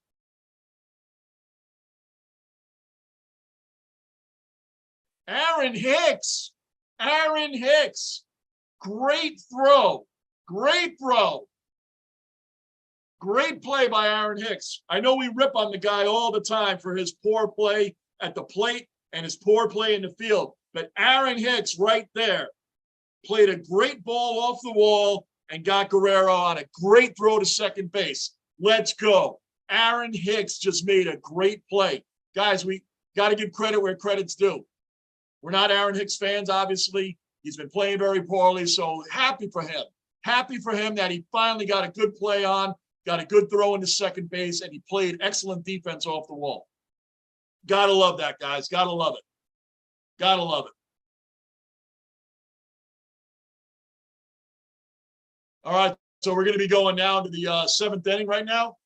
Aaron Hicks. Aaron Hicks. Great throw. Great throw. Great play by Aaron Hicks. I know we rip on the guy all the time for his poor play at the plate and his poor play in the field. But Aaron Hicks right there played a great ball off the wall and got Guerrero on a great throw to second base. Let's go. Aaron Hicks just made a great play. Guys, we got to give credit where credit's due. We're not Aaron Hicks fans, obviously. He's been playing very poorly, so happy for him. Happy for him that he finally got a good play on, got a good throw into second base, and he played excellent defense off the wall. Gotta love that, guys. Gotta love it. Gotta love it. All right, so we're going to be going now to the 7th inning right now.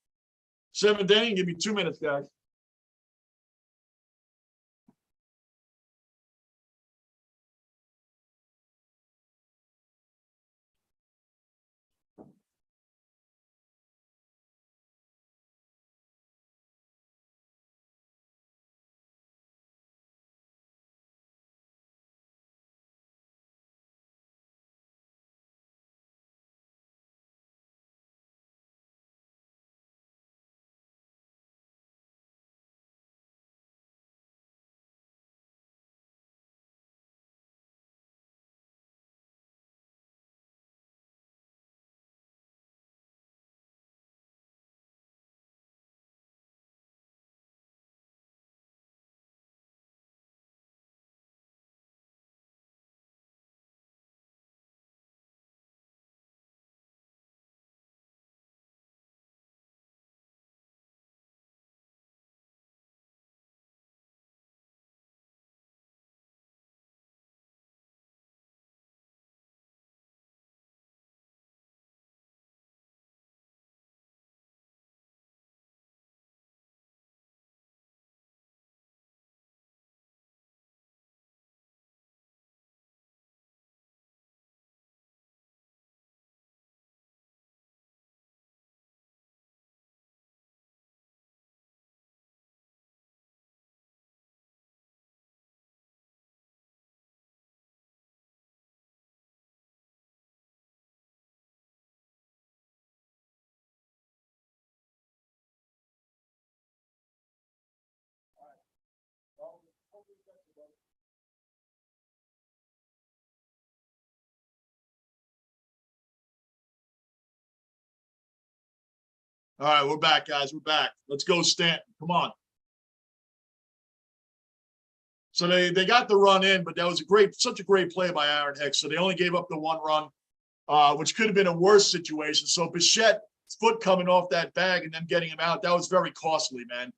7th inning, give me 2 minutes, guys. All right, we're back, guys. We're back. Let's go, Stanton. Come on. So they got the run in, but that was such a great play by Aaron Hicks. So they only gave up the 1 run, which could have been a worse situation. So Bichette's foot coming off that bag and then getting him out, that was very costly, man.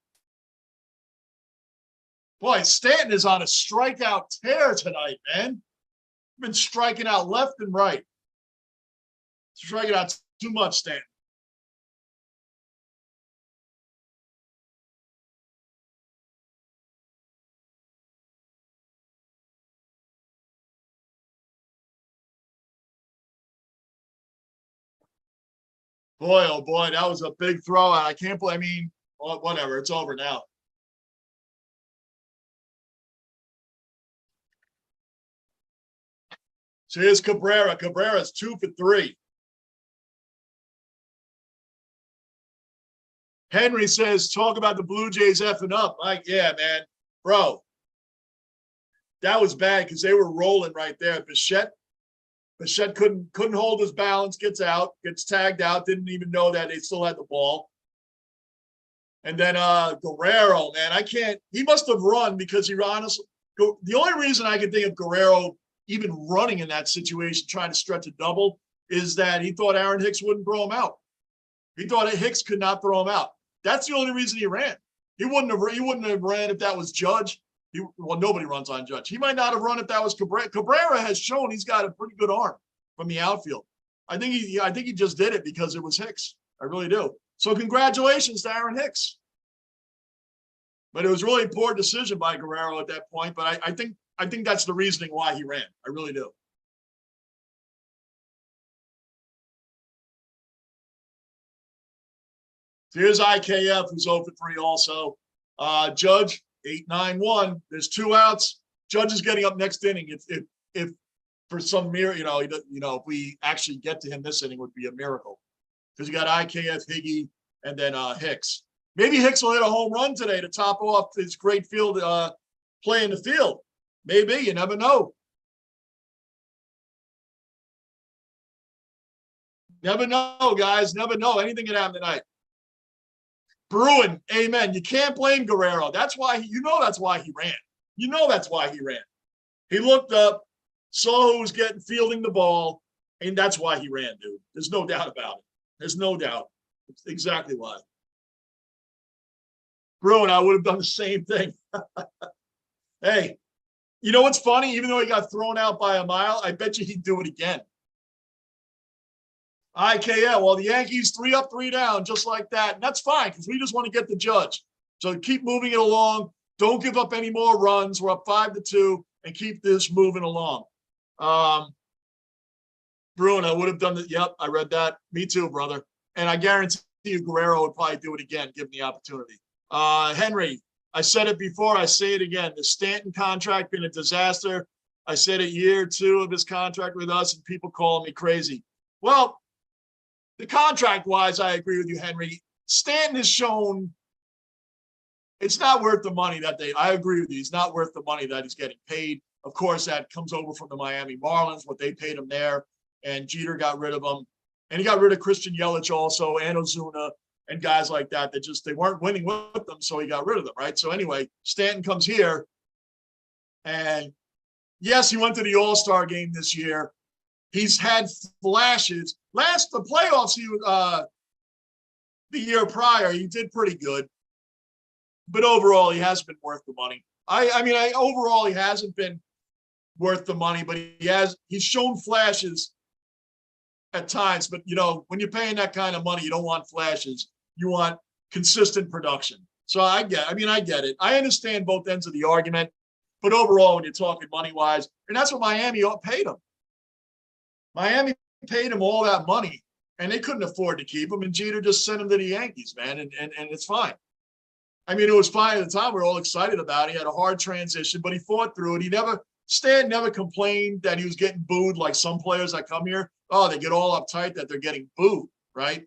Boy, Stanton is on a strikeout tear tonight, man. Been striking out left and right. Striking out too much, Stanton. Boy, oh boy, that was a big throw out. I can't believe, I mean, well, whatever, it's over now. So here's Cabrera. Cabrera's 2 for 3. Henry says, talk about the Blue Jays effing up. Like, yeah, man, bro. That was bad because they were rolling right there. Bichette couldn't hold his balance, gets out, gets tagged out, didn't even know that they still had the ball. And then Guerrero, man, he must have run because he honestly, the only reason I can think of Guerrero even running in that situation, trying to stretch a double, is that he thought Aaron Hicks wouldn't throw him out. He thought Hicks could not throw him out. That's the only reason he ran. He wouldn't have ran if that was Judge. Well, nobody runs on Judge. He might not have run if that was Cabrera. Cabrera has shown he's got a pretty good arm from the outfield. I think he just did it because it was Hicks. I really do. So congratulations to Aaron Hicks. But it was really a poor decision by Guerrero at that point. But I think that's the reasoning why he ran. I really do. So here's IKF, who's 0 for 3 also. Judge, 8-9-1. There's 2 outs. Judge is getting up next inning. If for some miracle, if we actually get to him this inning, would be a miracle. Because you got IKF, Higgy, and then Hicks. Maybe Hicks will hit a home run today to top off his great field play in the field. Maybe, you never know. Never know, guys. Never know. Anything can happen tonight. Bruin, amen. You can't blame Guerrero. That's why that's why he ran. That's why he ran. He looked up, saw who was fielding the ball, and that's why he ran, dude. There's no doubt about it. There's no doubt. It's exactly why. Bruin, I would have done the same thing. Hey, you know what's funny? Even though he got thrown out by a mile, I bet you he'd do it again. IKL, well, the Yankees 3 up, 3 down, just like that. And that's fine because we just want to get the Judge. So keep moving it along. Don't give up any more runs. We're up 5-2 and keep this moving along. Bruin, I would have done that. Yep, I read that. Me too, brother. And I guarantee you Guerrero would probably do it again, given the opportunity. Henry, I said it before. I say it again. The Stanton contract been a disaster. I said it year 2 of his contract with us, and people calling me crazy. Well, the contract-wise, I agree with you, Henry. Stanton has shown it's not worth the money I agree with you. He's not worth the money that he's getting paid. Of course, that comes over from the Miami Marlins, what they paid him there. And Jeter got rid of him. And he got rid of Christian Yelich also, and Ozuna, and guys like that. They weren't winning with them, so he got rid of them, right? So anyway, Stanton comes here. And yes, he went to the All-Star game this year. He's had flashes. The playoffs, the year prior, he did pretty good. But overall, he hasn't been worth the money. Overall, he hasn't been worth the money, but he's shown flashes at times. But, when you're paying that kind of money, you don't want flashes. You want consistent production. So I get it. I understand both ends of the argument. But overall, when you're talking money-wise, and that's what Miami paid him. Miami paid him all that money, and they couldn't afford to keep him, and Jeter just sent him to the Yankees, man, and it's fine. It was fine at the time. We were all excited about it. He had a hard transition, but he fought through it. Stan never complained that he was getting booed like some players that come here. Oh, they get all uptight that they're getting booed, right?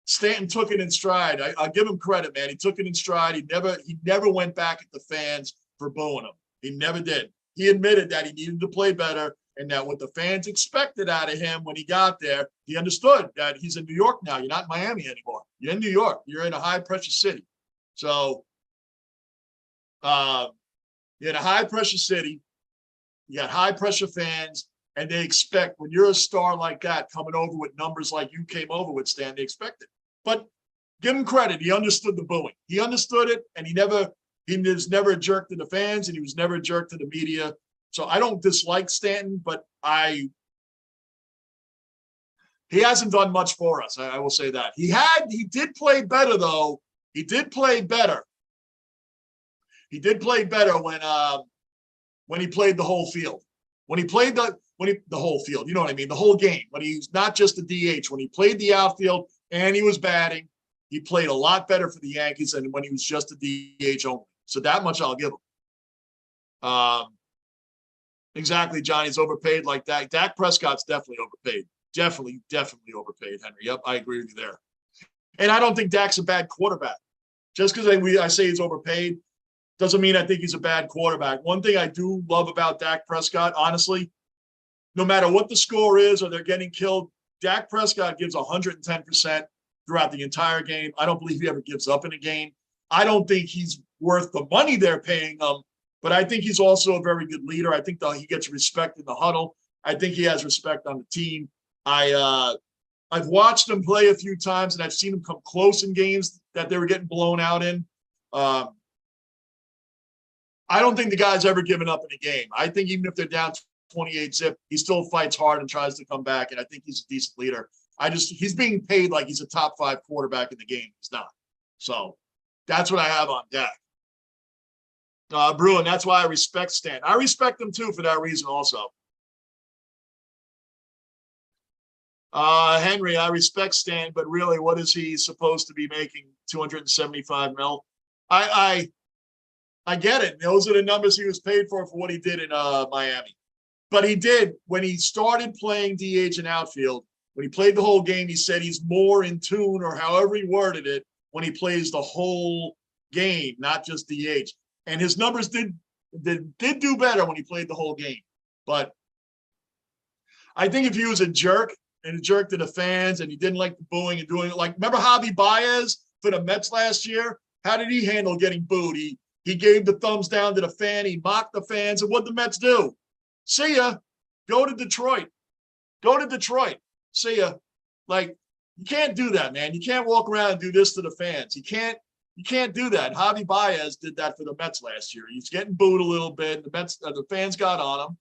Stanton took it in stride. I'll give him credit, man. He took it in stride. He never went back at the fans for booing him. He never did. he admitted that he needed to play better and that what the fans expected out of him when he got there, he understood that he's in New York now. You're not in Miami anymore. You're in New York. You're in a high-pressure city. So you're in a high-pressure city. You got high-pressure fans, and they expect when you're a star like that coming over with numbers like you came over with, Stan, they expect it. But give him credit. He understood the booing. He understood it, and he was never a jerk to the fans, and he was never a jerk to the media. So I don't dislike Stanton, but he hasn't done much for us. I will say that. He did play better, though. He did play better. He did play better when he played the whole field. When he played the whole field, you know what I mean? The whole game. When he's not just a DH. When he played the outfield and he was batting, he played a lot better for the Yankees than when he was just a DH only. So that much I'll give him. Exactly, Johnny's overpaid like that. Dak Prescott's definitely overpaid. Definitely overpaid, Henry. Yep, I agree with you there. And I don't think Dak's a bad quarterback. Just because I say he's overpaid doesn't mean I think he's a bad quarterback. One thing I do love about Dak Prescott, honestly, no matter what the score is or they're getting killed, Dak Prescott gives 110% throughout the entire game. I don't believe he ever gives up in a game. I don't think he's worth the money they're paying him, but I think he's also a very good leader. I think he gets respect in the huddle. I think he has respect on the team. I've watched him play a few times, and I've seen him come close in games that they were getting blown out in. I don't think the guy's ever given up in a game. I think even if they're down 28-0, he still fights hard and tries to come back, and I think he's a decent leader. He's being paid like he's a top 5 quarterback in the game. He's not. So that's what I have on Dak. Bruin, that's why I respect Stan. I respect him too for that reason also. Henry, I respect Stan, but really, what is he supposed to be making? 275 mil? I get it. Those are the numbers he was paid for what he did in Miami. But he did, when he started playing DH and outfield, when he played the whole game, he said he's more in tune, or however he worded it, when he plays the whole game, not just DH. And his numbers did do better when he played the whole game. But I think if he was a jerk and a jerk to the fans and he didn't like the booing and doing it, like, remember Javi Baez for the Mets last year? How did he handle getting booed? He gave the thumbs down to the fan. He mocked the fans. And what did the Mets do? See ya. Go to Detroit. Go to Detroit. See ya. Like, you can't do that, man. You can't walk around and do this to the fans. You can't do that. Javi Baez did that for the Mets last year. He's getting booed a little bit. The fans got on him.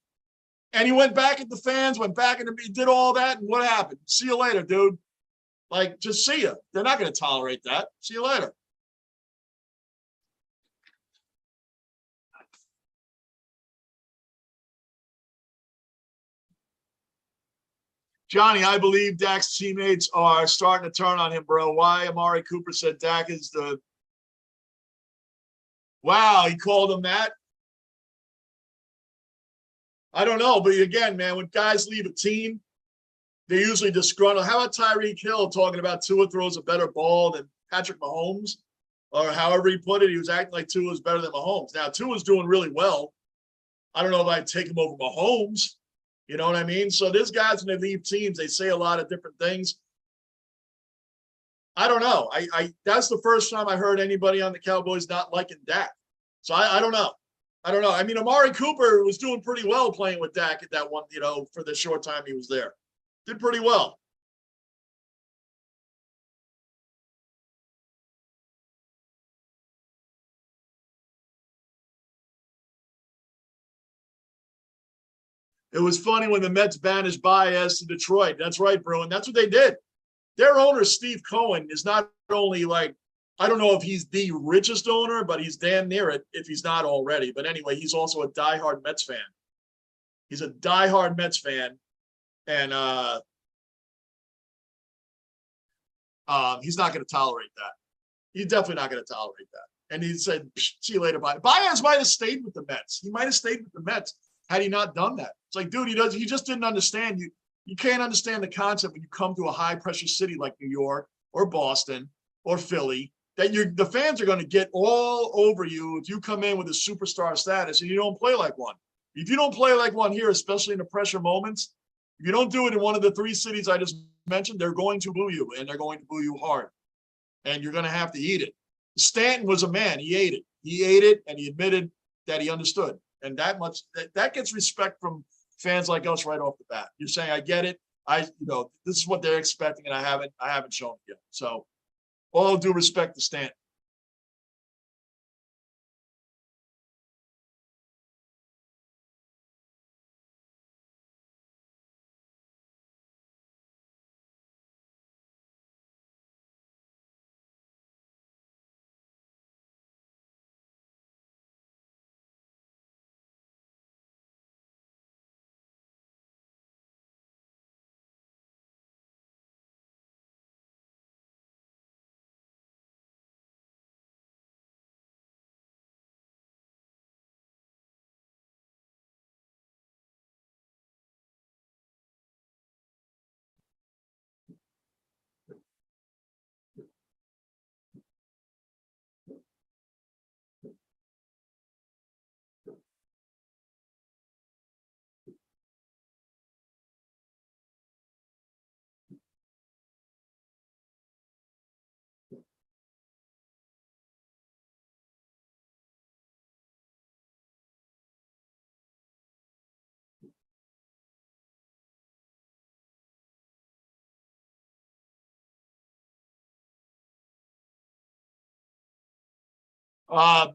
And he went back at the fans, he did all that. And what happened? See you later, dude. Like, just see ya. They're not going to tolerate that. See you later. Johnny, I believe Dak's teammates are starting to turn on him, bro. Why? Amari Cooper said Dak is the... Wow, he called him that? I don't know, but again, man, when guys leave a team, they usually disgruntled. How about Tyreek Hill talking about Tua throws a better ball than Patrick Mahomes? Or however he put it, he was acting like Tua was better than Mahomes. Now, Tua's doing really well. I don't know if I'd take him over Mahomes. You know what I mean? So there's guys when they leave teams, they say a lot of different things. I don't know. That's the first time I heard anybody on the Cowboys not liking Dak. So I don't know. I mean, Amari Cooper was doing pretty well playing with Dak at that one, for the short time he was there. Did pretty well. It was funny when the Mets banished Baez to Detroit. That's right, Bruin. That's what they did. Their owner, Steve Cohen, is not only like, I don't know if he's the richest owner, but he's damn near it if he's not already. But anyway, he's also a diehard Mets fan. He's a diehard Mets fan. And he's not going to tolerate that. He's definitely not going to tolerate that. And he said, see you later, Baez. Baez might have stayed with the Mets. He might have stayed with the Mets had he not done that. It's like, dude, he just didn't understand. You can't understand the concept when you come to a high-pressure city like New York or Boston or Philly, that the fans are going to get all over you if you come in with a superstar status and you don't play like one. If you don't play like one here, especially in the pressure moments, if you don't do it in one of the 3 cities I just mentioned, they're going to boo you, and they're going to boo you hard. And you're going to have to eat it. Stanton was a man. He ate it. He ate it, and he admitted that he understood. And that gets respect from fans like us right off the bat. You're saying, I get it. This is what they're expecting, and I haven't shown it yet. So all due respect to Stanton.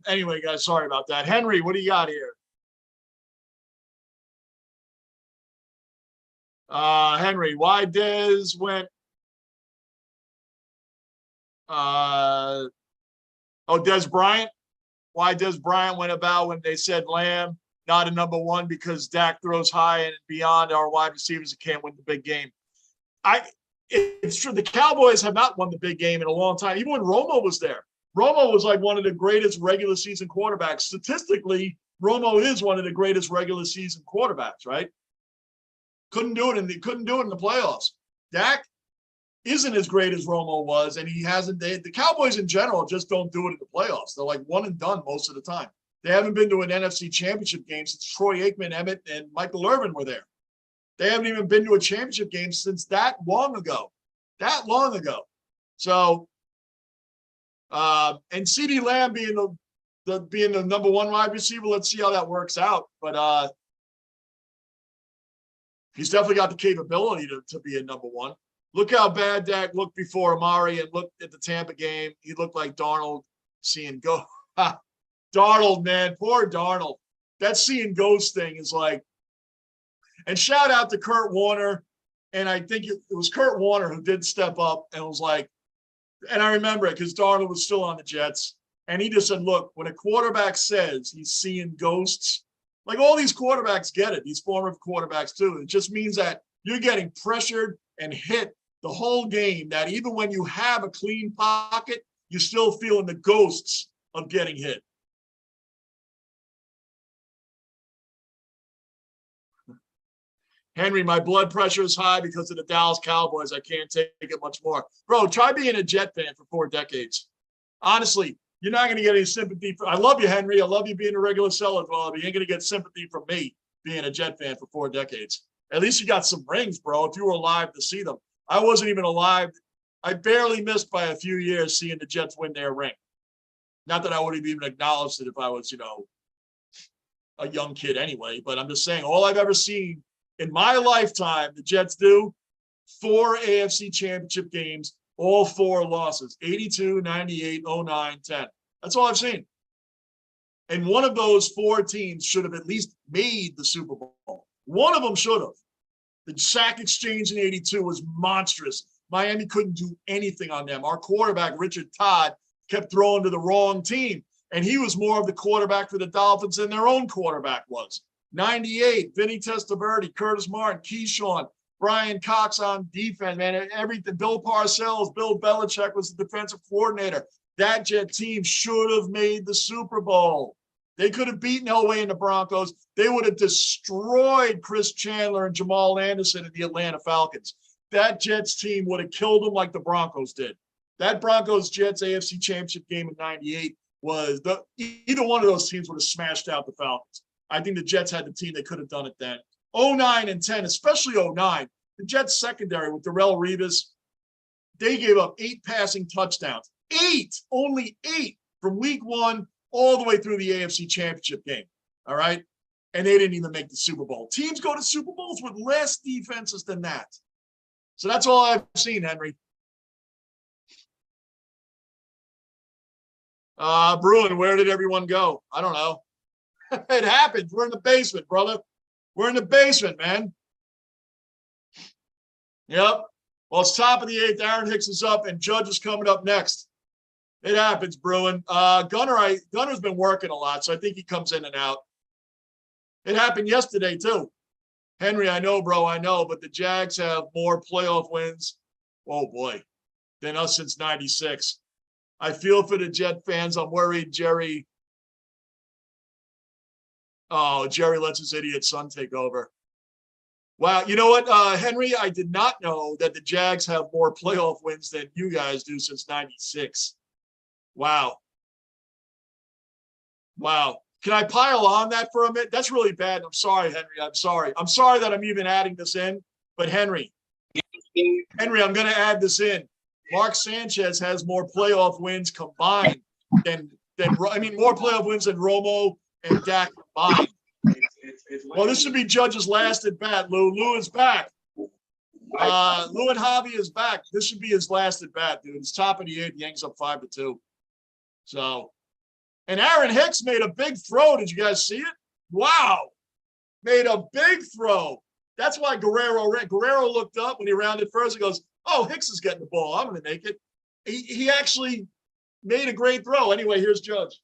Anyway, guys, sorry about that. Henry, what do you got here? Henry, why Dez went Dez Bryant? Why Dez Bryant went about when they said Lamb not a number 1 because Dak throws high and beyond our wide receivers that can't win the big game. It's true. The Cowboys have not won the big game in a long time. Even when Romo was there, Romo was like one of the greatest regular season quarterbacks. Statistically, Romo is one of the greatest regular season quarterbacks, right? Couldn't do it in the playoffs. Dak isn't as great as Romo was, and he hasn't. The Cowboys in general just don't do it in the playoffs. They're like one and done most of the time. They haven't been to an NFC championship game since Troy Aikman, Emmett, and Michael Irvin were there. They haven't even been to a championship game since that long ago. So, and CeeDee Lamb being the number 1 wide receiver, let's see how that works out. But he's definitely got the capability to be a number 1. Look how bad Dak looked before Amari, and look at the Tampa game. He looked like Darnold seeing go. Darnold, man, poor Darnold. That seeing ghost thing is like, and shout out to Kurt Warner. And I think it was Kurt Warner who did step up and was like, and I remember it because Darnold was still on the Jets. And he just said, look, when a quarterback says he's seeing ghosts, like all these quarterbacks get it, these former quarterbacks too. It just means that you're getting pressured and hit the whole game, that even when you have a clean pocket, you're still feeling the ghosts of getting hit. Henry, my blood pressure is high because of the Dallas Cowboys. I can't take it much more. Bro, try being a Jet fan for 4 decades. Honestly, you're not going to get any sympathy. I love you, Henry. I love you being a regular seller, but you ain't going to get sympathy from me being a Jet fan for 4 decades. At least you got some rings, bro, if you were alive to see them. I wasn't even alive. I barely missed by a few years seeing the Jets win their ring. Not that I would have even acknowledged it if I was, a young kid anyway, but I'm just saying all I've ever seen in my lifetime, the Jets do 4 AFC championship games, all 4 losses, 82, 98, 09, 10. That's all I've seen. And one of those 4 teams should have at least made the Super Bowl. One of them should have. The sack exchange in 82 was monstrous. Miami couldn't do anything on them. Our quarterback, Richard Todd, kept throwing to the wrong team. And he was more of the quarterback for the Dolphins than their own quarterback was. 98, Vinny Testaverde, Curtis Martin, Keyshawn, Brian Cox on defense, man, everything. Bill Parcells, Bill Belichick was the defensive coordinator. That Jet team should have made the Super Bowl. They could have beaten Elway and the Broncos. They would have destroyed Chris Chandler and Jamal Anderson and the Atlanta Falcons. That Jets team would have killed them like the Broncos did. That Broncos-Jets AFC Championship game in 98 was either one of those teams would have smashed out the Falcons. I think the Jets had the team. They could have done it then. 09 and 10, especially 09. The Jets secondary with Darrelle Revis, they gave up 8 passing touchdowns. 8, only 8 from week 1 all the way through the AFC Championship game. All right. And they didn't even make the Super Bowl. Teams go to Super Bowls with less defenses than that. So that's all I've seen, Henry. Bruin, where did everyone go? I don't know. It happens. We're in the basement, brother. We're in the basement, man. Yep. Well, it's top of the 8th. Aaron Hicks is up, and Judge is coming up next. It happens, Bruin. Gunner's been working a lot, so I think he comes in and out. It happened yesterday, too. Henry, I know, bro, I know, but the Jags have more playoff wins, oh boy, than us since 96. I feel for the Jet fans. I'm worried Jerry lets his idiot son take over. Wow, you know what, Henry, I did not know that the Jags have more playoff wins than you guys do since 96. Wow. Wow. Can I pile on that for a minute? That's really bad. I'm sorry, Henry. I'm sorry. I'm sorry that I'm even adding this in. But Henry, I'm going to add this in. Mark Sanchez has more playoff wins combined than more playoff wins than Romo and Dak combined. Well, this should be Judge's last at bat. Lou is back. Lou and Javi is back. This should be his last at bat, dude. It's top of the 8th. Yanks up 5-2. So. And Aaron Hicks made a big throw. Did you guys see it? Wow. Made a big throw. That's why Guerrero looked up when he rounded first and goes, oh, Hicks is getting the ball. I'm going to make it. He actually made a great throw. Anyway, here's Judge.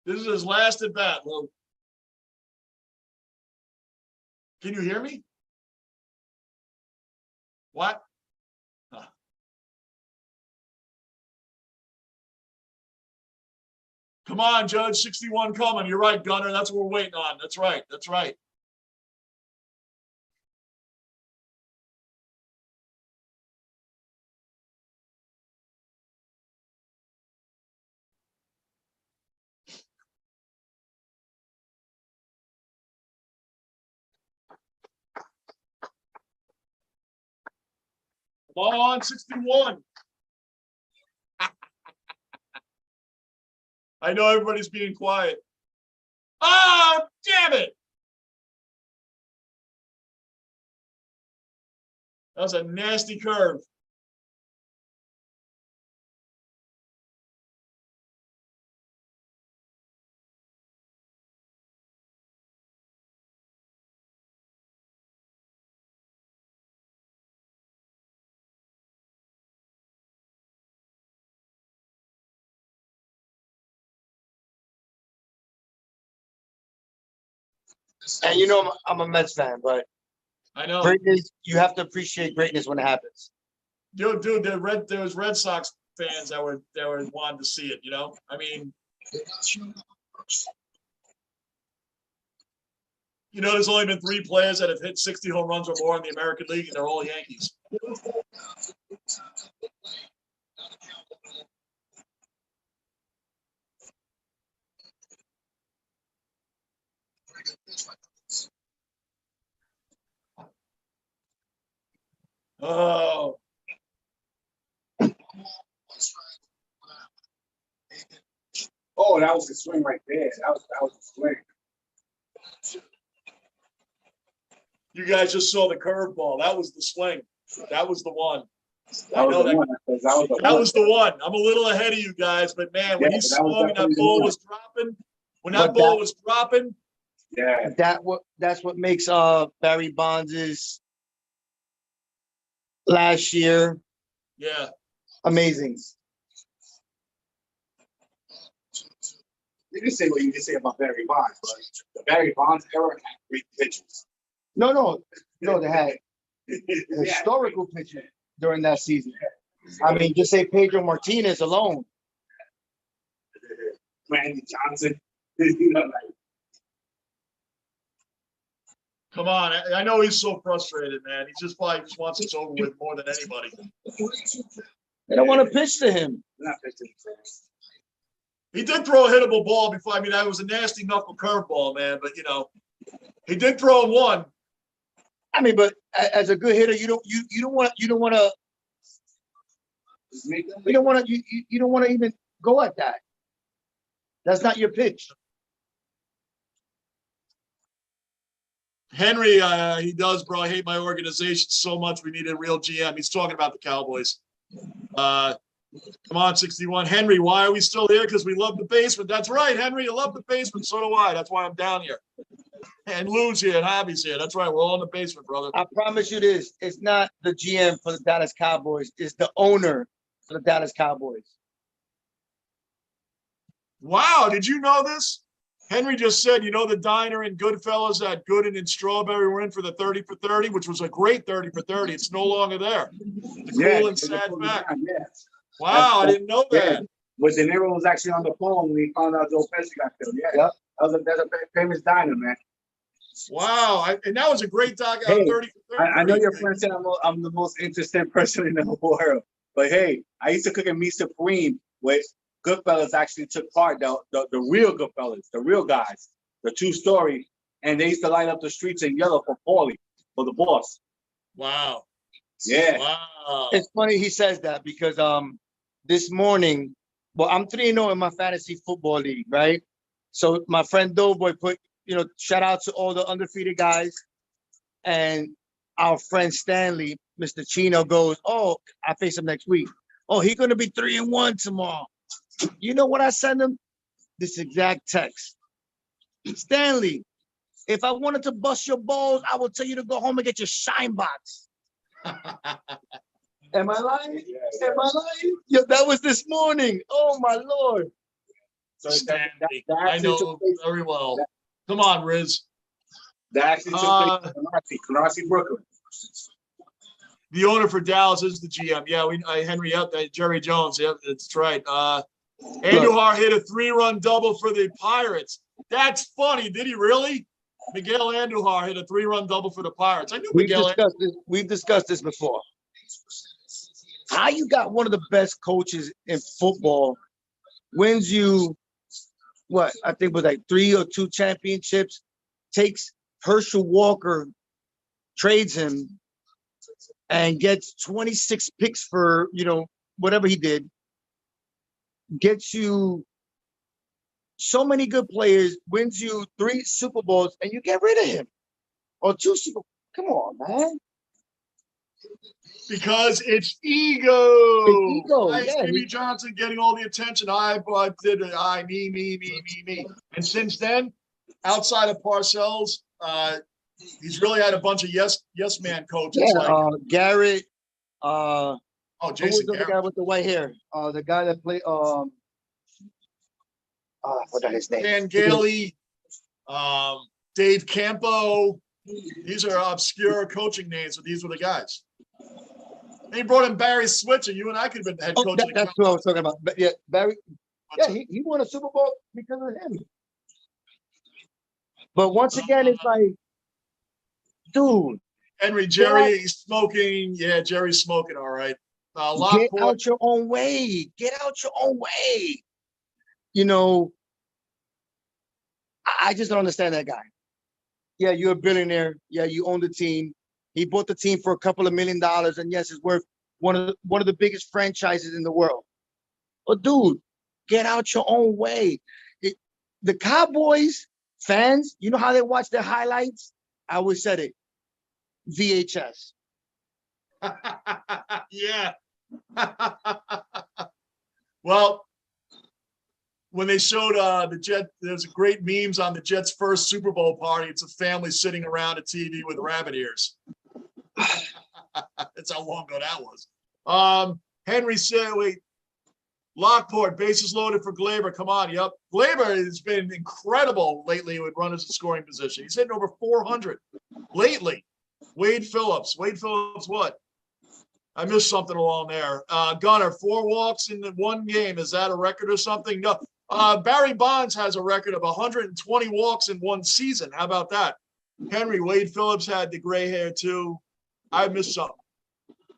This is his last at bat, Lou. Can you hear me? What? Come on, Judge, 61 coming. You're right, Gunner. That's what we're waiting on. That's right. That's right. Come on, 61. I know everybody's being quiet. Oh, damn it. That was a nasty curve. And you know, I'm a Mets fan, but I know. greatness, you have to appreciate greatness when it happens. Dude, there was Red Sox fans that were wanting to see it, you know? I mean, you know, there's only been 3 players that have hit 60 home runs or more in the American League, and they're all Yankees. Oh. Oh, that was the swing right there. That was the swing. You guys just saw the curveball. That was the swing. That was the one. That was the one. I'm a little ahead of you guys, but man, when he swung and that ball was dropping, yeah, that's what makes Barry Bonds' last year amazing. You can say what you can say about Barry Bonds, but the Barry Bonds era had great pitchers. No, they had historical pitching during that season. I mean, just say Pedro Martinez alone. Randy Johnson. You know, like, come on. I know he's so frustrated, man. He just wants it over with more than anybody. They don't want to pitch to him. not pitching first. He did throw a hittable ball before. I mean, that was a nasty knuckle curveball, man. But he did throw one. I mean, but as a good hitter, you don't want to even go at that. That's not your pitch. Henry, he does, bro. I hate my organization so much. We need a real GM. He's talking about the Cowboys. Come on, 61. Henry, why are we still here? Because we love the basement. That's right, Henry. You love the basement. So do I. That's why I'm down here. And Lou's here and Hobby's here. That's right. We're all in the basement, brother. I promise you this. It's not the GM for the Dallas Cowboys. It's the owner for the Dallas Cowboys. Wow. Did you know this? Henry just said, the diner in Goodfellas that Gooden and Strawberry were in for the 30 for 30, which was a great 30 for 30. It's no longer there. The cool and sad fact. Yes. Wow, I didn't know that. When De Niro was actually on the phone when he found out Joe Pesci got killed. Yeah, yep. That's a famous diner, man. Wow, and that was a great doc. Hey, 30 for 30. I know your friend said I'm the most interesting person in the world, but hey, I used to cook in Meat Supreme with Goodfellas actually took part, the real Goodfellas, the real guys, the true story, and they used to light up the streets in yellow for Paulie, for the boss. Wow. Yeah. Wow. It's funny he says that because this morning, I'm 3-0 in my fantasy football league, right? So my friend Doughboy put, shout out to all the undefeated guys, and our friend Stanley, Mr. Chino, goes, "Oh, I face him next week. Oh, he's gonna be 3-1 tomorrow." You know what I send him? This exact text. Stanley, if I wanted to bust your balls, I would tell you to go home and get your shine box. Am I lying? Yeah. Am I lying? Yo, that was this morning. Oh my Lord. So Stanley, that I know very well. Come on, Riz. That actually took place in Canarsie, Brooklyn. The owner for Dallas is the GM. Yeah, Henry up, Jerry Jones. Yep, that's right. Andujar hit a 3-run double for the Pirates. That's funny. Did he really? Miguel Andujar hit a 3-run double for the Pirates. I knew Miguel. We've discussed this before. How you got one of the best coaches in football, wins you, what, I think it was like 3 or 2 championships, takes Herschel Walker, trades him, and gets 26 picks for, whatever he did, gets you so many good players, wins you 3 Super Bowls, and you get rid of him. Or 2 Super Bowls. Come on, man. Because it's ego. It's ego, yeah. Jimmy Johnson getting all the attention. Me. And since then, outside of Parcells, he's really had a bunch of yes man coaches. Yeah, like Garrett. Jason who was the Garrett. guy with the white hair? The guy that played. I forgot his name. Dan Gailey, Dave Campo. These are obscure coaching names, but these were the guys. They brought in Barry Switzer. You and I could have been head coach. That's what I was talking about. But yeah, Barry. Yeah, he won a Super Bowl because of him. But once again, it's like, dude. Henry, Jerry's smoking. Yeah, Jerry's smoking. All right. Get out your own way. Get out your own way. I just don't understand that guy. Yeah, you're a billionaire. Yeah, you own the team. He bought the team for a couple of $1 million, and yes, it's worth one of the biggest franchises in the world. But dude, get out your own way. The Cowboys fans, you know how they watch their highlights? I always said it. VHS. Yeah. Well, when they showed the Jet, there's great memes on the Jets' first Super Bowl party. It's a family sitting around a TV with rabbit ears. That's how long ago that was. Henry said, Lockport, bases loaded for Glaber. Come on, yep. Glaber has been incredible lately with runners in scoring position. He's hitting over 400 lately. Wade Phillips, what? I missed something along there. Gunner, 4 walks in one game. Is that a record or something? No. Barry Bonds has a record of 120 walks in one season. How about that? Henry, Wade Phillips had the gray hair too. I missed something.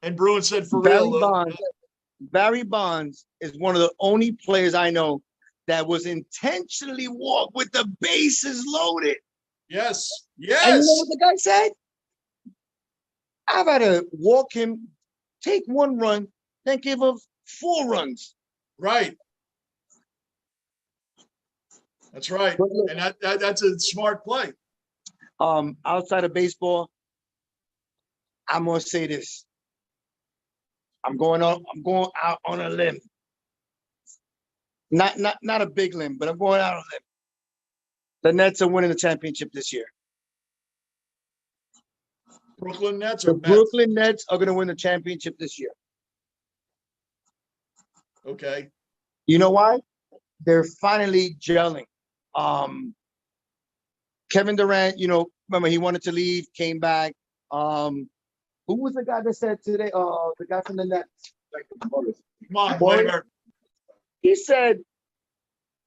And Bruin said, for real. Barry Bonds is one of the only players I know that was intentionally walked with the bases loaded. Yes. And you know Yes. what the guy said? I've had to walk him, take 1 run, then give up 4 runs. Right. That's right. But look, And that's a smart play. outside of baseball, I'm gonna say this. I'm going out on a limb. Not a big limb, but I'm going out on a limb. The Nets are winning the championship this year. Brooklyn Nets The or Mets? Brooklyn Nets are gonna win the championship this year. Okay. You know why? They're finally gelling. Kevin Durant, remember he wanted to leave, came back. Who was the guy that said today? The guy from the Nets. Come on, Boy. Glaber. He said,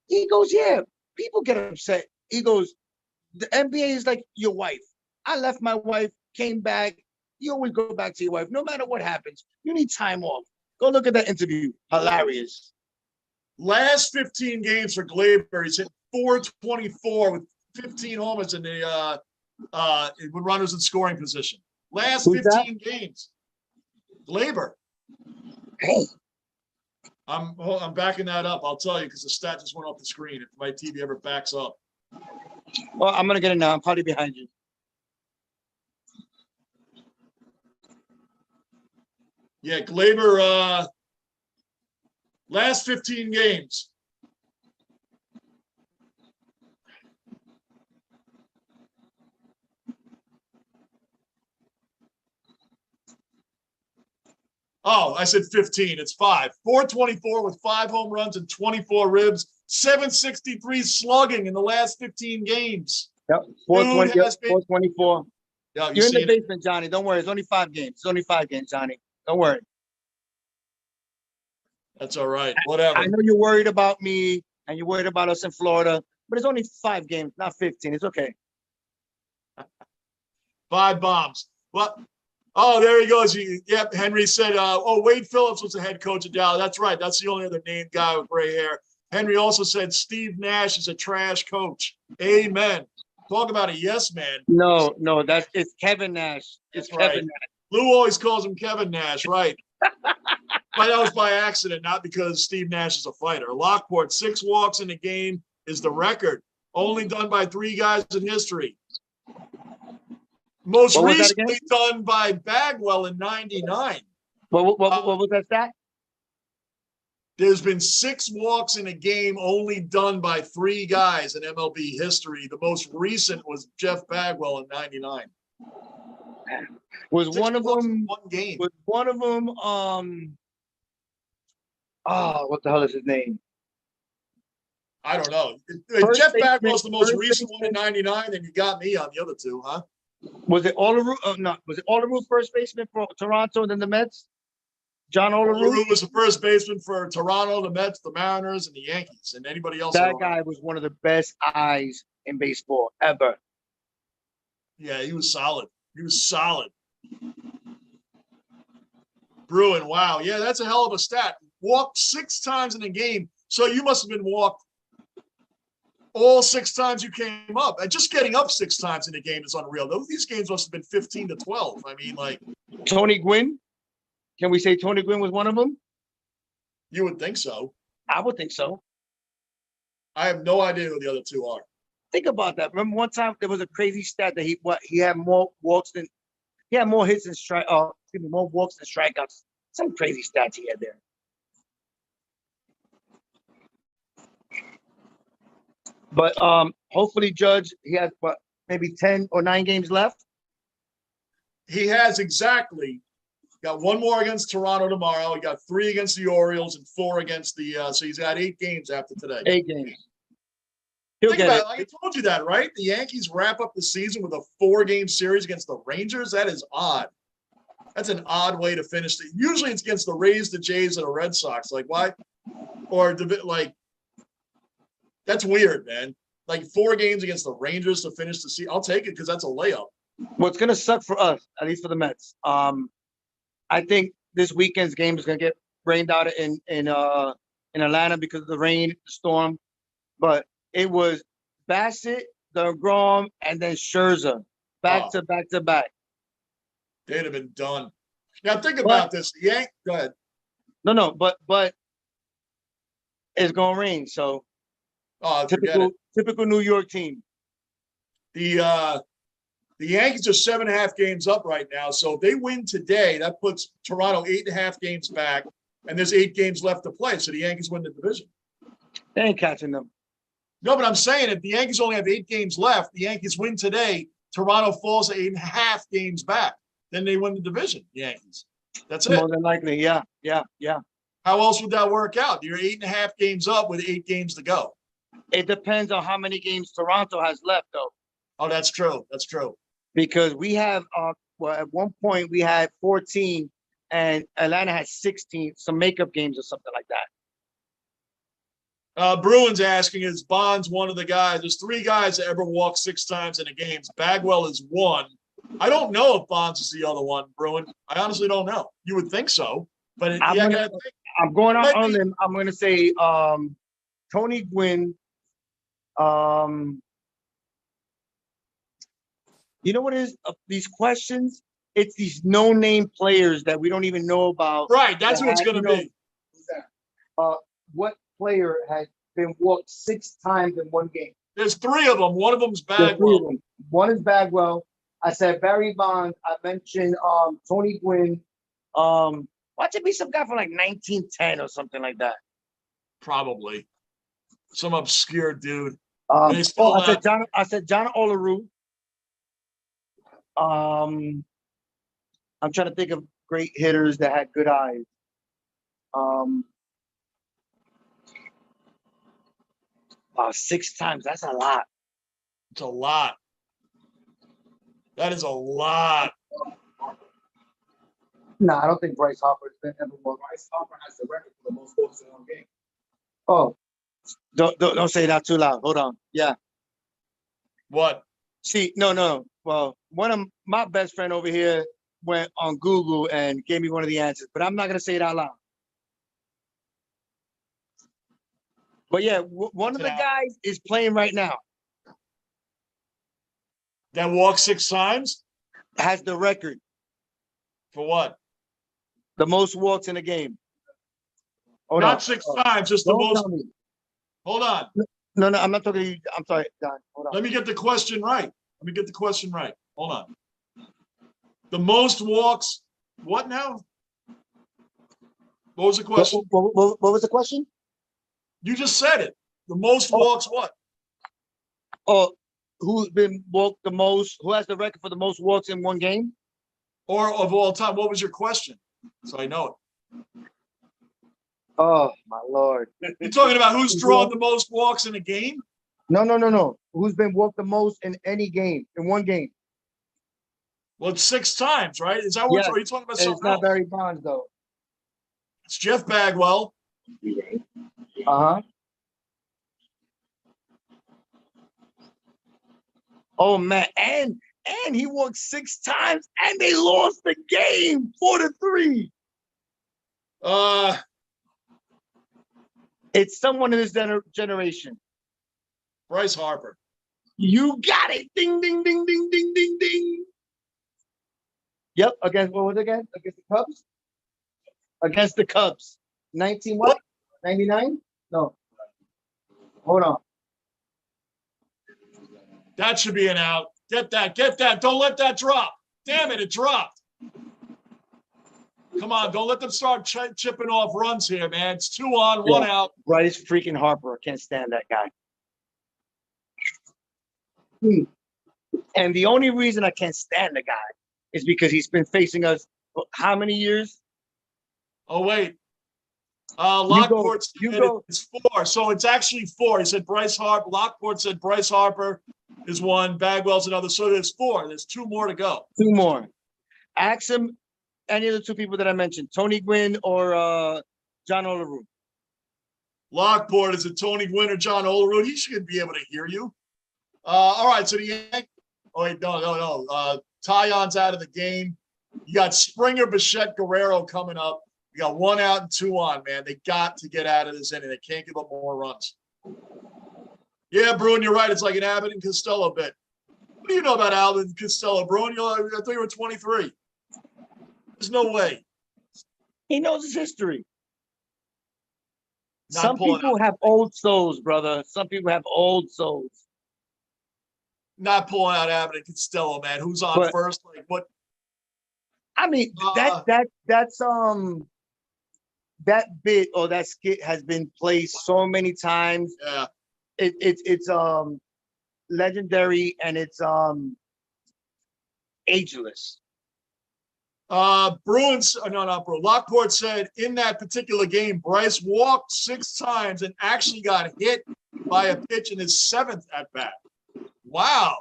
he goes, yeah, people get upset. He goes, the NBA is like your wife. I left my wife, came back. You always go back to your wife. No matter what happens, you need time off. Go look at that interview. Hilarious. Last 15 games for Glaber, he's hit 424 with 15 homers in the with runners in scoring position. Last Who's 15 games. Glaber. I'm backing that up. I'll tell you because the stat just went off the screen. If my TV ever backs up. Well, I'm gonna get it now. I'm probably behind you. Yeah, Glaber. Last 15 games. Oh, I said 15. It's 5. 424 with 5 home runs and 24 ribs. 763 slugging in the last 15 games. Yep. 420, Dude has been- 424. Yeah, You're in the seen it. basement, Johnny. Don't worry. It's only 5 games. It's only 5 games, Johnny. Don't worry. That's all right. Whatever. I know you're worried about me and you're worried about us in Florida, but it's only 5 games, not 15. It's okay. 5 bombs. What? Oh, there he goes. Yep, Henry said, Wade Phillips was the head coach of Dallas. That's right. That's the only other named guy with gray hair. Henry also said Steve Nash is a trash coach. Amen. Talk about a yes man. No, it's Kevin Nash. It's That's right. Kevin Nash. Lou always calls him Kevin Nash, right? But that was by accident, not because Steve Nash is a fighter. Lockport, 6 walks in a game is the record, only done by 3 guys in history. Most What was that recently done by Bagwell in 99. What was that stat? There's been 6 walks in a game only done by 3 guys in MLB history. The most recent was Jeff Bagwell in 99. Was 6 one of walks in them? one game. Was one of them? What the hell is his name? I don't know. If First Jeff baseman- Bagwell's the most first recent one in baseman. 99, then you got me on the other 2, huh? Was it Olerud? No, was it Olerud first baseman for Toronto and then the Mets? John Olerud. Olerud was the first baseman for Toronto, the Mets, the Mariners, and the Yankees, and anybody else. That guy was one of the best eyes in baseball ever. Yeah, he was solid. He was solid. Bruin, wow. Yeah, that's a hell of a stat. Walked 6 times in a game. So you must have been walked all 6 times you came up. And just getting up 6 times in a game is unreal. These games must have been 15 to 12. I mean, like. Tony Gwynn. Can we say Tony Gwynn was one of them? You would think so. I would think so. I have no idea who the other 2 are. Think about that. Remember one time there was a crazy stat that he had more walks than more hits than more walks than strikeouts. Some crazy stats he had there. But hopefully, Judge, he has maybe 10 or 9 games left. He has exactly got 1 more against Toronto tomorrow. He got 3 against the Orioles and 4 against the. So he's got 8 games after today. 8 games. He'll Think get about it. it. Like I told you that, right? The Yankees wrap up the season with a 4-game series against the Rangers. That is odd. That's an odd way to finish it. Usually it's against the Rays, the Jays, and the Red Sox. Like, why? Or like, that's weird, man. Like 4 games against the Rangers to finish the season. I'll take it because that's a layup. What's gonna suck for us, at least for the Mets, I think this weekend's game is gonna get rained out in Atlanta because of the rain, the storm. but it was Bassett, DeGrom, and then Scherzer back Oh. to back to back. They'd have been done. Now think about this. Go ahead. No, but it's gonna rain, so Oh, forget it. typical New York team. The Yankees are 7.5 games up right now. So if they win today, that puts Toronto 8.5 games back, and there's 8 games left to play. So the Yankees win the division. They ain't catching them. No, but I'm saying if the Yankees only have 8 games left, the Yankees win today, Toronto falls 8.5 games back. Then they win the division, the Yankees. That's it. More than likely, yeah. How else would that work out? You're 8.5 games up with 8 games to go. It depends on how many games Toronto has left, though. Oh, that's true. That's true. Because we have, well, at one point we had 14 and Atlanta had 16, some makeup games or something like that. Bruins asking, is Bonds one of the guys? There's 3 guys that ever walked 6 times in a game. Bagwell is one. I don't know if Bonds is the other one, Bruin. I honestly don't know. You would think so, but I'm going out on them. I'm going to say Tony Gwynn. You know what it is? These questions, it's these no-name players that we don't even know about. Right, that's what it's going to be. What player has been walked 6 times in one game? There's 3 of them. One of them's There's 3 of Bagwell. them. One is Bagwell. I said Barry Bonds. I mentioned Tony Gwynn. Watch it be some guy from like 1910 or something like that. Probably. Some obscure dude. I said John Olerud. I'm trying to think of great hitters that had good eyes. 6 times. That's a lot. It's a lot. That is a lot. No, I don't think Bryce Harper's been ever walked. Bryce Harper has the record for the most walks in one game. Oh, don't say that too loud. Hold on. Yeah. What? See, no. Well, one of my best friend over here went on Google and gave me one of the answers, but I'm not gonna say it out loud. But yeah, one of the guys is playing right now. That walked 6 times? Has the record. For what? The most walks in a game. Not 6 times, just the most. Hold on. No, I'm not talking to you. I'm sorry, Don. Hold on. Let me get the question right. Hold on. The most walks. What now? What was the question? What was the question? You just said it. The most walks what? Oh, who's been walked the most? Who has the record for the most walks in one game? Or of all time. What was your question? So I know it. Oh, my Lord. You're talking about who's drawn the most walks in a game? No. Who's been walked the most in any game, in one game? Well, it's 6 times, right? Is that what are you talking about? It's not Barry Bonds, though. It's Jeff Bagwell. Uh-huh. Oh, man. And he walked 6 times, and they lost the game 4-3. It's someone in this generation. Bryce Harper. You got it. Ding, ding, ding, ding, ding, ding, ding. Yep. Against what was it again? Against the Cubs? Against the Cubs. 19 what? 99? No. Hold on. That should be an out. Get that. Don't let that drop. Damn it dropped. Come on, don't let them start chipping off runs here, man. It's 2 on, 1 out. Bryce freaking Harper. I can't stand that guy. And the only reason I can't stand the guy is because he's been facing us how many years? Oh, wait. Lockport said it's 4. So it's actually 4. He said Bryce Harper. Lockport said Bryce Harper is 1. Bagwell's another. So there's 4. There's 2 more to go. 2 more. Ask him any of the 2 people that I mentioned, Tony Gwynn or John Olerud. Lockport, is it Tony Gwynn or John Olerud? He should be able to hear you. All right, so the Yankees. Oh, wait, no. Taillon's out of the game. You got Springer, Bichette, Guerrero coming up. You got 1 out and 2 on, man. They got to get out of this inning. They can't give up more runs. Yeah, Bruin, you're right. It's like an Abbott and Costello bit. What do you know about Abbott and Costello, Bruin? I thought you were 23. There's no way. He knows his history. Not Some pulling people out. have old souls, brother. Some people have old souls. Not pulling out Abbott and Costello, man. Who's on But- first? Like what? I mean, that's that bit or that skit has been played so many times. Yeah. It's legendary and it's ageless. Bruins, no, not Bruin. Lockport said in that particular game, Bryce walked 6 times and actually got hit by a pitch in his 7th at bat. Wow.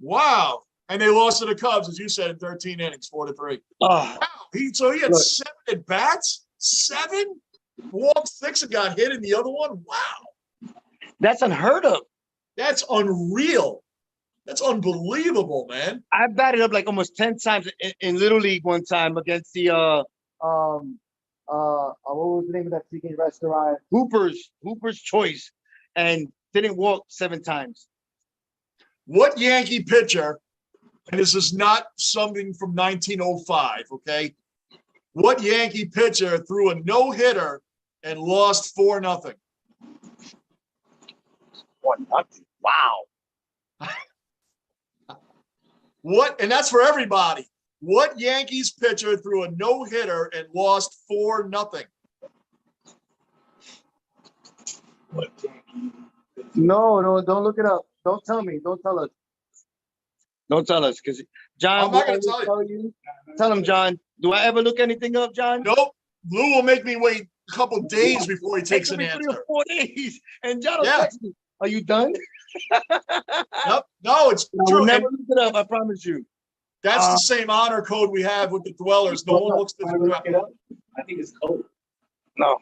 Wow. And they lost to the Cubs, as you said, in 13 innings, 4-3. Oh, Wow. So he had Look. 7 at bats, 7, walked 6 and got hit in the other one. Wow. that's unheard of. That's unreal. That's unbelievable, man. I batted up like almost 10 times in Little League one time against the what was the name of that freaking restaurant? Hooper's Choice, and didn't walk 7 times. What Yankee pitcher, and this is not something from 1905, okay? What Yankee pitcher threw a no-hitter and lost 4-0? 1-0. Wow. What? And that's for everybody. What Yankees pitcher threw a no-hitter and lost 4-0? No, don't look it up. Don't tell me. Don't tell us. Don't tell us, because John. I'm not will gonna always tell you. Tell him, John. Do I ever look anything up, John? Nope. Lou will make me wait a couple days before he takes It an took me 3 answer. or 4 days, and John will Yeah. text me. Are you done? Nope. No, it's I true. will never And look it up. I promise you. that's the same honor code we have with the dwellers. No one looks Wanna look it the up? I think it's cold. No.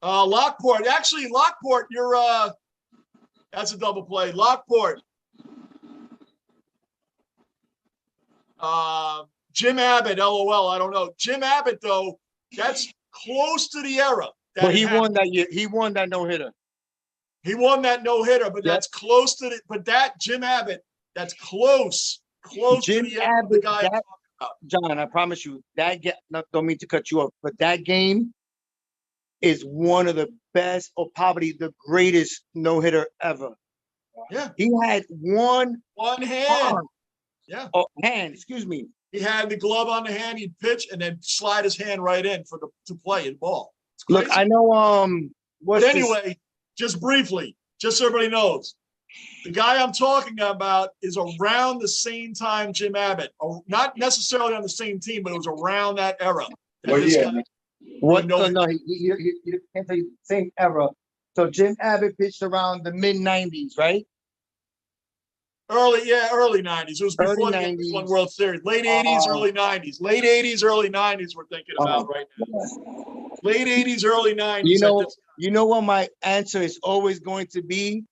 Lockport. Actually, Lockport, you're that's a double play. Lockport. Jim Abbott, LOL. I don't know. Jim Abbott, though, that's close to the era. that But he it happened. won that year. He won that no-hitter. He won that no-hitter, but Yep. that's close to the. But that Jim Abbott, that's close Jim to the era of the Abbott, guy. I'm that- talking about. John, I promise you, don't mean to cut you off, but that game is one of the best, or probably the greatest no-hitter ever. Yeah, He had one one hand. arm, Yeah, hand, excuse me. he had the glove on the hand. He'd pitch and then slide his hand right in to play the ball. It's Look, crazy. I know, But anyway, just briefly, just so everybody knows, the guy I'm talking about is around the same time Jim Abbott, not necessarily on the same team, but it was around that era. that Well, this yeah, guy- man. what? no- No, he can't tell you the same era. So Jim Abbott pitched around the mid-90s, right? early 90s. It was before Early the Yankees 90s. won World Series. Late 80s, Oh. early 90s. Late 80s, early 90s. We're thinking about right now. Late 80s, early 90s. You know, at this- you know what my answer is always going to be?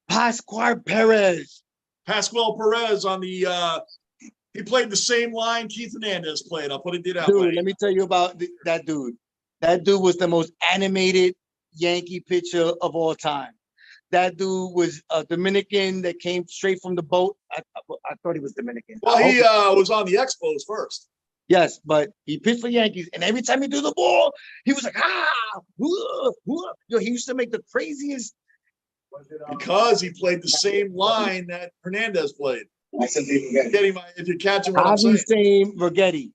Pascual Perez. Pascual Perez on the. He played the same line Keith Hernandez played. I'll put it that Dude, way. let me tell you about that dude. That dude was the most animated Yankee pitcher of all time. That dude was a Dominican that came straight from the boat. I thought he was Dominican. Well, he was on the Expos first. Yes, but he pitched for Yankees, and every time he threw the ball, he was like, Yo, he used to make the craziest. Because he played the same line that Hernandez played. I said they forget. If you're catching what I'm Javi saying. Same Rigetti.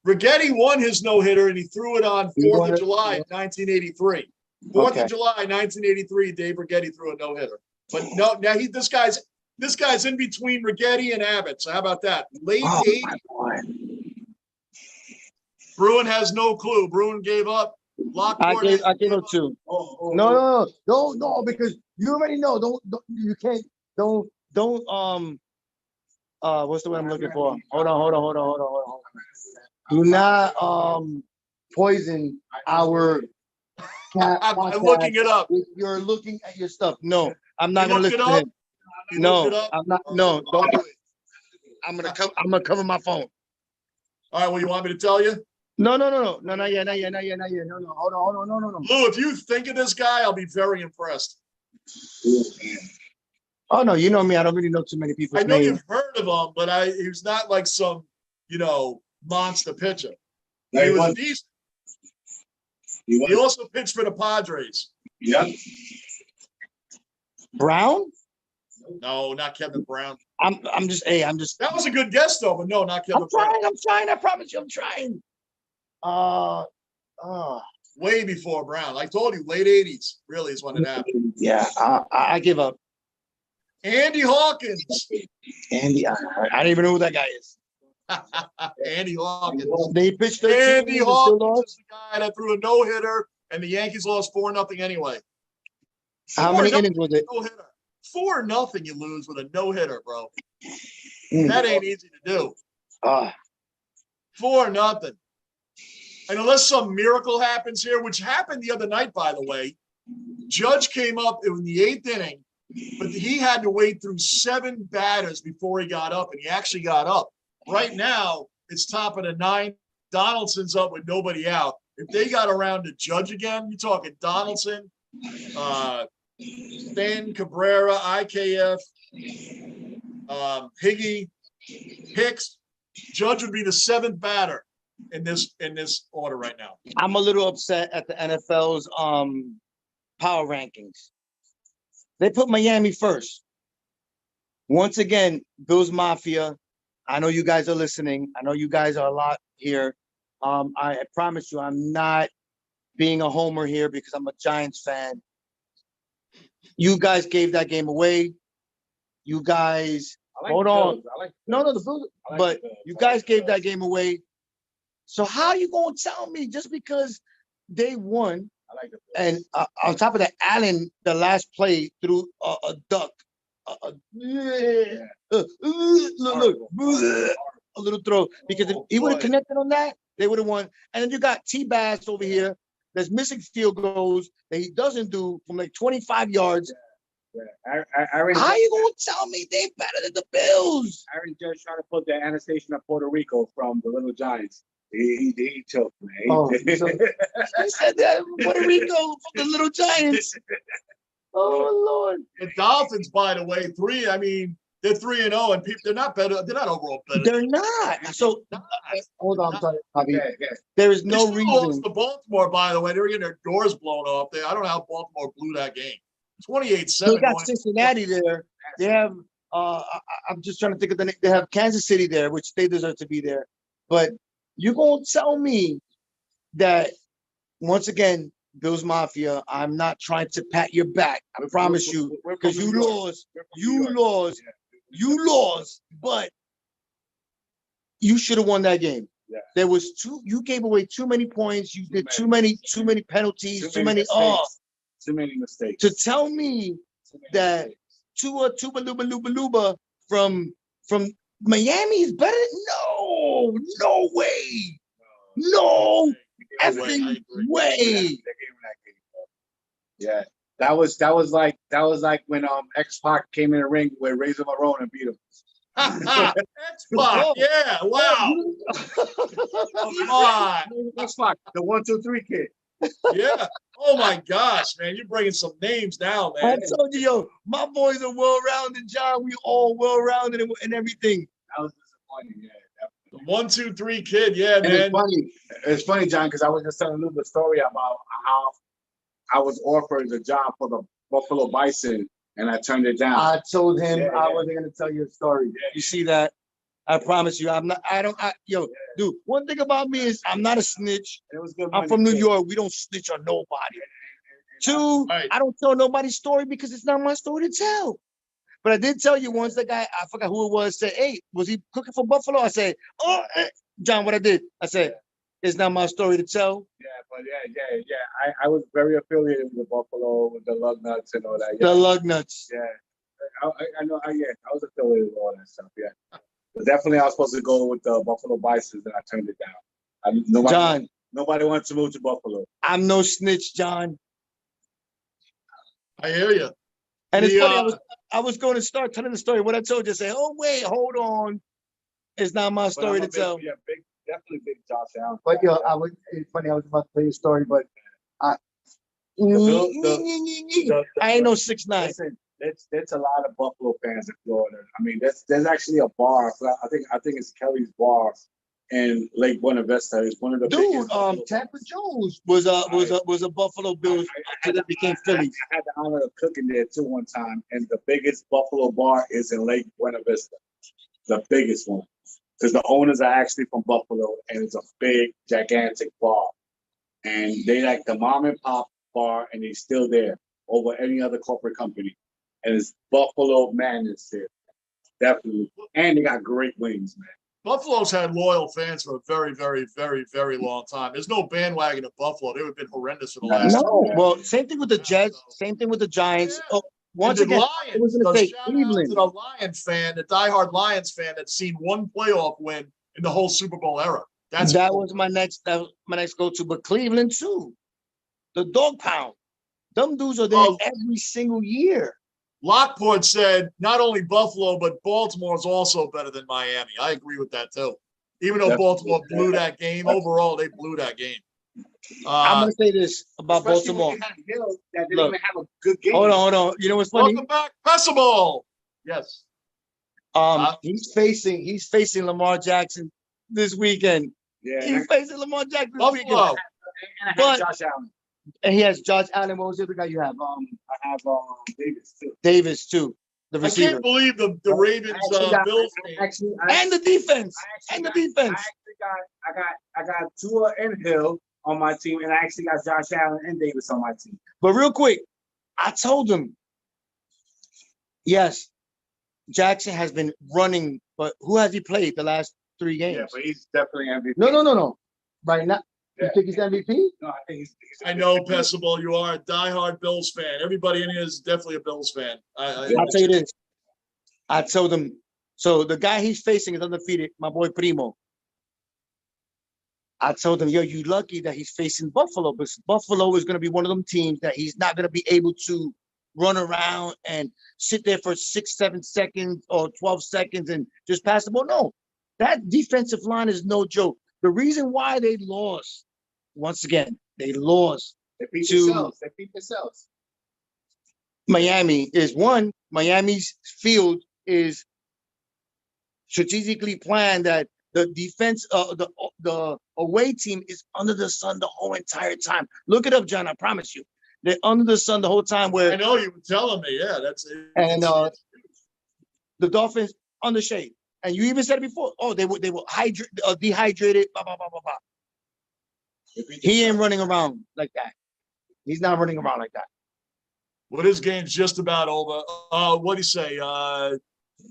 Rigetti won his no-hitter and he threw it on He 4th won of it? July, 1983. 4th Okay. of July, 1983, Dave Rigetti threw a no-hitter. But no, now this guy's in between Rigetti and Abbott. So how about that? Late Oh, 80s, my God. Bruin has no clue. Bruin gave up. Lockport I gave him 2. No, because you already know. You can't. Don't. What's the word I'm looking for? Hold on. Do not poison our. I'm looking it up. If you're looking at your stuff. No, I'm not You gonna looked listen it to up? him. You No, looked it up? I'm not. No, don't do it. I'm gonna cover my phone. All right, well, you want me to tell you? No, not yet. No. Hold on. No. Lou, if you think of this guy, I'll be very impressed. Oh no, you know me. I don't really know too many people's I know names. you've heard of him, but he's not like some, monster pitcher. No, He he was wasn't. decent. He He was. also pitched for the Padres. Yep. Brown? No, not Kevin Brown. I'm just. That was a good guess, though, but no, not Kevin Brown. I'm trying. I promise you, I'm trying. Way before Brown. I told you, late 80s really is when it happened. Yeah, I give up. Andy Hawkins. Andy, I don't even know who that guy is. Andy Hawkins. They pitched 13 Andy innings and still Hawkins lost. is the guy that threw a no-hitter, and the Yankees lost 4-0 anyway. How many 4-0 innings was it? No-hitter. 4-0 you lose with a no-hitter, bro. Mm. That ain't easy to do. 4-0. And unless some miracle happens here, which happened the other night, by the way, Judge came up in the 8th inning, but he had to wait through 7 batters before he got up, and he actually got up. Right now, it's top of the 9th. Donaldson's up with nobody out. If they got around to Judge again, you're talking Donaldson, Stan, Cabrera, IKF, Higgy, Hicks. Judge would be the 7th batter in this order right now. I'm a little upset at the NFL's power rankings. They put Miami first. Once again, Bills Mafia. I know you guys are listening. I know you guys are a lot here. I promise you, I'm not being a homer here because I'm a Giants fan. You guys gave that game away. You guys, hold on. No, the Bills. But you guys gave that game away. So how are you going to tell me just because they won? And on top of that, Allen, the last play threw a duck. Look, a little throw. Because if he would have connected on that, they would have won. And then you got T-Bass over here that's missing field goals that he doesn't do from like 25 yards. Aaron, How are you going to tell me they better than the Bills? Aaron Judge trying to put the annexation of Puerto Rico from the Little Giants. He choked, man. Oh, so he said that Puerto Rico from the Little Giants. Oh Lord! The Dolphins, by the way, they're 3-0, and people they're not better. They're not overall better. They're not. So hold on, sorry, Javi. Yeah. There is They no still reason. lost to Baltimore, by the way. They were getting their doors blown off. I don't know how Baltimore blew that game. 28-7. They got Cincinnati there. They have. I'm just trying to think of the name. They have Kansas City there, which they deserve to be there. But you're gonna tell me that once again, Bills Mafia, I'm not trying to pat your back. I promise you, because you lost. You lost, but you should have won that game. Yeah. There was you gave away too many points. You did too many penalties, too many mistakes. to tell me that Tua Luba from Miami is better. No way. No effing way. Yeah. That was like when X-Pac came in the ring with Razor Marone and beat him. X-Pac, yeah, wow. Come on. X-Pac, the 1-2-3 kid. Yeah. Oh my gosh, man. You're bringing some names now, I man. told you, yo, my boys are well-rounded, John. We all well-rounded and everything. That was disappointing, yeah. The 1-2-3 kid, yeah, And man. it's funny, John, because I was just telling Luke the story about how I was offered the job for the Buffalo Bison and I turned it down. I told him Yeah, I wasn't gonna tell you a story. Yeah. You see that? I promise you, I'm not. Dude. One thing about me is I'm not a snitch. It was good. I'm from New York. We don't snitch on nobody. Two, Right. I don't tell nobody's story because it's not my story to tell. But I did tell you once the guy, I forgot who it was, said, "Hey, was he cooking for Buffalo?" I said, "Oh, John, what I did?" I said, "It's not my story to tell." Yeah, but yeah. I was very affiliated with the Buffalo, with the Lug Nuts and all that. The lug nuts. Yeah. I know. I was affiliated with all that stuff. Yeah. But definitely, I was supposed to go with the Buffalo Bisons, and I turned it down. Nobody wanted to move to Buffalo. I'm no snitch, John. I hear you. And it's funny. I was going to start telling the story. What I told you, say, "Oh wait, hold on. It's not my story to tell." Yeah, definitely big Josh Allen. But it's funny, I was about to tell you a story, but I ain't no 6'9". Listen, there's a lot of Buffalo fans in Florida. I mean, there's actually a bar. I think it's Kelly's Bar in Lake Buena Vista. It's one of the biggest. Tampa Jones was a Buffalo Bills until that became Philly. I had the honor of cooking there too one time, and the biggest Buffalo bar is in Lake Buena Vista, the biggest one, because the owners are actually from Buffalo, and it's a big, gigantic bar, and they like the mom and pop bar, and they're still there over any other corporate company, and it's Buffalo Madness there, definitely, and they got great wings, man. Buffalo's had loyal fans for a very, very, very, very long time. There's no bandwagon of Buffalo. They've been horrendous for the last. No, well, same thing with the Jets. Same thing with the Giants. Yeah. Oh, once again, I was going to say Cleveland. A Lions fan, a diehard Lions fan that's seen one playoff win in the whole Super Bowl era. That was my next go-to. But Cleveland too, the dog pound. Them dudes are there every single year. Lockport said not only Buffalo, but Baltimore is also better than Miami. I agree with that too. Even though Baltimore blew that game, overall they blew that game. I'm gonna say this about Baltimore. That didn't even have a good game. Hold on. You know what's funny? Welcome back, Pessable. Yes. He's facing Lamar Jackson this weekend. Yeah, he's facing Lamar Jackson this weekend. And Josh Allen. And he has Josh Allen. What was the other guy you have? I have Davis too. Davis too. The receiver. I can't believe the Ravens Bills game. And the defense. I got Tua and Hill on my team, and I actually got Josh Allen and Davis on my team. But real quick, I told him, yes, Jackson has been running, but who has he played the last 3 games? Yeah, but he's definitely MVP. No. Right now. You think he's MVP? No, I think he's I know, Pessable, you are a diehard Bills fan. Everybody in here is definitely a Bills fan. I'll tell you this. I told him, so the guy he's facing is undefeated, my boy Primo. I told him, yo, you lucky that he's facing Buffalo, because Buffalo is going to be one of them teams that he's not going to be able to run around and sit there for 6, 7 seconds or 12 seconds and just pass the ball. No, that defensive line is no joke. The reason why they lost, once again, they lost They beat to themselves. Miami is one. Miami's field is strategically planned that the defense, the away team is under the sun the whole entire time. Look it up, John. I promise you, they're under the sun the whole time. Where I know you were telling me, yeah, that's it. And the Dolphins under shade. And you even said it before. Oh, they were dehydrated. Blah, blah, blah, blah, blah. He ain't running around like that. He's not running around like that. Well, this game's just about over. What do you say?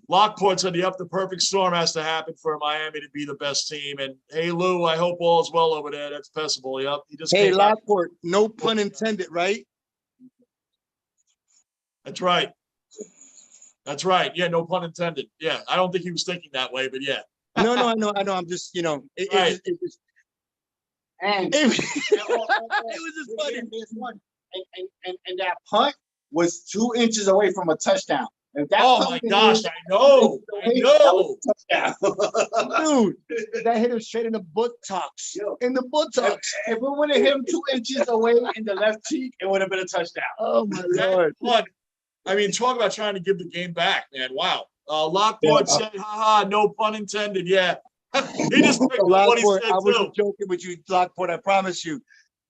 Lockport said the perfect storm has to happen for Miami to be the best team. And hey, Lou, I hope all's well over there. That's Pessable. Yep. He just hey, Lockport, no pun intended, right? That's right. That's right. Yeah, no pun intended. Yeah, I don't think he was thinking that way, but yeah. No, I know. I'm just, it and it was just funny. There's one, and that punt was 2 inches away from a touchdown. Oh my gosh, I know. Dude, that hit him straight in the buttocks. In the buttocks. If it would have hit him 2 inches away in the left cheek, it would have been a touchdown. Oh my Lord. I mean, talk about trying to give the game back, man. Wow. Lockport said, haha, no pun intended. Yeah. He just picked up what he said, I wasn't joking with you, Lockport, I promise you.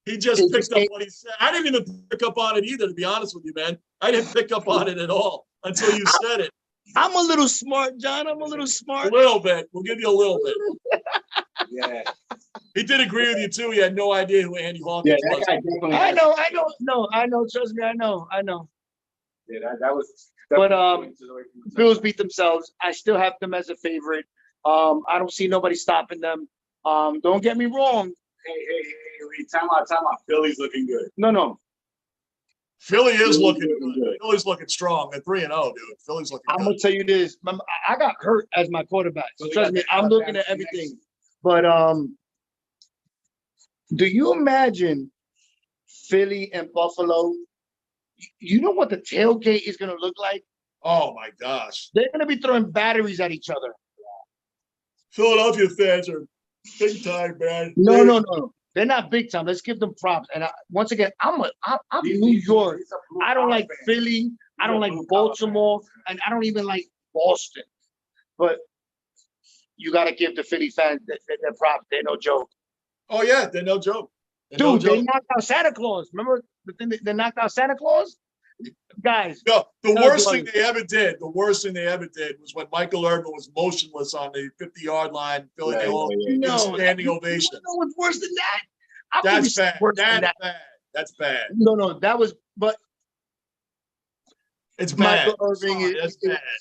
He just picked up what he said. I didn't even pick up on it either, to be honest with you, man. I didn't pick up on it at all until you said it. I'm a little smart, John. I'm a little smart. A little bit. We'll give you a little bit. Yeah. He did agree with you, too. He had no idea who Andy Hawkins was. I know. Trust me, I know. Yeah, that was. But Bills beat themselves. I still have them as a favorite. I don't see nobody stopping them. Don't get me wrong. Hey, time out. Philly's looking good. No. Philly is looking good. Philly's looking strong. They're 3-0, dude. Philly's looking good. I'm going to tell you this. I got hurt as my quarterback. So trust me, I'm looking at everything. But do you imagine Philly and Buffalo? You know what the tailgate is going to look like? Oh, my gosh. They're going to be throwing batteries at each other. Philadelphia fans are Big time, man. No. They're not big time. Let's give them props. And once again, I'm New York. I don't like Philly. I don't like Baltimore, and I don't even like Boston. But you got to give the Philly fans their props. They're no joke. Oh yeah, they're no joke. Dude, they knocked out Santa Claus. Remember the thing they knocked out Santa Claus? Guys. No, the worst thing they ever did was when Michael Irvin was motionless on the 50-yard line, filling the hole in a standing ovation. You know what's worse than that? That's bad. That's bad. No, that was, but it's bad. Michael Irvin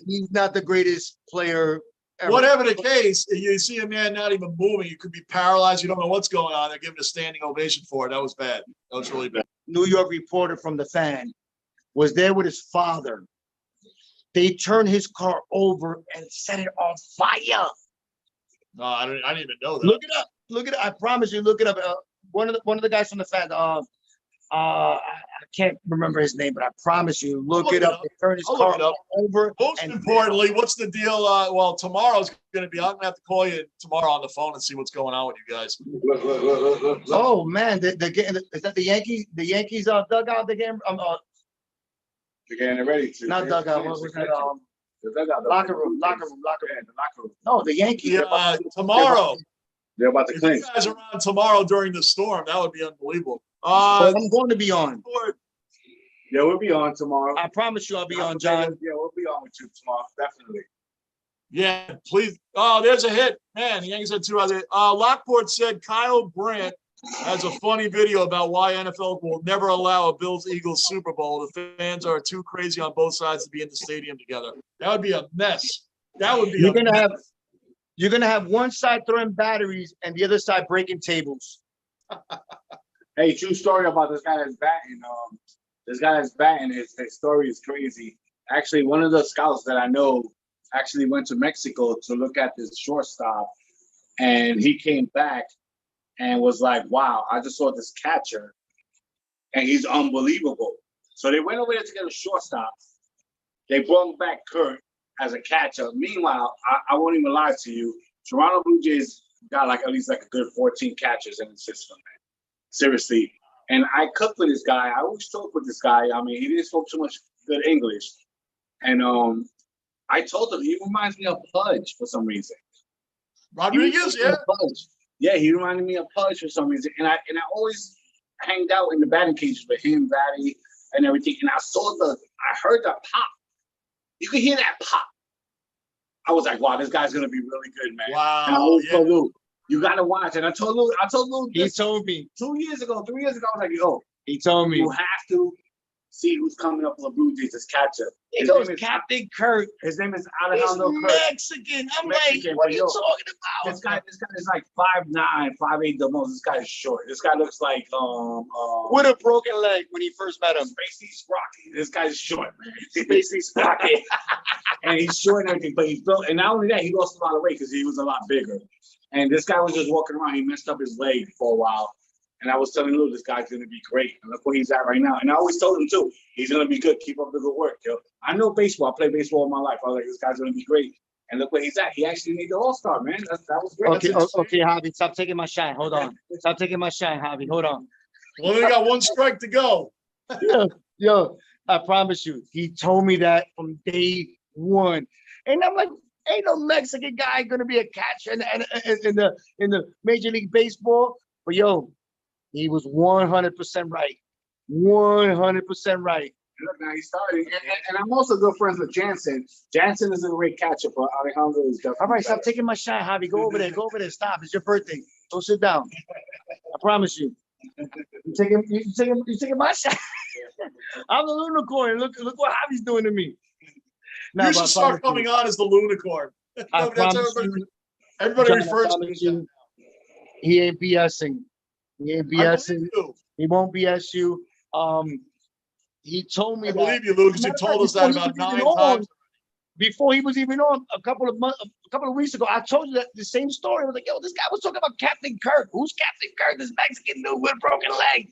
he's not the greatest player ever. Whatever the case, you see a man not even moving. You could be paralyzed. You don't know what's going on. They're giving a standing ovation for it. That was bad. That was really bad. New York reporter from the Fan was there with his father. They turned his car over and set it on fire. No, I didn't even know that. Look it up. Look it up. I promise you. Look it up. One of the guys from the Fan. I can't remember his name, but I promise you, look it up. They turned his car over. Most importantly, what's the deal? Well, tomorrow's going to be. I'm going to have to call you tomorrow on the phone and see what's going on with you guys. Look. Oh man, is that the Yankees? The Yankees dugout. The game. They're getting ready to. Not dugout. What was that? The dugout. Locker room. Yeah, the locker room. No, the Yankees. Yeah, tomorrow. They're about to clinch. You guys are on tomorrow during the storm. That would be unbelievable. I'm going to be on. Yeah, we'll be on tomorrow. I promise you, I'll be on, John. Yeah, we'll be on with you tomorrow, definitely. Yeah, please. Oh, there's a hit. Man, the Yankees had 2 out there. Lockport said Kyle Brandt has a funny video about why NFL will never allow a Bills-Eagles Super Bowl. The fans are too crazy on both sides to be in the stadium together. That would be a mess. That would be You're gonna have one side throwing batteries and the other side breaking tables. Hey, true story about this guy that's batting. This guy that's batting, his story is crazy. Actually, one of the scouts that I know actually went to Mexico to look at this shortstop, and he came back and was like, wow, I just saw this catcher, and he's unbelievable. So they went over there to get a shortstop. They brought back Kurt as a catcher. Meanwhile, I won't even lie to you, Toronto Blue Jays got at least a good 14 catchers in the system, man. Seriously. And I cooked with this guy. I always talk with this guy. I mean, he didn't speak too much good English. And I told him he reminds me of Pudge for some reason. Rodriguez, yeah. Yeah, he reminded me of Pudge for some reason. And I always hanged out in the batting cages with him, Batty, and everything. And I heard the pop. You could hear that pop. I was like, wow, this guy's gonna be really good, man. Wow. And I always told Lou, you gotta watch. And I told Lou, He told me 3 years ago, I was like, yo, he told me you have to see who's coming up for the Blue Jays as catcher. It goes Captain Kurt. His name is He's Alejandro Kurt. Mexican. I'm Mexican, like, what are but you yo, talking about? This guy is like 5'9", 5'8" the most. This guy is short. This guy looks like with a broken leg when he first met him. Spacey Sprocky. This guy's short, man. Spacey Sprocky. And he's short and everything, but he's built. And not only that, he lost a lot of weight because he was a lot bigger. And this guy was just walking around. He messed up his leg for a while. And I was telling Lou, this guy's going to be great. And look where he's at right now. And I always told him, too, he's going to be good. Keep up the good work, yo. I know baseball. I played baseball all my life. I was like, this guy's going to be great. And look where he's at. He actually made the All-Star, man. That was great. Okay, Javi, stop taking my shine. Hold on. Stop taking my shine, Javi. Hold on. Well, they got 1 strike to go. Yo, I promise you, he told me that from day one. And I'm like, ain't no Mexican guy going to be a catcher in the Major League Baseball. But, yo, he was 100% right. 100% right. Look, now he's starting. And I'm also good friends with Jansen. Jansen is a great catcher, but Alejandro is definitely. All right, stop taking my shine, Javi. Go over there. Go over there. Stop. It's your birthday. Go sit down. I promise you. You taking my shine. I'm the unicorn. Look what Javi's doing to me. You should start coming on as the unicorn. I promise everybody refers to you. He ain't BSing. He ain't BSing. He won't BS you. He told me I believe you, Lou, because you told us that about 9 times. Before he was even on a couple of weeks ago, I told you that the same story. I was like, yo, this guy was talking about Captain Kirk. Who's Captain Kirk? This Mexican dude with a broken leg.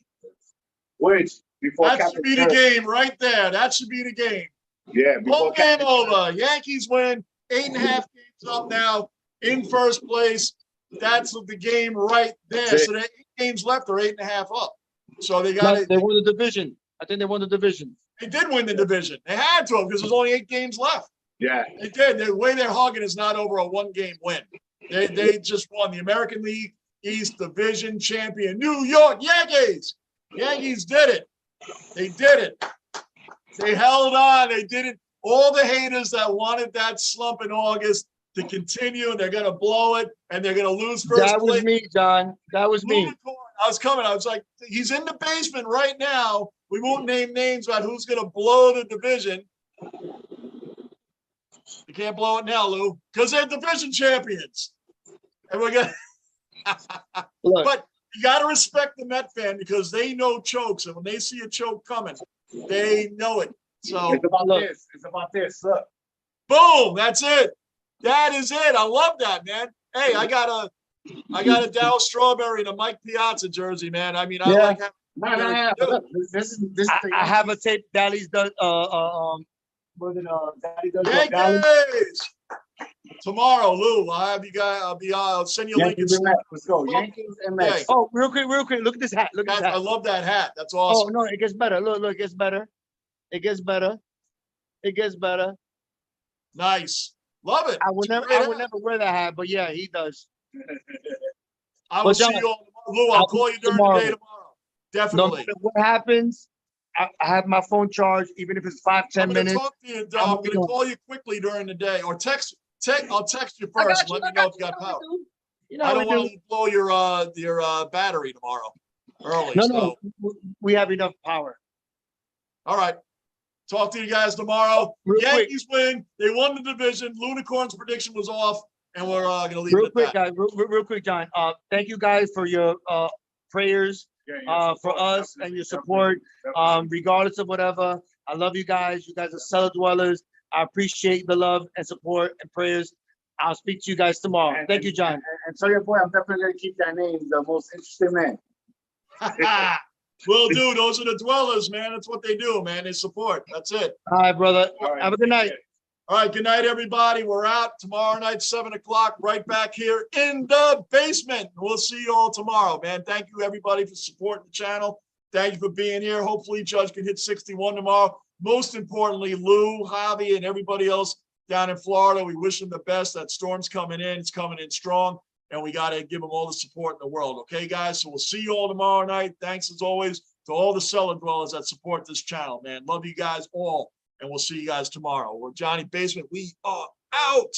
Which before that Captain should be Kirk, the game right there. That should be the game. Yeah, whole game over. Yankees win. 8.5 games up now in first place. That's the game right there. That's it. So they're 8 games left, they're 8.5 up. So they got it. They won the division. I think they won the division. They did win the division. They had to because there's only 8 games left. Yeah. They did. The way they're hugging is not over a 1-game win. They just won the American League East Division champion, New York Yankees. Yankees did it. They did it. They held on. They did it. All the haters that wanted that slump in August to continue, and they're going to blow it, and they're going to lose first That was place. me, John. That was me. I was coming. I was like, he's in the basement right now. We won't name names about who's going to blow the division. You can't blow it now, Lou, because they're division champions. And we're going to. But you got to respect the Met fan because they know chokes. And when they see a choke coming, they know it. So It's about this. It's about this. Look. boom, that's it. That is it. I love that, man. Hey, I got a Dow Strawberry and a Mike Piazza jersey, man. I mean, I like having No. Look, this is I have a tape. Dally's done. Was it Dally does Yankees tomorrow, Lou. I'll have you guys. I'll send you a link. Yankees and Mets. Let's go. Yankees and Mets. Oh, real quick. Look at this hat. Look at this I hat. love that hat. That's Oh awesome. no, it gets better. Look, it gets better. It gets better. It gets better. Nice. Love it. I would It's a never, great I would hat. never wear that hat, but yeah, he does. I will But see John, you all tomorrow. Lou, I'll call you during the day tomorrow. No Definitely. matter what happens, I have my phone charged, even if it's 5-10 I'm going to minutes. talk to you. I'm going to call you quickly during the day, or text. I'll text you first and let me know if you got power. You know I how don't we want do. to blow your battery tomorrow early. No, So, no, we have enough power. all right. Talk to you guys tomorrow. Real quick. Yankees win. They won the division. Lunicorn's prediction was off, and we're going to leave Real it at quick, that. guys. Real quick, John. Thank you guys for your prayers for us and your support. Regardless of whatever, I love you guys. You guys are cellar dwellers. I appreciate the love and support and prayers. I'll speak to you guys tomorrow. Thank you, John. And tell your boy, I'm definitely gonna keep that name, the most interesting man. Will do. Those are the dwellers, man. That's what they do, man. They support. That's it. All right, brother. All right, Have a good night. All right. Good night, everybody. We're out tomorrow night, 7 o'clock, right back here in the basement. We'll see you all tomorrow, man. Thank you, everybody, for supporting the channel. Thank you for being here. Hopefully, Judge can hit 61 tomorrow. Most importantly, Lou, Javi, and everybody else down in Florida, we wish them the best. That storm's coming in. It's coming in strong, and we got to give them all the support in the world. Okay, guys? So we'll see you all tomorrow night. Thanks, as always, to all the cellar dwellers that support this channel, man. Love you guys all, and we'll see you guys tomorrow. We're Johnny Basement. We are out.